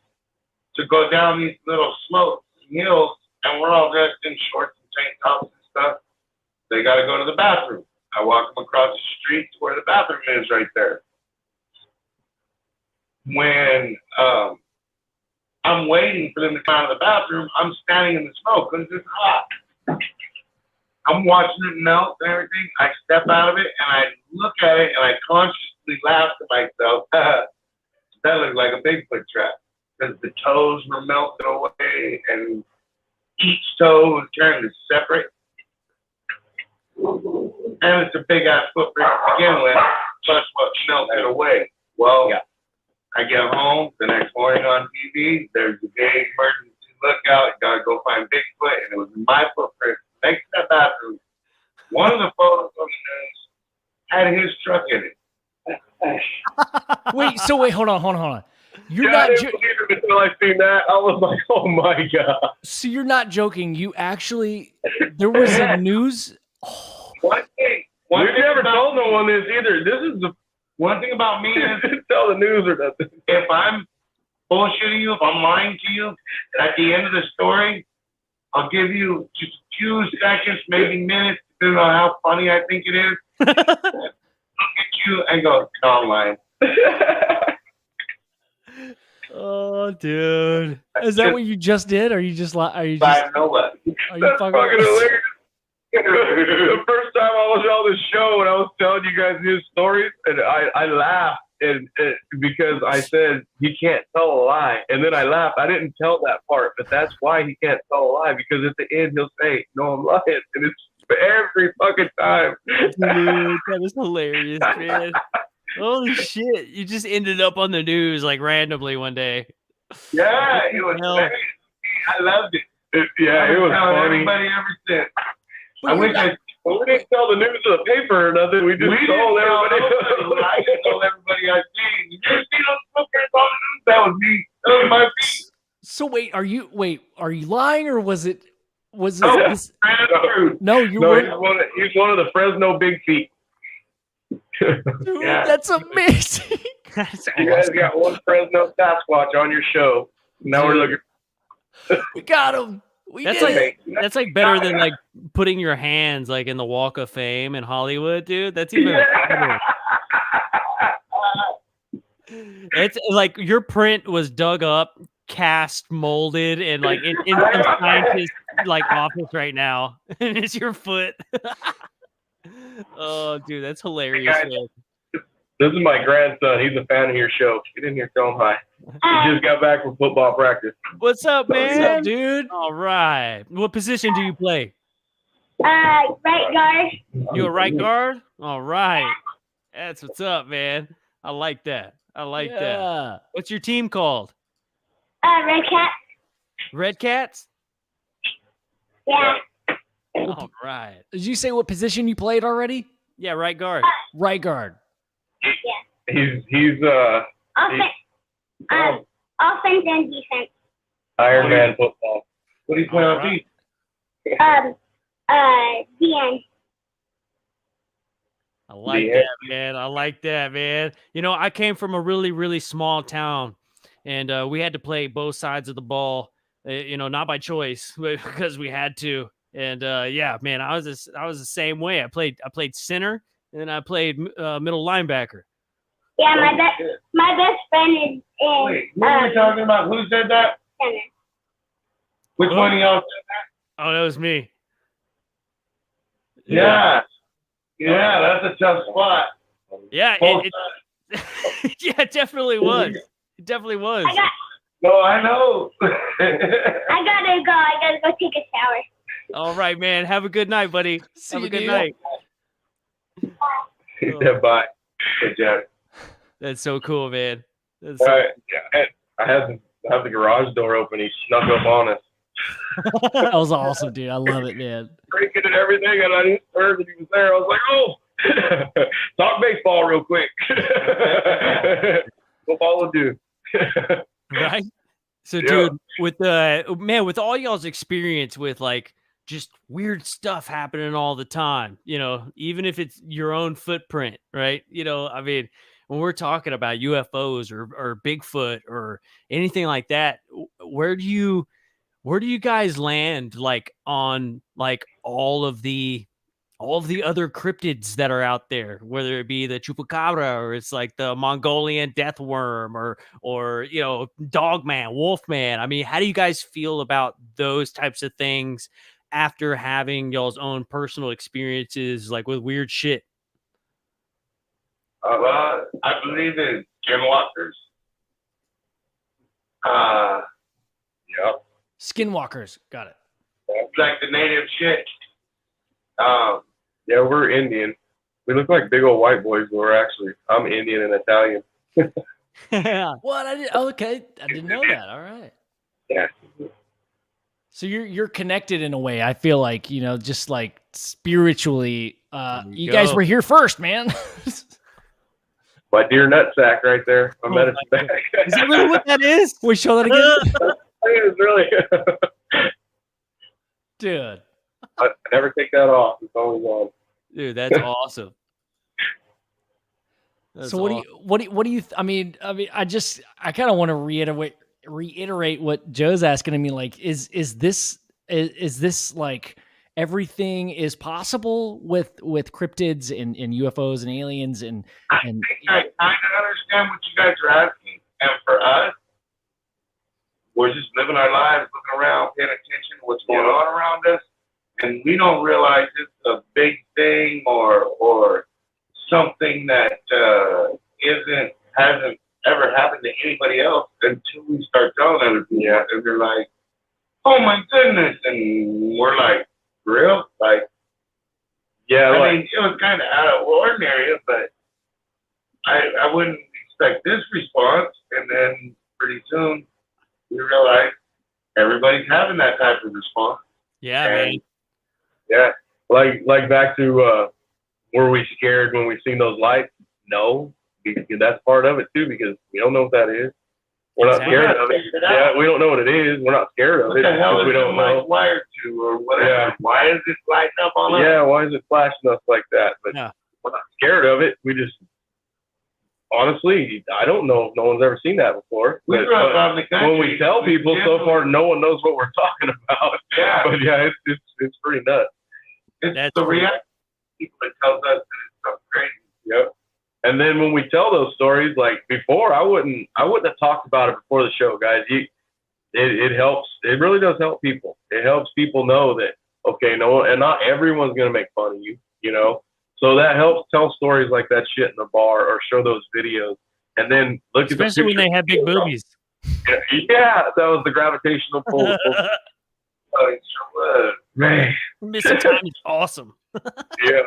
Speaker 5: to go down these little slopes and hills. And we're all dressed in shorts and tank tops and stuff. They got to go to the bathroom. I walk them across the street to where the bathroom is right there. When I'm waiting for them to come out of the bathroom, I'm standing in the smoke because it's hot. I'm watching it melt and everything. I step out of it and I look at it and I consciously laugh to myself. That looks like a Bigfoot trap because the toes were melted away and each toe was turned to separate. And it's a big ass footprint to begin with, plus what melted away. Well, yeah. I get home the next morning on TV. There's a big emergency lookout. You gotta go find Bigfoot, and it was my footprint next to that bathroom. One of the photos on the news had his truck in it.
Speaker 1: Wait, hold on. You're
Speaker 4: I
Speaker 1: not
Speaker 4: didn't believe it until I seen that. I was like, oh my God.
Speaker 1: So you're not joking. You actually, there was a news.
Speaker 4: Oh. We've never told no one this either. This is the
Speaker 5: one thing about me is
Speaker 4: tell the news or nothing.
Speaker 5: If I'm bullshitting you, if I'm lying to you, at the end of the story, I'll give you just a few seconds, maybe minutes, depending on how funny I think it is. I'll look at you and go, no, I'm lying.
Speaker 2: Oh, dude.
Speaker 1: Is that what you just did? Or are you just
Speaker 5: I know what.
Speaker 1: Are you
Speaker 4: That's fucking hilarious. The first time I was on the show and I was telling you guys his stories, and I laughed because I said he can't tell a lie, and then I laughed. I didn't tell that part, but that's why he can't tell a lie, because at the end he'll say, "No, I'm lying," and it's every fucking time.
Speaker 2: Dude, that is hilarious, man. Holy shit! You just ended up on the news like randomly one day.
Speaker 5: Yeah, it was hilarious. I loved it.
Speaker 4: It was funny.
Speaker 5: Everybody ever since.
Speaker 4: We didn't tell the news to the paper or nothing. We just told everybody.
Speaker 5: I told everybody I seen. You see those footprints on the news? That was me. That was my feet.
Speaker 1: So wait, are you lying, or was it?
Speaker 5: No,
Speaker 1: you were.
Speaker 4: He's one of the Fresno Big Feet.
Speaker 1: Dude,
Speaker 4: yeah.
Speaker 1: That's amazing.
Speaker 4: You guys got one Fresno Sasquatch on your show. Now we're looking.
Speaker 1: We got him.
Speaker 2: That's like better than like putting your hands like in the Walk of Fame in Hollywood, dude. That's even better. It's like your print was dug up, cast, molded, and like in some scientist like office right now, and it's your foot. Oh, dude, that's hilarious. Man.
Speaker 4: This is my grandson. He's a fan of your show. Get in here, tell him hi. He just got back from football practice.
Speaker 2: What's up, man?
Speaker 1: What's up, dude?
Speaker 2: All right. What position do you play?
Speaker 6: Right guard.
Speaker 2: You a right guard? All right. That's what's up, man. I like that. That. What's your team called?
Speaker 6: Red Cats.
Speaker 2: Red Cats?
Speaker 6: Yeah.
Speaker 2: All right.
Speaker 1: Did you say what position you played already?
Speaker 2: Yeah, right guard.
Speaker 1: Right guard.
Speaker 6: Yeah.
Speaker 4: He's
Speaker 6: Offense and defense.
Speaker 4: Iron Man football.
Speaker 5: What do you play on feet?
Speaker 6: DN.
Speaker 2: I like that, man. You know, I came from a really, really small town, and we had to play both sides of the ball. Not by choice, but because we had to. And yeah, man, I was the same way. I played center, and then I played middle linebacker.
Speaker 6: Yeah, my best friend is in.
Speaker 5: Wait, what are we talking about? Who said that?
Speaker 6: Center.
Speaker 5: Which one of y'all said that?
Speaker 2: Oh, that was me.
Speaker 5: Yeah, that's a tough spot.
Speaker 2: Yeah, yeah, it definitely was. It definitely was.
Speaker 5: No, I know.
Speaker 6: I gotta go take a shower.
Speaker 2: All right, man. Have a good night, buddy. Have a good night.
Speaker 4: Yeah, bye. Good job.
Speaker 2: That's so cool, man. That's
Speaker 4: All right. Yeah, I had the garage door open. He snuck up on us.
Speaker 1: That was awesome, dude. I love it, man.
Speaker 4: Creaking and everything, and I just heard that he was there. I was like, oh, talk baseball real quick. Football will do.
Speaker 2: right. So, dude, with all y'all's experience with like just weird stuff happening all the time, even if it's your own footprint, right? I mean, when we're talking about UFOs or Bigfoot or anything like that, where do you guys land like on like all of the other cryptids that are out there, whether it be the chupacabra or it's like the Mongolian death worm or Dogman, Wolfman? I mean, how do you guys feel about those types of things after having y'all's own personal experiences like with weird shit?
Speaker 5: I believe in skinwalkers. Yeah.
Speaker 1: Skinwalkers, got it.
Speaker 5: Like the native shit.
Speaker 4: Yeah, we're Indian. We look like big old white boys, but I'm Indian and Italian.
Speaker 1: What? Okay. I didn't know that. All right.
Speaker 4: Yeah.
Speaker 1: So you're connected in a way. I feel like, just like spiritually, you guys were here first, man.
Speaker 4: My dear nutsack right there. My medicine bag.
Speaker 2: Is that really what that is?
Speaker 1: We show that again?
Speaker 4: It is really.
Speaker 1: Dude.
Speaker 4: I never take that off. It's always on.
Speaker 2: Dude, that's awesome.
Speaker 1: So what do you I mean, I kind of want to reiterate what Joe's asking of me. Like, is this like everything is possible with cryptids and UFOs and aliens and
Speaker 5: I kind of understand what you guys are asking, and for us, we're just living our lives, looking around, paying attention to what's going on around us, and we don't realize it's a big thing or something that hasn't ever happened to anybody else until we start telling other people, and they're like, "Oh my goodness!" And we're like, "Real?" Like,
Speaker 4: yeah.
Speaker 5: I mean, it was kind of out of ordinary, but I wouldn't expect this response. And then pretty soon we realized everybody's having that type of response.
Speaker 2: Yeah, man.
Speaker 4: Yeah, like back to were we scared when we seen those lights? No, because that's part of it too, because we don't know what that is. We're not scared of it. Yeah, we don't know what it is. We're not scared of it.
Speaker 5: What the hell is
Speaker 4: we don't know.
Speaker 5: Wired to or whatever? Yeah. Why is it lighting up on us?
Speaker 4: Yeah, why is it flashing us like that? But we're not scared of it. We just, honestly, I don't know if no one's ever seen that before.
Speaker 5: We grew up out in the country.
Speaker 4: When we tell people, so far no one knows what we're talking about.
Speaker 5: Yeah.
Speaker 4: But yeah, it's pretty nuts.
Speaker 5: It's the reaction people that tells us that it's so crazy.
Speaker 4: Yep. And then when we tell those stories, like before, I wouldn't have talked about it before the show, guys. It helps. It really does help people. It helps people know that, okay, no, and not everyone's gonna make fun of you, So that helps tell stories like that shit in the bar or show those videos, and then look
Speaker 2: especially when they have big boobies.
Speaker 4: Yeah, that was the gravitational pull.
Speaker 5: It sure was.
Speaker 4: Man,
Speaker 2: Missing time is awesome.
Speaker 4: Yeah,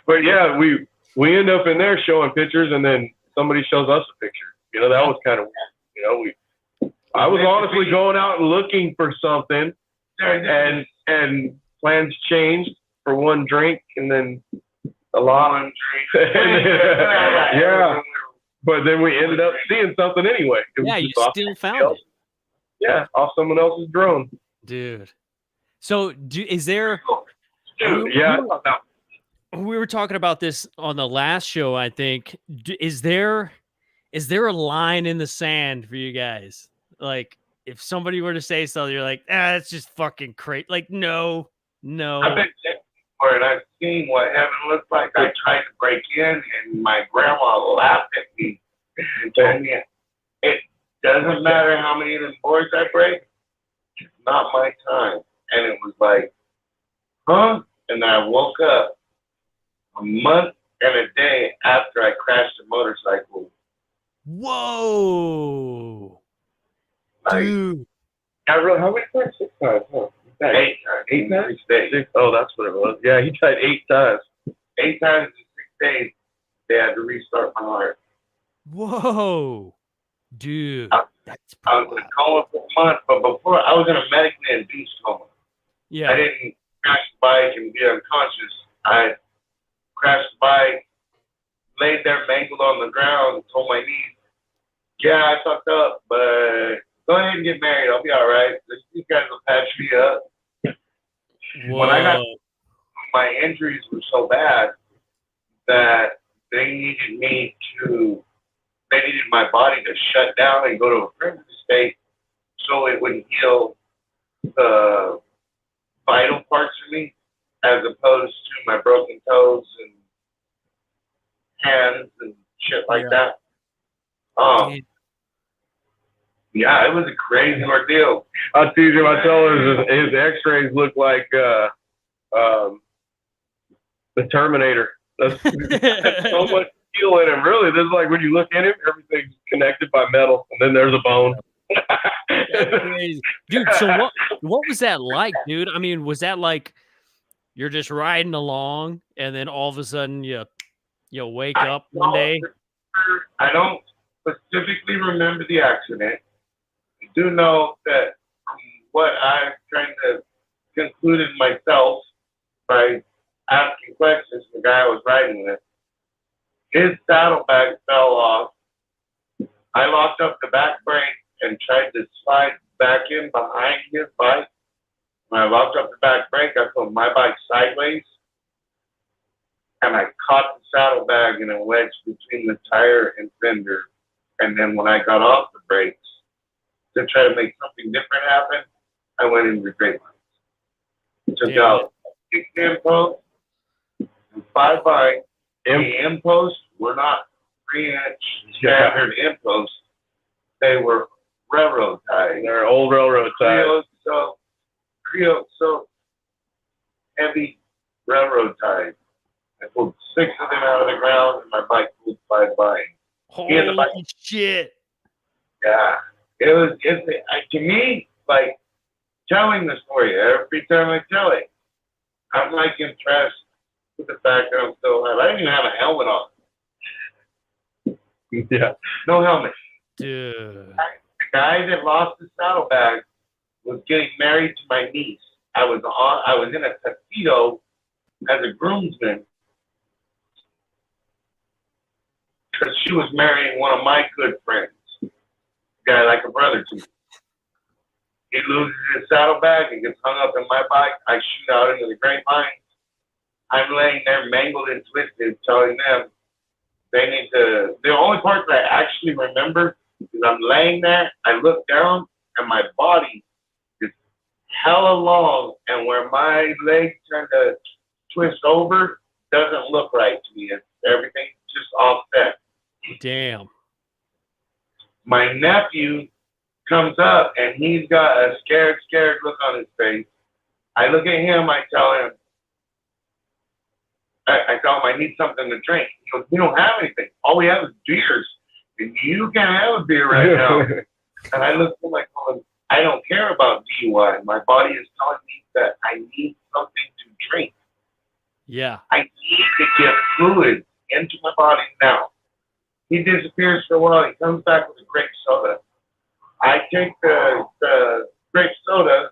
Speaker 4: but yeah, we end up in there showing pictures, and then somebody shows us a picture. That was kind of weird. I was honestly going out and looking for something, and plans changed for one drink, and then a lot. One drink. Yeah, but then we ended up seeing something anyway.
Speaker 2: Yeah, you still found it.
Speaker 4: Yeah, off someone else's drone.
Speaker 2: Dude. So, is there?
Speaker 4: Yeah.
Speaker 2: We were talking about this on the last show, I think. Is there a line in the sand for you guys? Like, if somebody were to say something, you're like, that's just fucking crazy. Like, no.
Speaker 5: I've been there and I've seen what heaven looks like. I tried to break in, and my grandma laughed at me and told me, it doesn't matter how many of them boards I break, it's not my time. And it was like, huh? And I woke up a month and a day after I crashed a motorcycle.
Speaker 2: Whoa.
Speaker 5: Like,
Speaker 2: dude.
Speaker 4: How many times? 6 times, huh?
Speaker 5: 8 times.
Speaker 4: 8 times?
Speaker 5: 6 days.
Speaker 4: 6? Oh, that's what it was. Yeah, he died 8 times.
Speaker 5: 8 times in 6 days, they had to restart my heart.
Speaker 2: Whoa, dude. That's
Speaker 5: I was in a coma for a month, but before I was in a medically induced coma.
Speaker 2: Yeah.
Speaker 5: I didn't crash the bike and be unconscious. I crashed the bike, laid there mangled on the ground, told my niece, yeah, I fucked up, but go ahead and get married. I'll be all right. These guys will patch me up.
Speaker 2: Whoa.
Speaker 5: When I got my injuries were so bad that they needed my body to shut down and go to a primitive state so it would heal the vital parts of me as opposed to my broken toes and hands and shit like that. Yeah, it was a crazy ordeal.
Speaker 4: I tease him. I tell her his X-rays look like the Terminator. That's so much steel in him. Really, this is like when you look at him, everything's connected by metal, and then there's a bone.
Speaker 2: That's crazy. Dude, so what was that like, dude? I mean, was that like you're just riding along and then all of a sudden you wake up one day?
Speaker 5: I don't specifically remember the accident. I do know that from what I'm trying to conclude in myself by asking questions to the guy I was riding with, his saddlebag fell off. I locked up the back brake and tried to slide back in behind his bike. When I locked up the back brake, I put my bike sideways and I caught the saddlebag in a wedge between the tire and fender. And then when I got off the brakes to try to make something different happen, I went into the grapevines. Took out 6 imposts and 5 bikes. The imposts were not 3-inch standard imposts. They were railroad ties.
Speaker 4: They're old railroad ties.
Speaker 5: So heavy railroad ties. I pulled 6 of them out of the ground, and my bike pulled 5 by.
Speaker 2: Holy shit!
Speaker 5: Yeah, to me, like telling the story. Every time I tell it, I'm like impressed with the fact that I'm still alive. I didn't even have a helmet on.
Speaker 4: Yeah,
Speaker 5: no helmet.
Speaker 2: Dude,
Speaker 5: The guy that lost his saddlebag was getting married to my niece. I was in a tuxedo as a groomsman because she was marrying one of my good friends, a guy like a brother to me. He loses his saddlebag and gets hung up in my bike. I shoot out into the grapevines. I'm laying there mangled and twisted, telling them they need to. The only part that I actually remember is I'm laying there. I look down and my body is hella long, and where my legs tend to twist over doesn't look right to me. Everything's just offset.
Speaker 2: Damn.
Speaker 5: My nephew comes up and he's got a scared look on his face. I look at him, I tell him I need something to drink. He goes, we don't have anything. All we have is beers. And you can't have a beer right now. And I look at him like, I don't care about DUI. My body is telling me that I need something to drink.
Speaker 2: Yeah.
Speaker 5: I need to get fluid into my body now. He disappears for a while. He comes back with a grape soda. I take the grape soda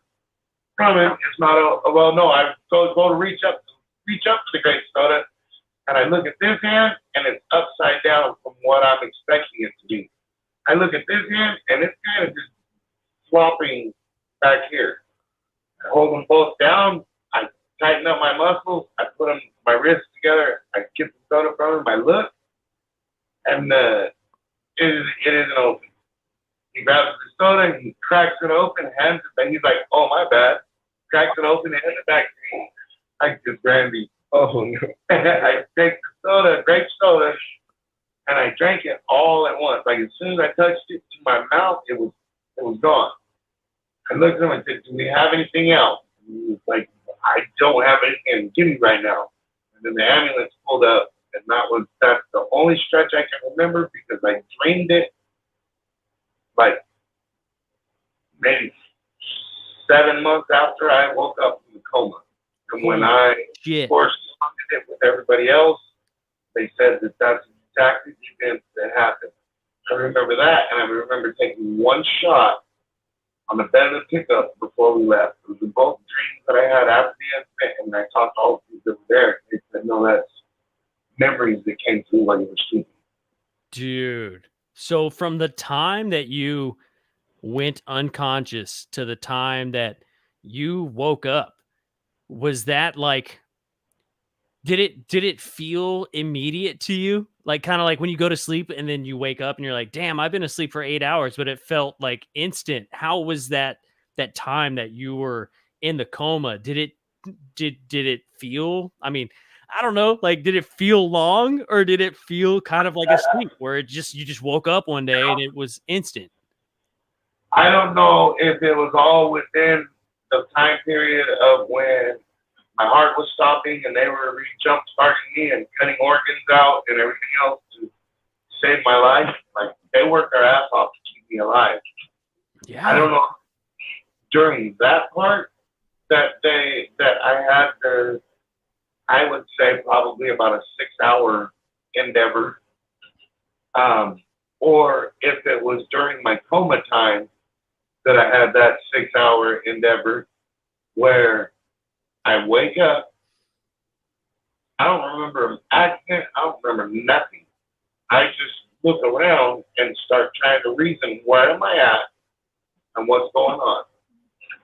Speaker 5: from him. It's not I go to reach up to the grape soda, and I look at this hand, and it's upside down from what I'm expecting it to be. I look at this hand, and it's kind of just flopping back here. I hold them both down. I tighten up my muscles. I put my wrists together. I get the soda from him. I look, and it isn't open. He grabs the soda, he cracks it open, hands it back. He's like, oh, my bad. Cracks it open and hands it back to me. Like this brandy. Oh, no. I take the soda, grape soda, and I drank it all at once. Like, as soon as I touched it to my mouth, it was gone. I looked at him and said, do we have anything else? And he was like, I don't have anything to give you right now. And then the ambulance pulled up, and that's the only stretch I can remember because I dreamed it like maybe 7 months after I woke up from the coma. And when I corresponded it with everybody else, they said that that's exactly the event that happened. I remember that, and I remember taking one shot on the bed of the pickup before we left. It was both dreams that I had after the incident, and I talked to all the people that were there. They said, no, that's memories that came through while you were sleeping.
Speaker 2: Dude. So from the time that you went unconscious to the time that you woke up, was that like, did it feel immediate to you? Like kind of like when you go to sleep and then you wake up and you're like, damn, I've been asleep for 8 hours, but it felt like instant. How was that time that you were in the coma? Did it feel, I mean, I don't know, like, did it feel long or did it feel kind of like a sleep where you just woke up one day and it was instant?
Speaker 5: I don't know if it was all within the time period of when my heart was stopping and they were jump starting me and cutting organs out and everything else to save my life. Like, they worked their ass off to keep me alive.
Speaker 2: Yeah.
Speaker 5: I don't know during that part that I had the, I would say probably about a 6-hour endeavor. Or if it was during my coma time that I had that 6-hour endeavor where I wake up, I don't remember an accident, I don't remember nothing. I just look around and start trying to reason, where am I at and what's going on?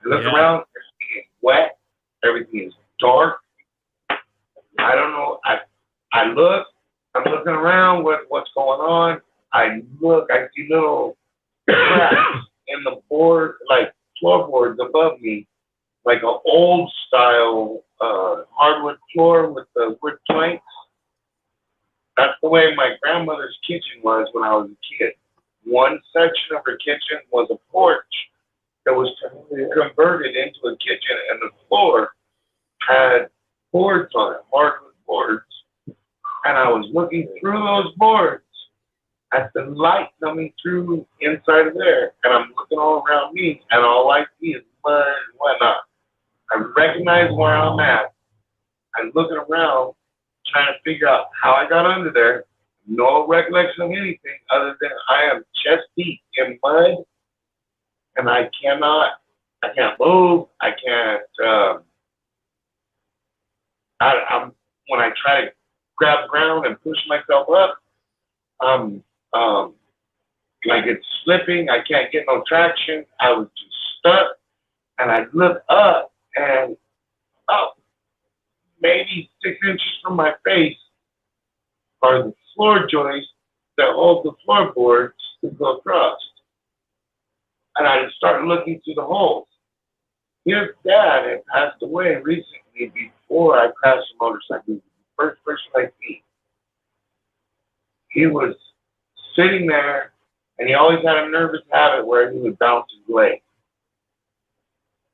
Speaker 5: I look around, everything is wet, everything is dark. I don't know, I'm looking around what's going on. I see little cracks in the board, like floorboards above me, like an old style hardwood floor with the wood planks. That's the way my grandmother's kitchen was when I was a kid. One section of her kitchen was a porch that was converted into a kitchen, and the floor had boards on it, hardwood boards. And I was looking through those boards at the light coming through inside of there, and I'm looking all around me, and all I see is mud and whatnot. I recognize where I'm at. I'm looking around, trying to figure out how I got under there. No recollection of anything other than I am chest deep in mud, and I can't move. I can't. I'm when I try to grab the ground and push myself up, like it's slipping. I can't get no traction. I was just stuck, and I look up, and maybe 6 inches from my face are the floor joists that hold the floorboards to go across. And I started looking through the holes. His dad had passed away recently before I crashed a motorcycle. He was the first person I seen. He was sitting there, and he always had a nervous habit where he would bounce his leg.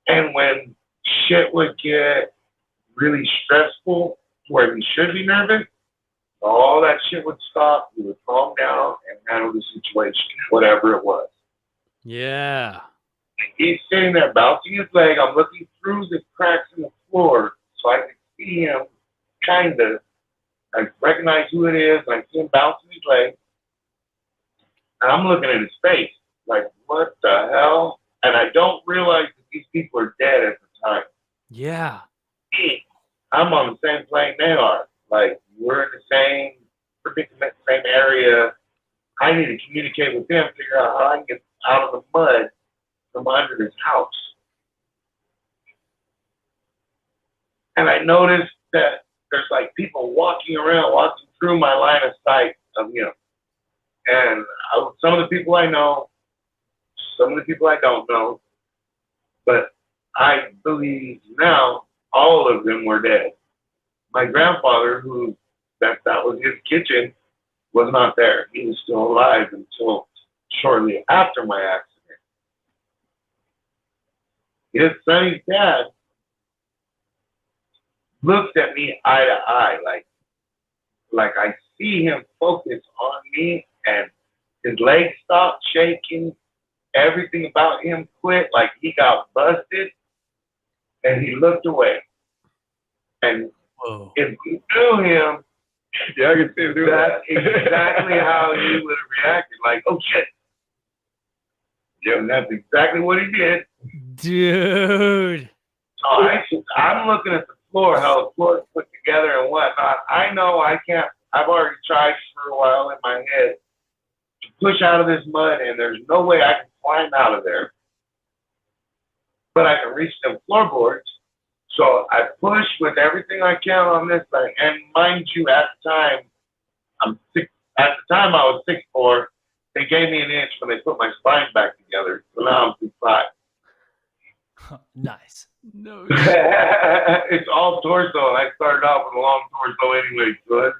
Speaker 5: And when shit would get really stressful, where he should be nervous, all that shit would stop. He would calm down and handle the situation, whatever it was.
Speaker 2: Yeah.
Speaker 5: He's sitting there bouncing his leg. I'm looking through the cracks in the floor so I can see him, kind of. I recognize who it is. I see him bouncing his leg. And I'm looking at his face, like, what the hell? And I don't realize that these people are dead at the time.
Speaker 2: Yeah.
Speaker 5: I'm on the same plane they are. Like, we're in the same predicament, same area. I need to communicate with them, figure out how I can get out of the mud from under his house. And I noticed that there's like people walking through my line of sight of him. And some of the people I know, some of the people I don't know, but I believe now all of them were dead. My grandfather, who that was his kitchen, was not there. He was still alive until shortly after my accident. His son's dad looked at me eye to eye, like I see him focus on me, and his legs stopped shaking. Everything about him quit, like he got busted. and he looked away. And if you knew him,
Speaker 4: yeah, I can see him do
Speaker 5: that's exactly how he would have reacted. Like, oh shit. Yeah, and that's exactly what he did.
Speaker 2: Dude.
Speaker 5: So I'm looking at the floor, how the floor is put together and whatnot. I know I can't. I've already tried for a while in my head to push out of this mud, and there's no way I can climb out of there. But I can reach them floorboards. So I push with everything I can on this thing. And mind you, at the time, I was 6'4". They gave me an inch when they put my spine back together. So now I'm 2'5".
Speaker 1: Nice. No.
Speaker 5: It's all torso. I started off with a long torso anyway. So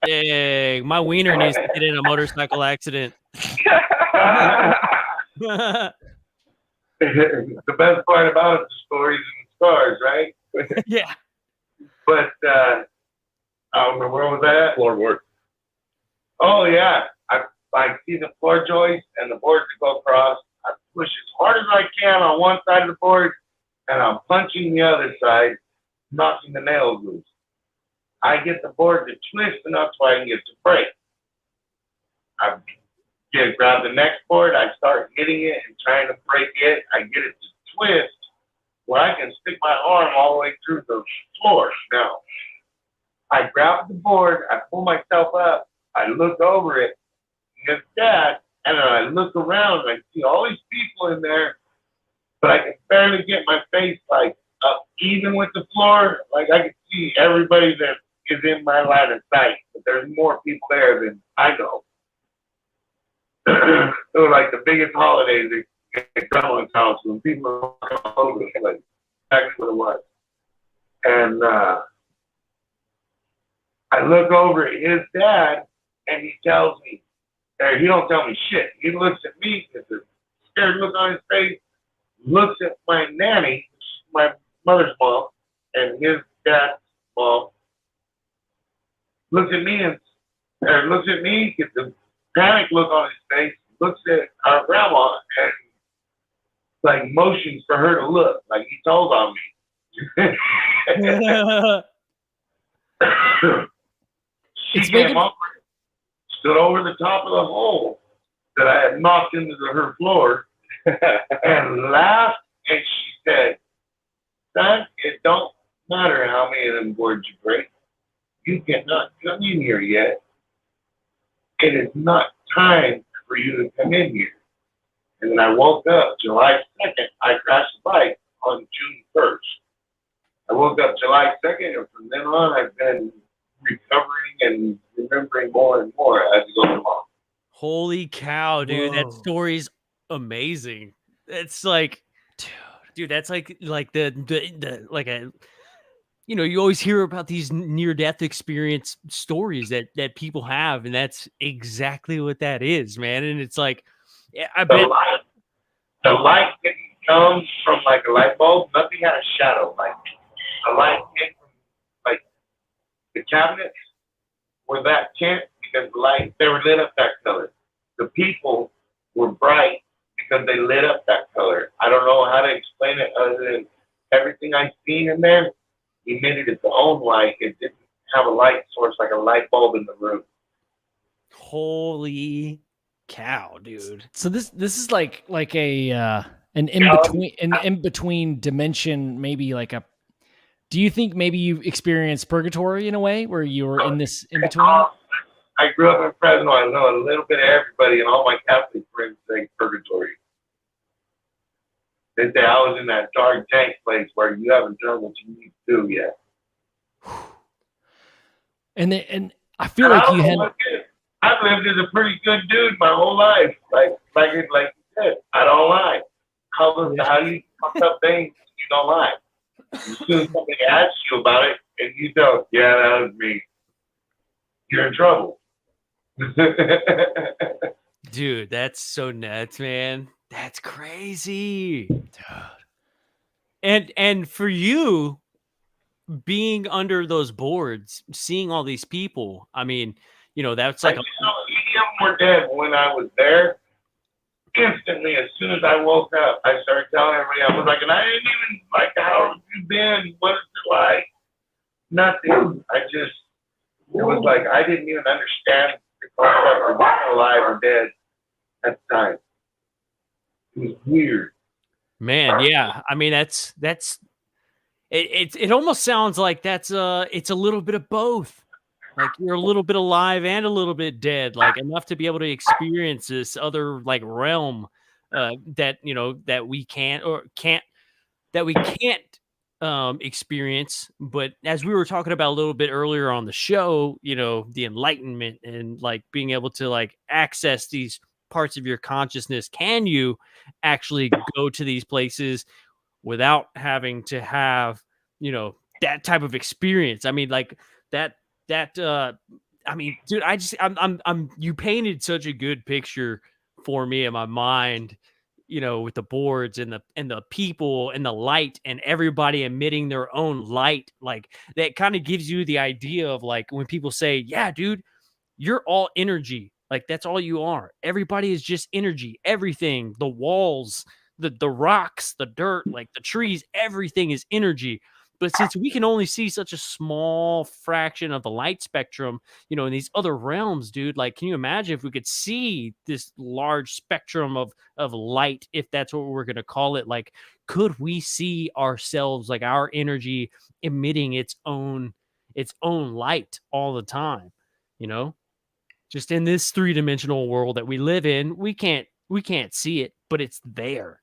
Speaker 2: Dang, my wiener needs to get in a motorcycle accident.
Speaker 5: The best part about it, the stories and the scars, right?
Speaker 2: Yeah.
Speaker 5: But I don't remember where was that?
Speaker 4: Floorboard.
Speaker 5: Oh yeah, I see the floor joist and the boards that go across. I push as hard as I can on one side of the board, and I'm punching the other side, knocking the nails loose. I get the board to twist enough so I can get to break. I grab the next board, I start hitting it and trying to break it. I get it to twist where I can stick my arm all the way through the floor. Now, I grab the board, I pull myself up, I look over it, and it's Dad, and then I look around and I see all these people in there, but I can barely get my face like up even with the floor. Like I can see everybody that is in my line of sight, but there's more people there than I know. It was like the biggest holidays at Grandma's house when people were walking all over the place. Exactly what it was. And I look over at his dad, and he tells me, or he don't tell me shit. He looks at me with a scared look on his face, looks at my nanny, my mother's mom, and his dad's mom, looks at me, gets a panic look on his face, looks at our grandma, and like motions for her to look, like he told on me. She came over, stood over the top of the hole that I had knocked into her floor, and laughed, and she said, "Son, it don't matter how many of them boards you break. You cannot come in here yet. It is not time for you to come in here." And then I woke up July 2nd. I crashed the bike on June 1st. I woke up July 2nd, and from then on, I've been recovering and remembering more and more as it goes along.
Speaker 2: Holy cow, dude.
Speaker 1: Whoa.
Speaker 2: That story's amazing. It's like, dude, that's like the like a, you know, you always hear about these near-death experience stories that people have, and that's exactly what that is, man. And it's like, yeah, I bet
Speaker 5: the light didn't come from like a light bulb. Nothing had a shadow. Like the light came from like the cabinets were that tint because the light, they were lit up that color. The people were bright because they lit up that color. I don't know how to explain it other than everything I've seen in there emitted its own light. It didn't have a light source like a light bulb in the room.
Speaker 2: holy cow, dude.
Speaker 1: So this is like a an in between dimension, maybe like a. Do you think maybe you experienced purgatory in a way where you were in this in between?
Speaker 5: I grew up in Fresno. I know a little bit of everybody, and all my Catholic friends say purgatory. They say I was in that dark, dank place where you haven't done what you need to do yet.
Speaker 1: And I feel like you had.
Speaker 5: I've lived as a pretty good dude my whole life. Like you said, I don't lie. How you fuck up things, you don't lie. As soon as somebody asks you about it and you don't, yeah, that was me, you're in trouble.
Speaker 2: Dude, that's so nuts, man. That's crazy. Dude. And for you being under those boards, seeing all these people, I mean, you know, that's like
Speaker 5: some of them were dead when I was there, instantly, as soon as I woke up, I started telling everybody. I was like, and I didn't even like, how have you been? What is it like? Nothing. It was like I didn't even understand the concept of being alive or dead at the time. It was weird.
Speaker 2: Man, yeah. I mean, that's it almost sounds like it's a little bit of both. Like you're a little bit alive and a little bit dead, like enough to be able to experience this other like realm that that we can't experience. But as we were talking about a little bit earlier on the show, the enlightenment and like being able to like access these parts of your consciousness. Can you actually go to these places without having to have that type of experience? I mean, like that I mean, dude, I'm you painted such a good picture for me in my mind, with the boards and the people and the light and everybody emitting their own light. Like that kind of gives you the idea of like when people say, yeah, dude, you're all energy. Like that's all you are. Everybody is just energy. Everything, the walls, the rocks, the dirt, like the trees, everything is energy. But since we can only see such a small fraction of the light spectrum, in these other realms, dude, like, can you imagine if we could see this large spectrum of light, if that's what we're going to call it? Like, could we see ourselves, like our energy emitting its own light all the time, just in this 3-dimensional world that we live in? We can't see it, but it's there,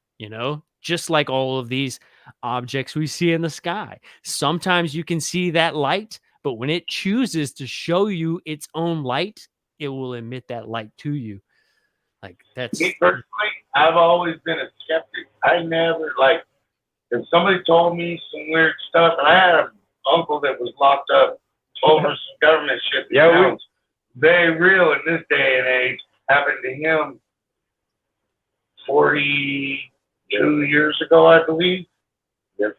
Speaker 2: just like all of these objects we see in the sky. Sometimes you can see that light, but when it chooses to show you its own light, it will emit that light to you. Like that's
Speaker 5: me personally, I've always been a skeptic. I never if somebody told me some weird stuff, and I had an uncle that was locked up over some government shit. Yeah, very real in this day and age. Happened to him 42 years ago, I believe. Yep.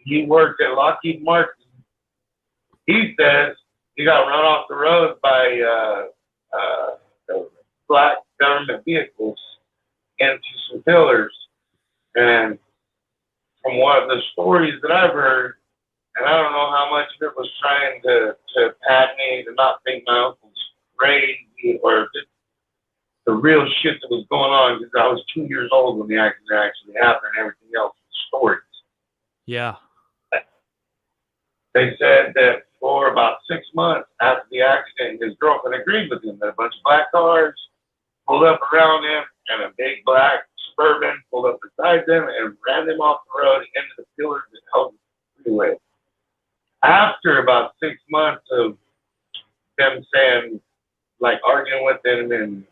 Speaker 5: He worked at Lockheed Martin. He says he got run off the road by black government vehicles into some pillars. And from one of the stories that I've heard, and I don't know how much of it was trying to pad me to not think my uncle's crazy or just the real shit that was going on, because I was 2 years old when the accident actually happened, and everything else was stories.
Speaker 2: Yeah.
Speaker 5: They said that for about 6 months after the accident, his girlfriend agreed with him that a bunch of black cars pulled up around him, and a big black Suburban pulled up beside them and ran them off the road into the pillars that held the freeway. After about 6 months of them saying, like, arguing with him, and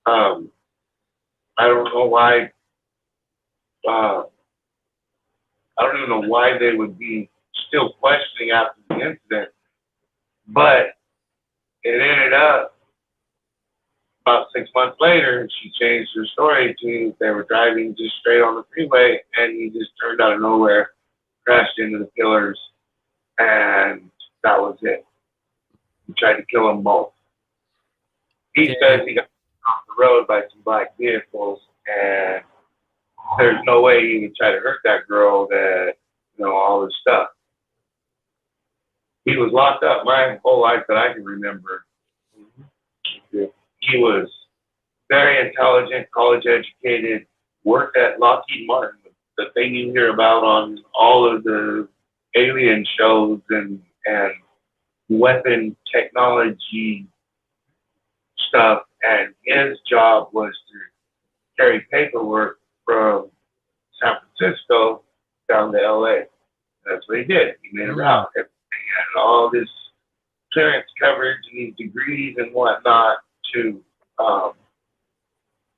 Speaker 5: I don't know why. I don't even know why they would be still questioning after the incident, but it ended up about 6 months later. She changed her story to they were driving just straight on the freeway, and he just turned out of nowhere, crashed into the pillars, and that was it. He tried to kill them both. He says he got off the road by some black vehicles, and there's no way he would try to hurt that girl that, all this stuff. He was locked up my whole life that I can remember. He was very intelligent, college educated, worked at Lockheed Martin, the thing you hear about on all of the alien shows and weapon technology stuff, and his job was to carry paperwork from San Francisco down to LA. That's what he did. He made a route. He had all this clearance coverage and these degrees and whatnot to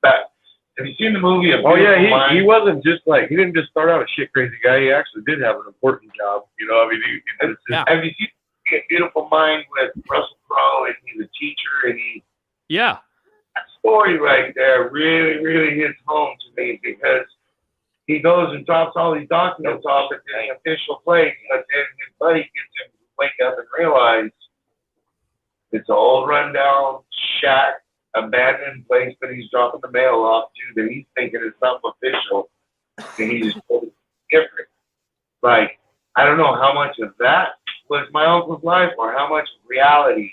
Speaker 5: that. Have you seen the movie?
Speaker 4: He wasn't just he didn't just start out a shit crazy guy. He actually did have an important job. Have you seen A Beautiful Mind with Russell Crowe, and he's a teacher, and that story right there really, really hits home to me, because he goes and drops all these documents off at the official place, but then his buddy gets him to wake up and realize it's an old rundown shack
Speaker 5: abandoned place that he's dropping the mail off to that he's thinking is something official, and he's different. Like, I don't know how much of that was my uncle's life or how much reality,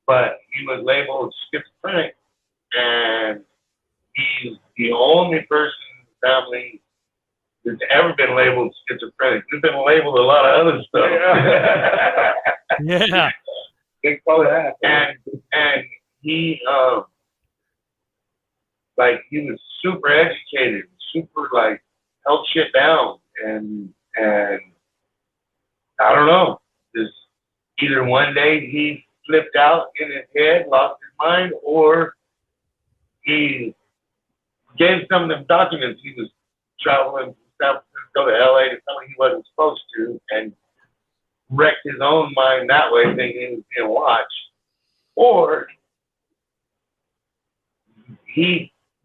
Speaker 5: but he was labeled schizophrenic, and he's the only person in the family that's ever been labeled schizophrenic. He's been labeled a lot of other stuff.
Speaker 2: Yeah.
Speaker 5: They call it that. And he, like, he was super educated, super, like, held shit down, and I don't know, just either one day he flipped out in his head, lost his mind, or he gave some of them documents. He was traveling from San Francisco to LA to something he wasn't supposed to, and wrecked his own mind that way, thinking he was being watched. Or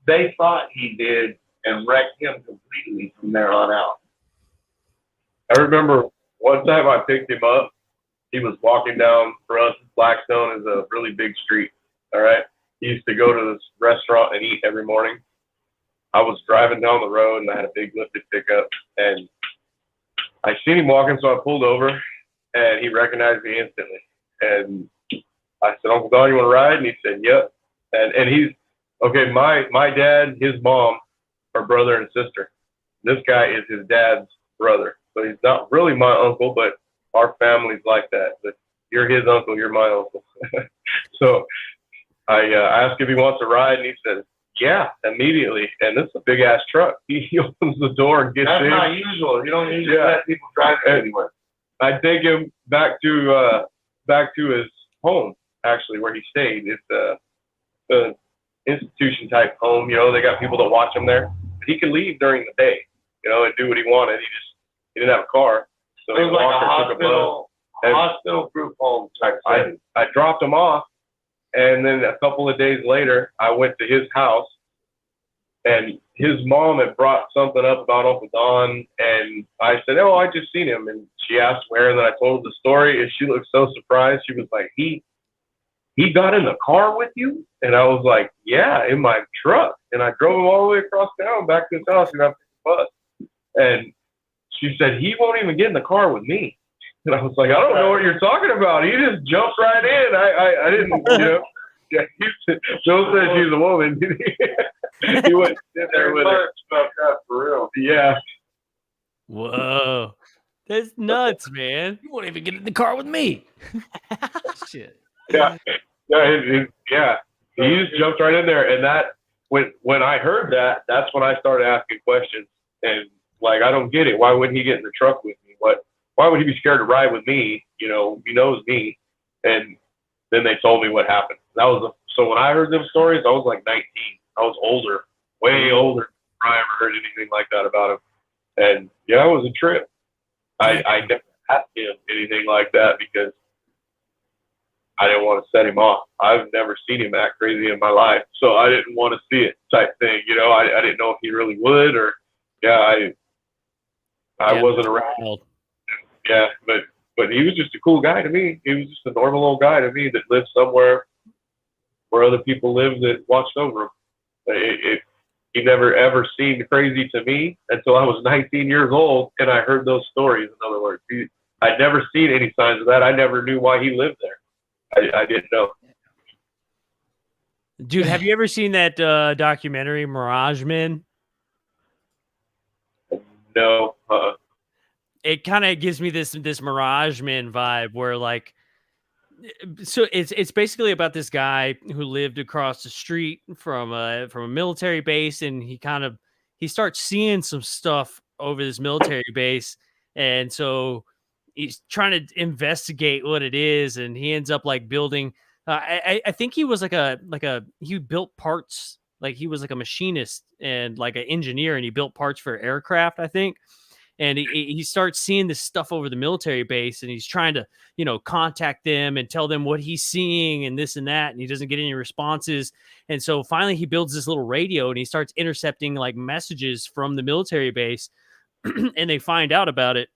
Speaker 5: they thought he did and wrecked him completely from there on out.
Speaker 4: I remember one time I picked him up. He was walking down, for us, Blackstone is a really big street, all right? He used to go to this restaurant and eat every morning. I was driving down the road, and I had a big lifted pickup, and I seen him walking, so I pulled over, and he recognized me instantly. And I said, Uncle Don, you want to ride? And he said, yep. And he's, okay, my dad, his mom are brother and sister. This guy is his dad's brother. So he's not really my uncle, but our family's like that. But you're his uncle, you're my uncle. So I asked if he wants to ride, and he said, yeah, immediately. And this is a big ass truck. He opens the door and gets in.
Speaker 5: That's not usual. You don't usually let people drive anywhere.
Speaker 4: I take him back to his home, actually, where he stayed. It's a institution type home. You know, they got people that watch him there. But he could leave during the day, you know, and do what he wanted. He didn't have a car, so
Speaker 5: it was like
Speaker 4: a
Speaker 5: hospital-proof home type thing.
Speaker 4: I dropped him off, and then a couple of days later, I went to his house, and his mom had brought something up about Uncle Don, and I said, oh, I just seen him. And she asked where, and then I told her the story, and she looked so surprised. She was like, he got in the car with you? And I was like, yeah, in my truck. And I drove him all the way across town back to his house and got the bus. And she said, he won't even get in the car with me. And I was like, I don't know what you're talking about. He just jumped right in. I didn't, you know. Yeah, Joe said she's a woman. He went in there with her.
Speaker 5: For real.
Speaker 4: Yeah.
Speaker 2: Whoa. That's nuts, man.
Speaker 1: You won't even get in the car with me. Shit.
Speaker 4: Yeah. Yeah. He just jumped right in there. And that, when I heard that, that's when I started asking questions. And, like, I don't get it. Why wouldn't he get in the truck with me? Why would he be scared to ride with me? You know, he knows me. And then they told me what happened. So when I heard them stories, I was like 19. I was older, way older. I ever heard anything like that about him. And yeah, it was a trip. I never asked him anything like that because I didn't want to set him off. I've never seen him act crazy in my life, so I didn't want to see it type thing. You know, I didn't know if he really would, or I wasn't around. Yeah, but he was just a cool guy to me. He was just a normal old guy to me that lived somewhere where other people lived that watched over him. He never ever seemed crazy to me until I was 19 years old and I heard those stories. In other words, I'd never seen any signs of that. I never knew why he lived there. I didn't know.
Speaker 2: Dude, have you ever seen that documentary Mirage Men?
Speaker 4: No.
Speaker 2: It kind of gives me this Mirage Men vibe where, like, so it's basically about this guy who lived across the street from a military base, and he starts seeing some stuff over this military base, and so he's trying to investigate what it is, and he ends up like building. I think he was he built parts, like he was like a machinist and like an engineer, and he built parts for aircraft, I think. And he starts seeing this stuff over the military base, and he's trying to, you know, contact them and tell them what he's seeing and this and that. And he doesn't get any responses. And so finally he builds this little radio, and he starts intercepting like messages from the military base, and they find out about it.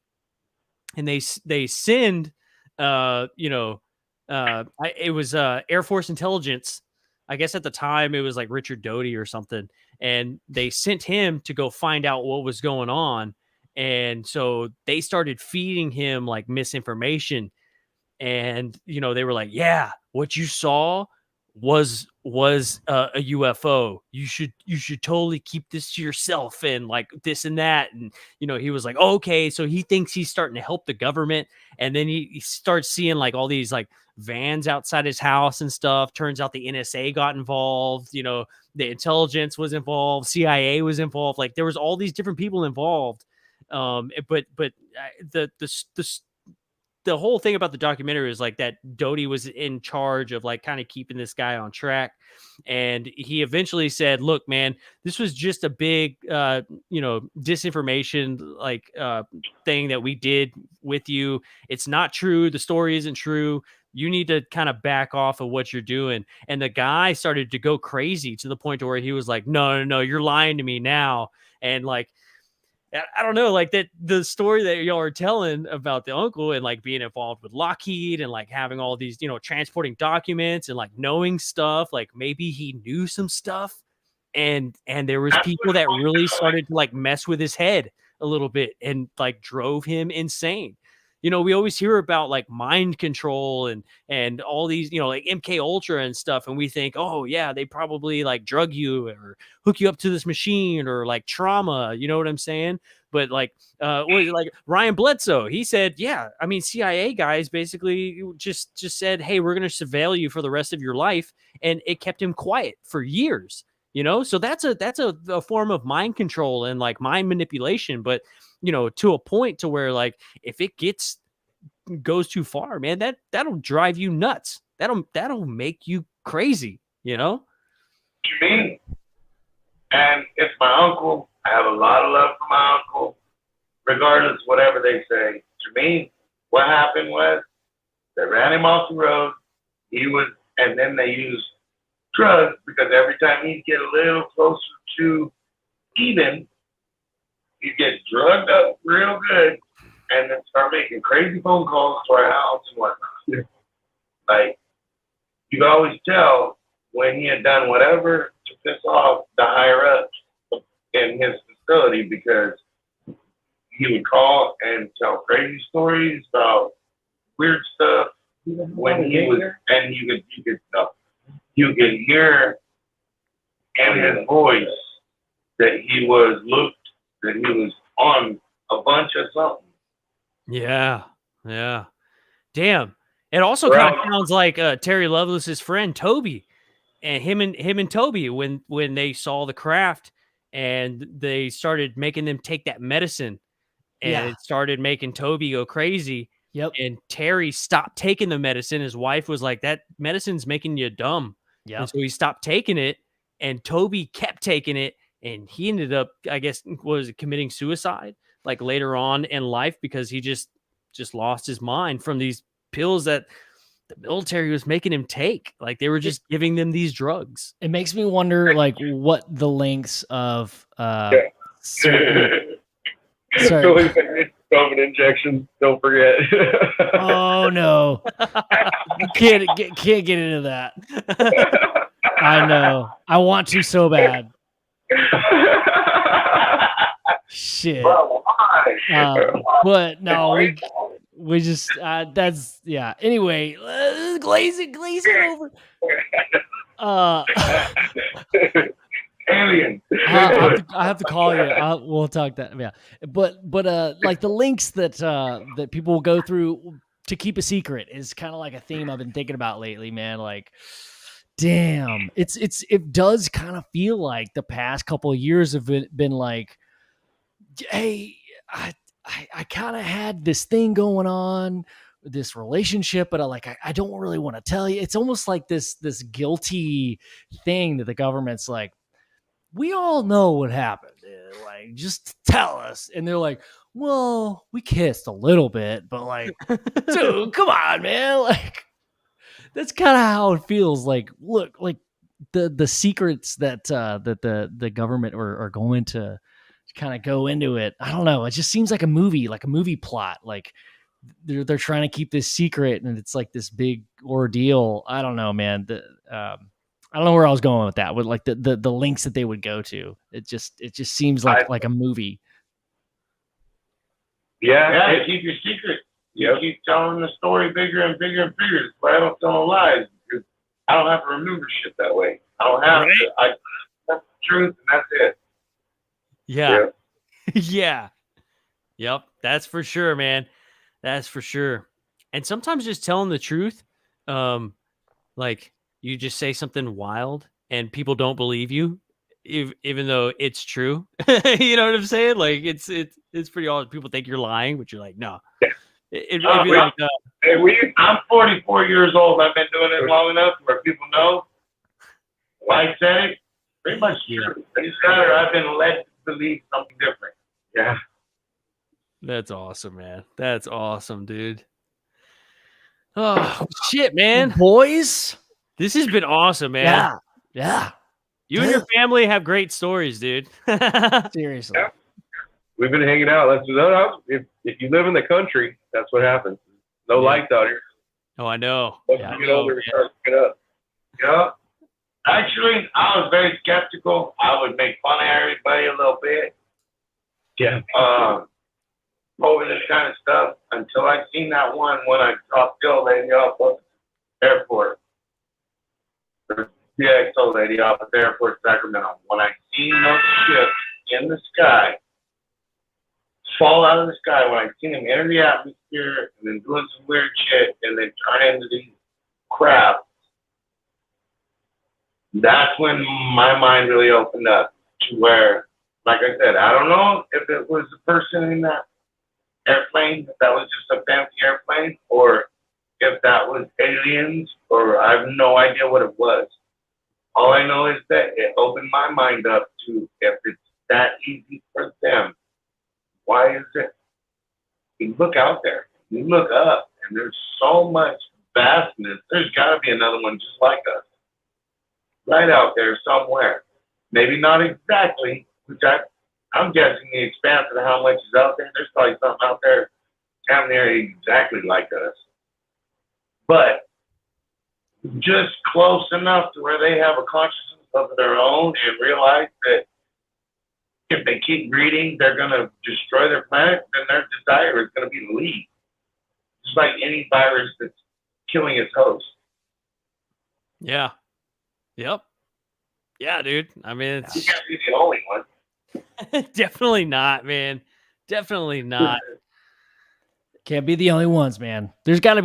Speaker 2: And they send, it was Air Force intelligence I guess at the time it was like Richard Doty or something, and they sent him to go find out what was going on. And so they started feeding him like misinformation. And, they were like, yeah, what you saw was a UFO. You should totally keep this to yourself and like this and that. And, he was like, oh, okay. So he thinks he's starting to help the government. And then he starts seeing like all these like vans outside his house and stuff. Turns out the NSA got involved, the intelligence was involved, CIA was involved. Like there was all these different people involved. But the whole thing about the documentary is like that Doty was in charge of like kind of keeping this guy on track. And he eventually said, look, man, this was just a big, disinformation, like, thing that we did with you. It's not true. The story isn't true. You need to kind of back off of what you're doing. And the guy started to go crazy to the point to where he was like, no, you're lying to me now. And like, I don't know, like that the story that y'all are telling about the uncle and like being involved with Lockheed and like having all these, transporting documents and like knowing stuff, like maybe he knew some stuff and there was people that really started to like mess with his head a little bit and like drove him insane. We always hear about like mind control and all these, like MK Ultra and stuff. And we think, oh yeah, they probably like drug you or hook you up to this machine or like trauma. You know what I'm saying? But like, like Ryan Bledsoe, he said, yeah, I mean, CIA guys basically just said, hey, we're going to surveil you for the rest of your life. And it kept him quiet for years, so that's a form of mind control and like mind manipulation. But to a point to where like if it goes too far, man, that'll drive you nuts. That'll make you crazy,
Speaker 5: You mean? And it's my uncle. I have a lot of love for my uncle, regardless whatever they say. To me, what happened was they ran him off the road. And then they used drugs because every time he'd get a little closer to even, you get drugged up real good and then start making crazy phone calls to our house and whatnot. Like, you could always tell when he had done whatever to piss off the higher ups in his facility because he would call and tell crazy stories about weird stuff when he was, and you could hear in his voice that he was on a bunch of something.
Speaker 2: Yeah. Damn. It also kind of sounds like Terry Lovelace's friend Toby, and him and Toby when they saw the craft and they started making them take that medicine, and it started making Toby go crazy.
Speaker 1: Yep.
Speaker 2: And Terry stopped taking the medicine. His wife was like, "That medicine's making you dumb."
Speaker 1: Yeah.
Speaker 2: And so he stopped taking it, and Toby kept taking it. And he ended up, I guess, committing suicide like later on in life because he just lost his mind from these pills that the military was making him take. Like they were just giving them these drugs.
Speaker 1: It makes me wonder like what the lengths of
Speaker 4: COVID injections, don't forget.
Speaker 1: Oh no. Can't get into that. I know. I want to so bad. Shit. But no, we just that's anyway, glaze it over.
Speaker 5: Alien.
Speaker 1: I have to call you. We'll talk that. Yeah. But like the links that people will go through to keep a secret is kind of like a theme I've been thinking about lately, man. Like, damn, it does kind of feel like the past couple of years have been like, hey, I kind of had this thing going on, this relationship, but I don't really want to tell you. It's almost like this guilty thing that the government's like, we all know what happened. Like, just tell us. And they're like, well, we kissed a little bit, but like, dude, come on, man. Like, that's kind of how it feels. Like, look, like the secrets that the government are going to kind of go into it. I don't know. It just seems like a movie plot. Like they're trying to keep this secret, and it's like this big ordeal. I don't know, man. I don't know where I was going with that. With like the links that they would go to, it just seems like a movie.
Speaker 5: Yeah, keep your secret. You keep telling the story bigger and bigger and bigger. That's why I don't tell no lies. Because I don't have to remember shit that way. I don't have to. That's the truth, and that's it.
Speaker 2: Yeah. Yeah. Yep. That's for sure, man. That's for sure. And sometimes just telling the truth, like you just say something wild and people don't believe you, even though it's true. You know what I'm saying? Like it's pretty awesome. People think you're lying, but you're like, no.
Speaker 5: Yeah.
Speaker 2: It'd be like,
Speaker 5: I'm 44 years old. I've been doing it long enough where people know why I said it. Pretty much true. I've been led to believe something different. Yeah.
Speaker 2: That's awesome, man. That's awesome, dude. Oh shit, man.
Speaker 1: Boys,
Speaker 2: this has been awesome, man.
Speaker 1: Yeah.
Speaker 2: You and your family have great stories, dude.
Speaker 1: Seriously.
Speaker 4: Yeah. We've been hanging out. If you live in the country, that's what happens. No lights out here.
Speaker 2: Oh, I know.
Speaker 4: Once you get older, it starts to get up.
Speaker 5: Yeah. Actually, I was very skeptical. I would make fun of everybody a little bit.
Speaker 4: Yeah.
Speaker 5: Over this kind of stuff until I seen that one when I dropped the old lady off at the airport. The PXO lady off at the airport, Sacramento. When I seen those ships in the sky, fall out of the sky, when I seen them enter the atmosphere and then doing some weird shit and then turn into these crafts, that's when my mind really opened up to where, like I said, I don't know if it was the person in that airplane, if that was just a fancy airplane, or if that was aliens, or I have no idea what it was. All I know is that it opened my mind up to, if it's that easy for them, why is it? You look out there, you look up, and there's so much vastness. There's got to be another one just like us, right out there somewhere. Maybe not exactly, which I'm guessing the expanse of how much is out there. There's probably something out there down there exactly like us. But just close enough to where they have a consciousness of their own and realize that if they keep breeding, they're going to destroy their planet, then their desire is going to be to leave. Just like any virus that's killing its host.
Speaker 2: Yeah. Yep. Yeah, dude. I mean,
Speaker 5: You can't be the only one.
Speaker 2: definitely not, man. Definitely not.
Speaker 1: Can't be the only ones, man. There's got to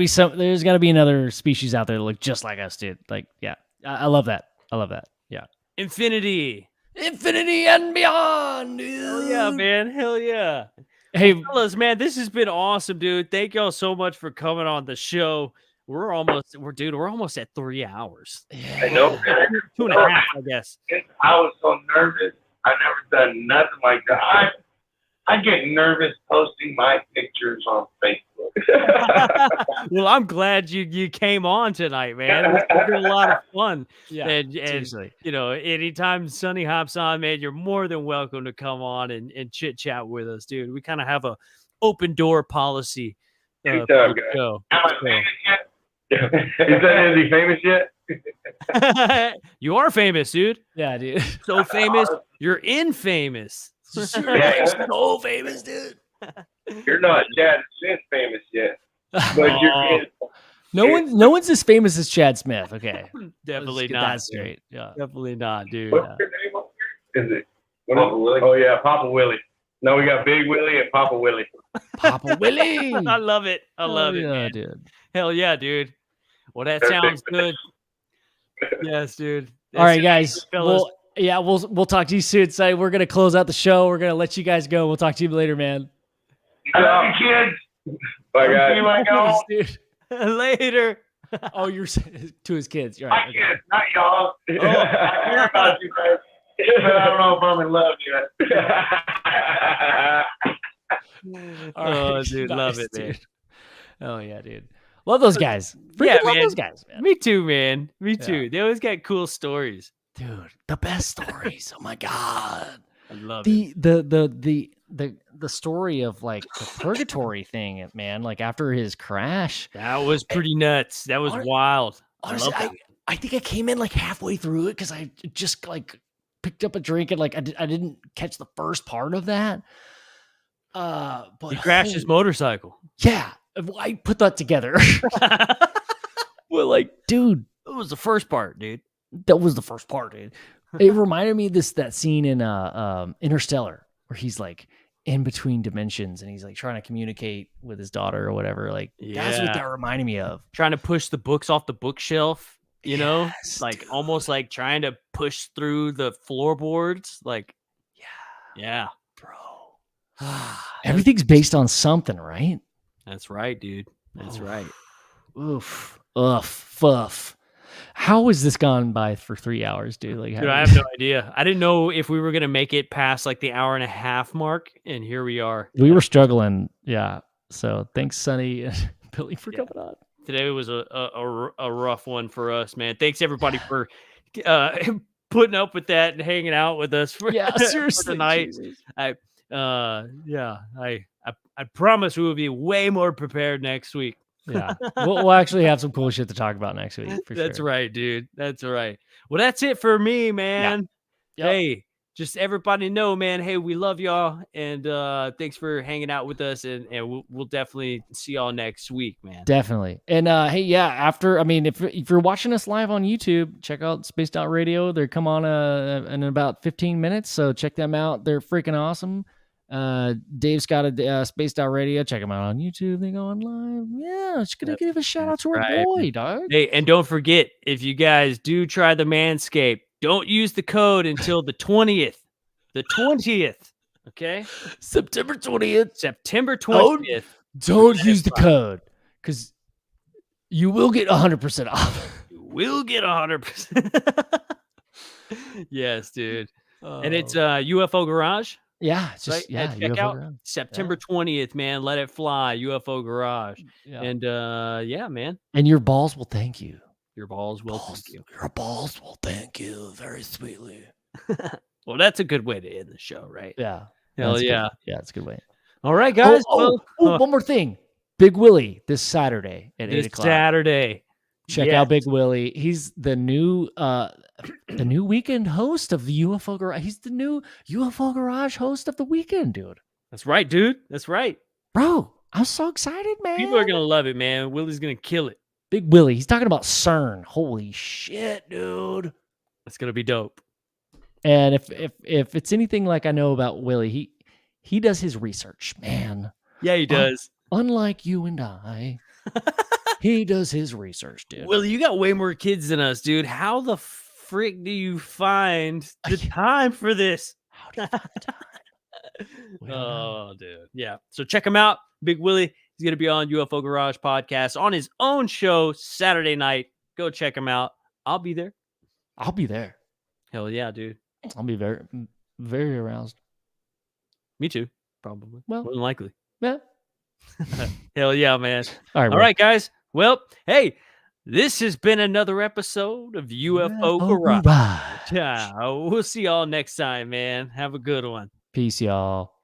Speaker 1: be another species out there that look just like us, dude. Like, yeah. I love that. Yeah.
Speaker 2: Infinity
Speaker 1: and beyond, dude.
Speaker 2: Hell yeah, man. Hell yeah.
Speaker 1: Hey,
Speaker 2: fellas, man, this has been awesome, dude. Thank y'all so much for coming on the show. We're almost at 3 hours.
Speaker 5: I know.
Speaker 2: 2.5, I guess.
Speaker 5: I was so nervous. I never done nothing like that. I get nervous posting my pictures on Facebook.
Speaker 2: Well, I'm glad you came on tonight, man. It's been a lot of fun.
Speaker 1: yeah,
Speaker 2: And
Speaker 1: seriously.
Speaker 2: you know, anytime Sonny hops on, man, you're more than welcome to come on and chit chat with us, dude. We kind of have a open door policy.
Speaker 4: Anytime,
Speaker 2: for the
Speaker 4: guys.
Speaker 2: show.
Speaker 5: Am I famous yet?
Speaker 4: Is he famous yet?
Speaker 2: You are famous, dude.
Speaker 1: Yeah, dude.
Speaker 2: So famous, you're infamous.
Speaker 1: So famous, dude.
Speaker 4: You're not Chad Smith famous yet, but you're in.
Speaker 1: No one's as famous as Chad Smith. Okay,
Speaker 2: Definitely
Speaker 1: Let's get
Speaker 2: not.
Speaker 1: that straight. Yeah.
Speaker 2: Definitely not, dude.
Speaker 4: What's your name up here? Is it?
Speaker 5: Papa Willie.
Speaker 4: Oh yeah, Papa Willie. No, we got Big Willie and Papa Willie.
Speaker 1: Papa Willie.
Speaker 2: I love it. I love it,
Speaker 1: yeah,
Speaker 2: man.
Speaker 1: dude.
Speaker 2: Hell yeah, dude. Well, that
Speaker 5: They're
Speaker 2: sounds
Speaker 5: big
Speaker 2: good. Yes, dude.
Speaker 1: All right, guys.
Speaker 2: fellas.
Speaker 1: We'll talk to you soon. So we're gonna close out the show. We're gonna let you guys go. We'll talk to you later, man.
Speaker 5: I love you, kids.
Speaker 4: Bye,
Speaker 5: See
Speaker 4: guys.
Speaker 5: you when I go.
Speaker 1: Dude.
Speaker 2: Later.
Speaker 1: Oh, you're to his kids. You're
Speaker 5: My
Speaker 1: right. Okay.
Speaker 5: kids, not y'all. I care about you guys, but I don't know if I'm in love yet.
Speaker 1: All right,
Speaker 2: Dude, love it, man.
Speaker 1: dude. Oh yeah, dude. Love those guys.
Speaker 2: Yeah,
Speaker 1: Freaking love
Speaker 2: man.
Speaker 1: those guys, man.
Speaker 2: Me too, man. Me
Speaker 1: Yeah.
Speaker 2: too. They always got cool stories.
Speaker 1: Dude, the best stories. Oh my god.
Speaker 2: I love it.
Speaker 1: The story of like the purgatory thing, man. Like after his crash.
Speaker 2: That was pretty nuts. That was wild. I
Speaker 1: Honestly,
Speaker 2: love
Speaker 1: I think I came in like halfway through it because I just like picked up a drink and like I didn't catch the first part of that. But
Speaker 2: he crashed his motorcycle.
Speaker 1: Yeah, I put that together. Well, like, dude,
Speaker 2: That was the first part, dude.
Speaker 1: that was the first part, dude. It reminded me of that scene in Interstellar where he's like in between dimensions and he's like trying to communicate with his daughter or whatever. Like, that's what that reminded me of.
Speaker 2: Trying to push the books off the bookshelf, you know, like
Speaker 1: dude.
Speaker 2: almost like trying to push through the floorboards. Like, yeah,
Speaker 1: bro. Everything's based on something, right?
Speaker 2: That's right, dude. That's right.
Speaker 1: Oof. Fuff. How has this gone by for 3 hours, dude? Like,
Speaker 2: Dude, I have no idea. I didn't know if we were gonna make it past like the hour and a half mark, and here we are.
Speaker 1: We were struggling, yeah. So thanks, Sonny and Billy, for coming on.
Speaker 2: Today was a rough one for us, man. Thanks everybody for putting up with that and hanging out with us for,
Speaker 1: seriously,
Speaker 2: for tonight. I promise we will be way more prepared next week.
Speaker 1: Yeah, we'll actually have some cool shit to talk about next week. For
Speaker 2: That's
Speaker 1: sure.
Speaker 2: right, dude. That's right. Well, that's it for me, man.
Speaker 1: Yep.
Speaker 2: Hey, just everybody know, man. Hey, we love y'all, and thanks for hanging out with us, and we'll definitely see y'all next week, man.
Speaker 1: Definitely. And hey, yeah, after, I mean, if you're watching us live on YouTube, check out Spaced Out Radio. They come on in about 15 minutes, so check them out. They're freaking awesome. Dave's got a Spaced Out Radio. Check them out on YouTube. They go on live. Yeah, just gonna give a shout out to our boy, dog.
Speaker 2: Hey, and don't forget, if you guys do try the Manscaped, don't use the code until the 20th. The 20th. Okay?
Speaker 1: September 20th.
Speaker 2: September 20th.
Speaker 1: Don't use the code because you will get 100% off.
Speaker 2: You will get 100%. Yes, dude. And it's UFO Garage.
Speaker 1: Yeah, it's just
Speaker 2: right? Check
Speaker 1: UFO
Speaker 2: out
Speaker 1: Garage.
Speaker 2: September 20th, man. Let it fly, UFO Garage.
Speaker 1: Yeah.
Speaker 2: And yeah, man.
Speaker 1: And your balls will thank you.
Speaker 2: Your balls will thank you.
Speaker 1: Your balls will thank you very sweetly.
Speaker 2: Well, that's a good way to end the show, right?
Speaker 1: Yeah.
Speaker 2: Hell yeah.
Speaker 1: Yeah, it's a good way.
Speaker 2: All right, guys.
Speaker 1: One more thing. Big Willie this Saturday at 8 o'clock.
Speaker 2: Saturday.
Speaker 1: Check out Big Willie. He's the new weekend host of the UFO Garage. He's the new UFO Garage host of the weekend, dude.
Speaker 2: That's right, dude. That's right.
Speaker 1: Bro, I'm so excited, man.
Speaker 2: People are going to love it, man. Willie's going to kill it.
Speaker 1: Big Willie. He's talking about CERN. Holy shit, dude.
Speaker 2: That's going to be dope.
Speaker 1: And if it's anything like I know about Willie, he does his research, man.
Speaker 2: Yeah, he does.
Speaker 1: Unlike you and I, he does his research, dude.
Speaker 2: Willie, you got way more kids than us, dude. How the frick do you find the time for this?
Speaker 1: How do you find the time?
Speaker 2: Oh, dude. Yeah. So check him out. Big Willie. He's going to be on UFO Garage Podcast on his own show Saturday night. Go check him out. I'll be there.
Speaker 1: I'll be there.
Speaker 2: Hell yeah, dude.
Speaker 1: I'll be very, very aroused.
Speaker 2: Me too. Probably.
Speaker 1: Well,
Speaker 2: more than likely.
Speaker 1: Yeah.
Speaker 2: Hell yeah, man.
Speaker 1: All right,
Speaker 2: All right, guys. Well, hey, this has been another episode of UFO Garage. Yeah, we'll see y'all next time, man. Have a good one.
Speaker 1: Peace, y'all.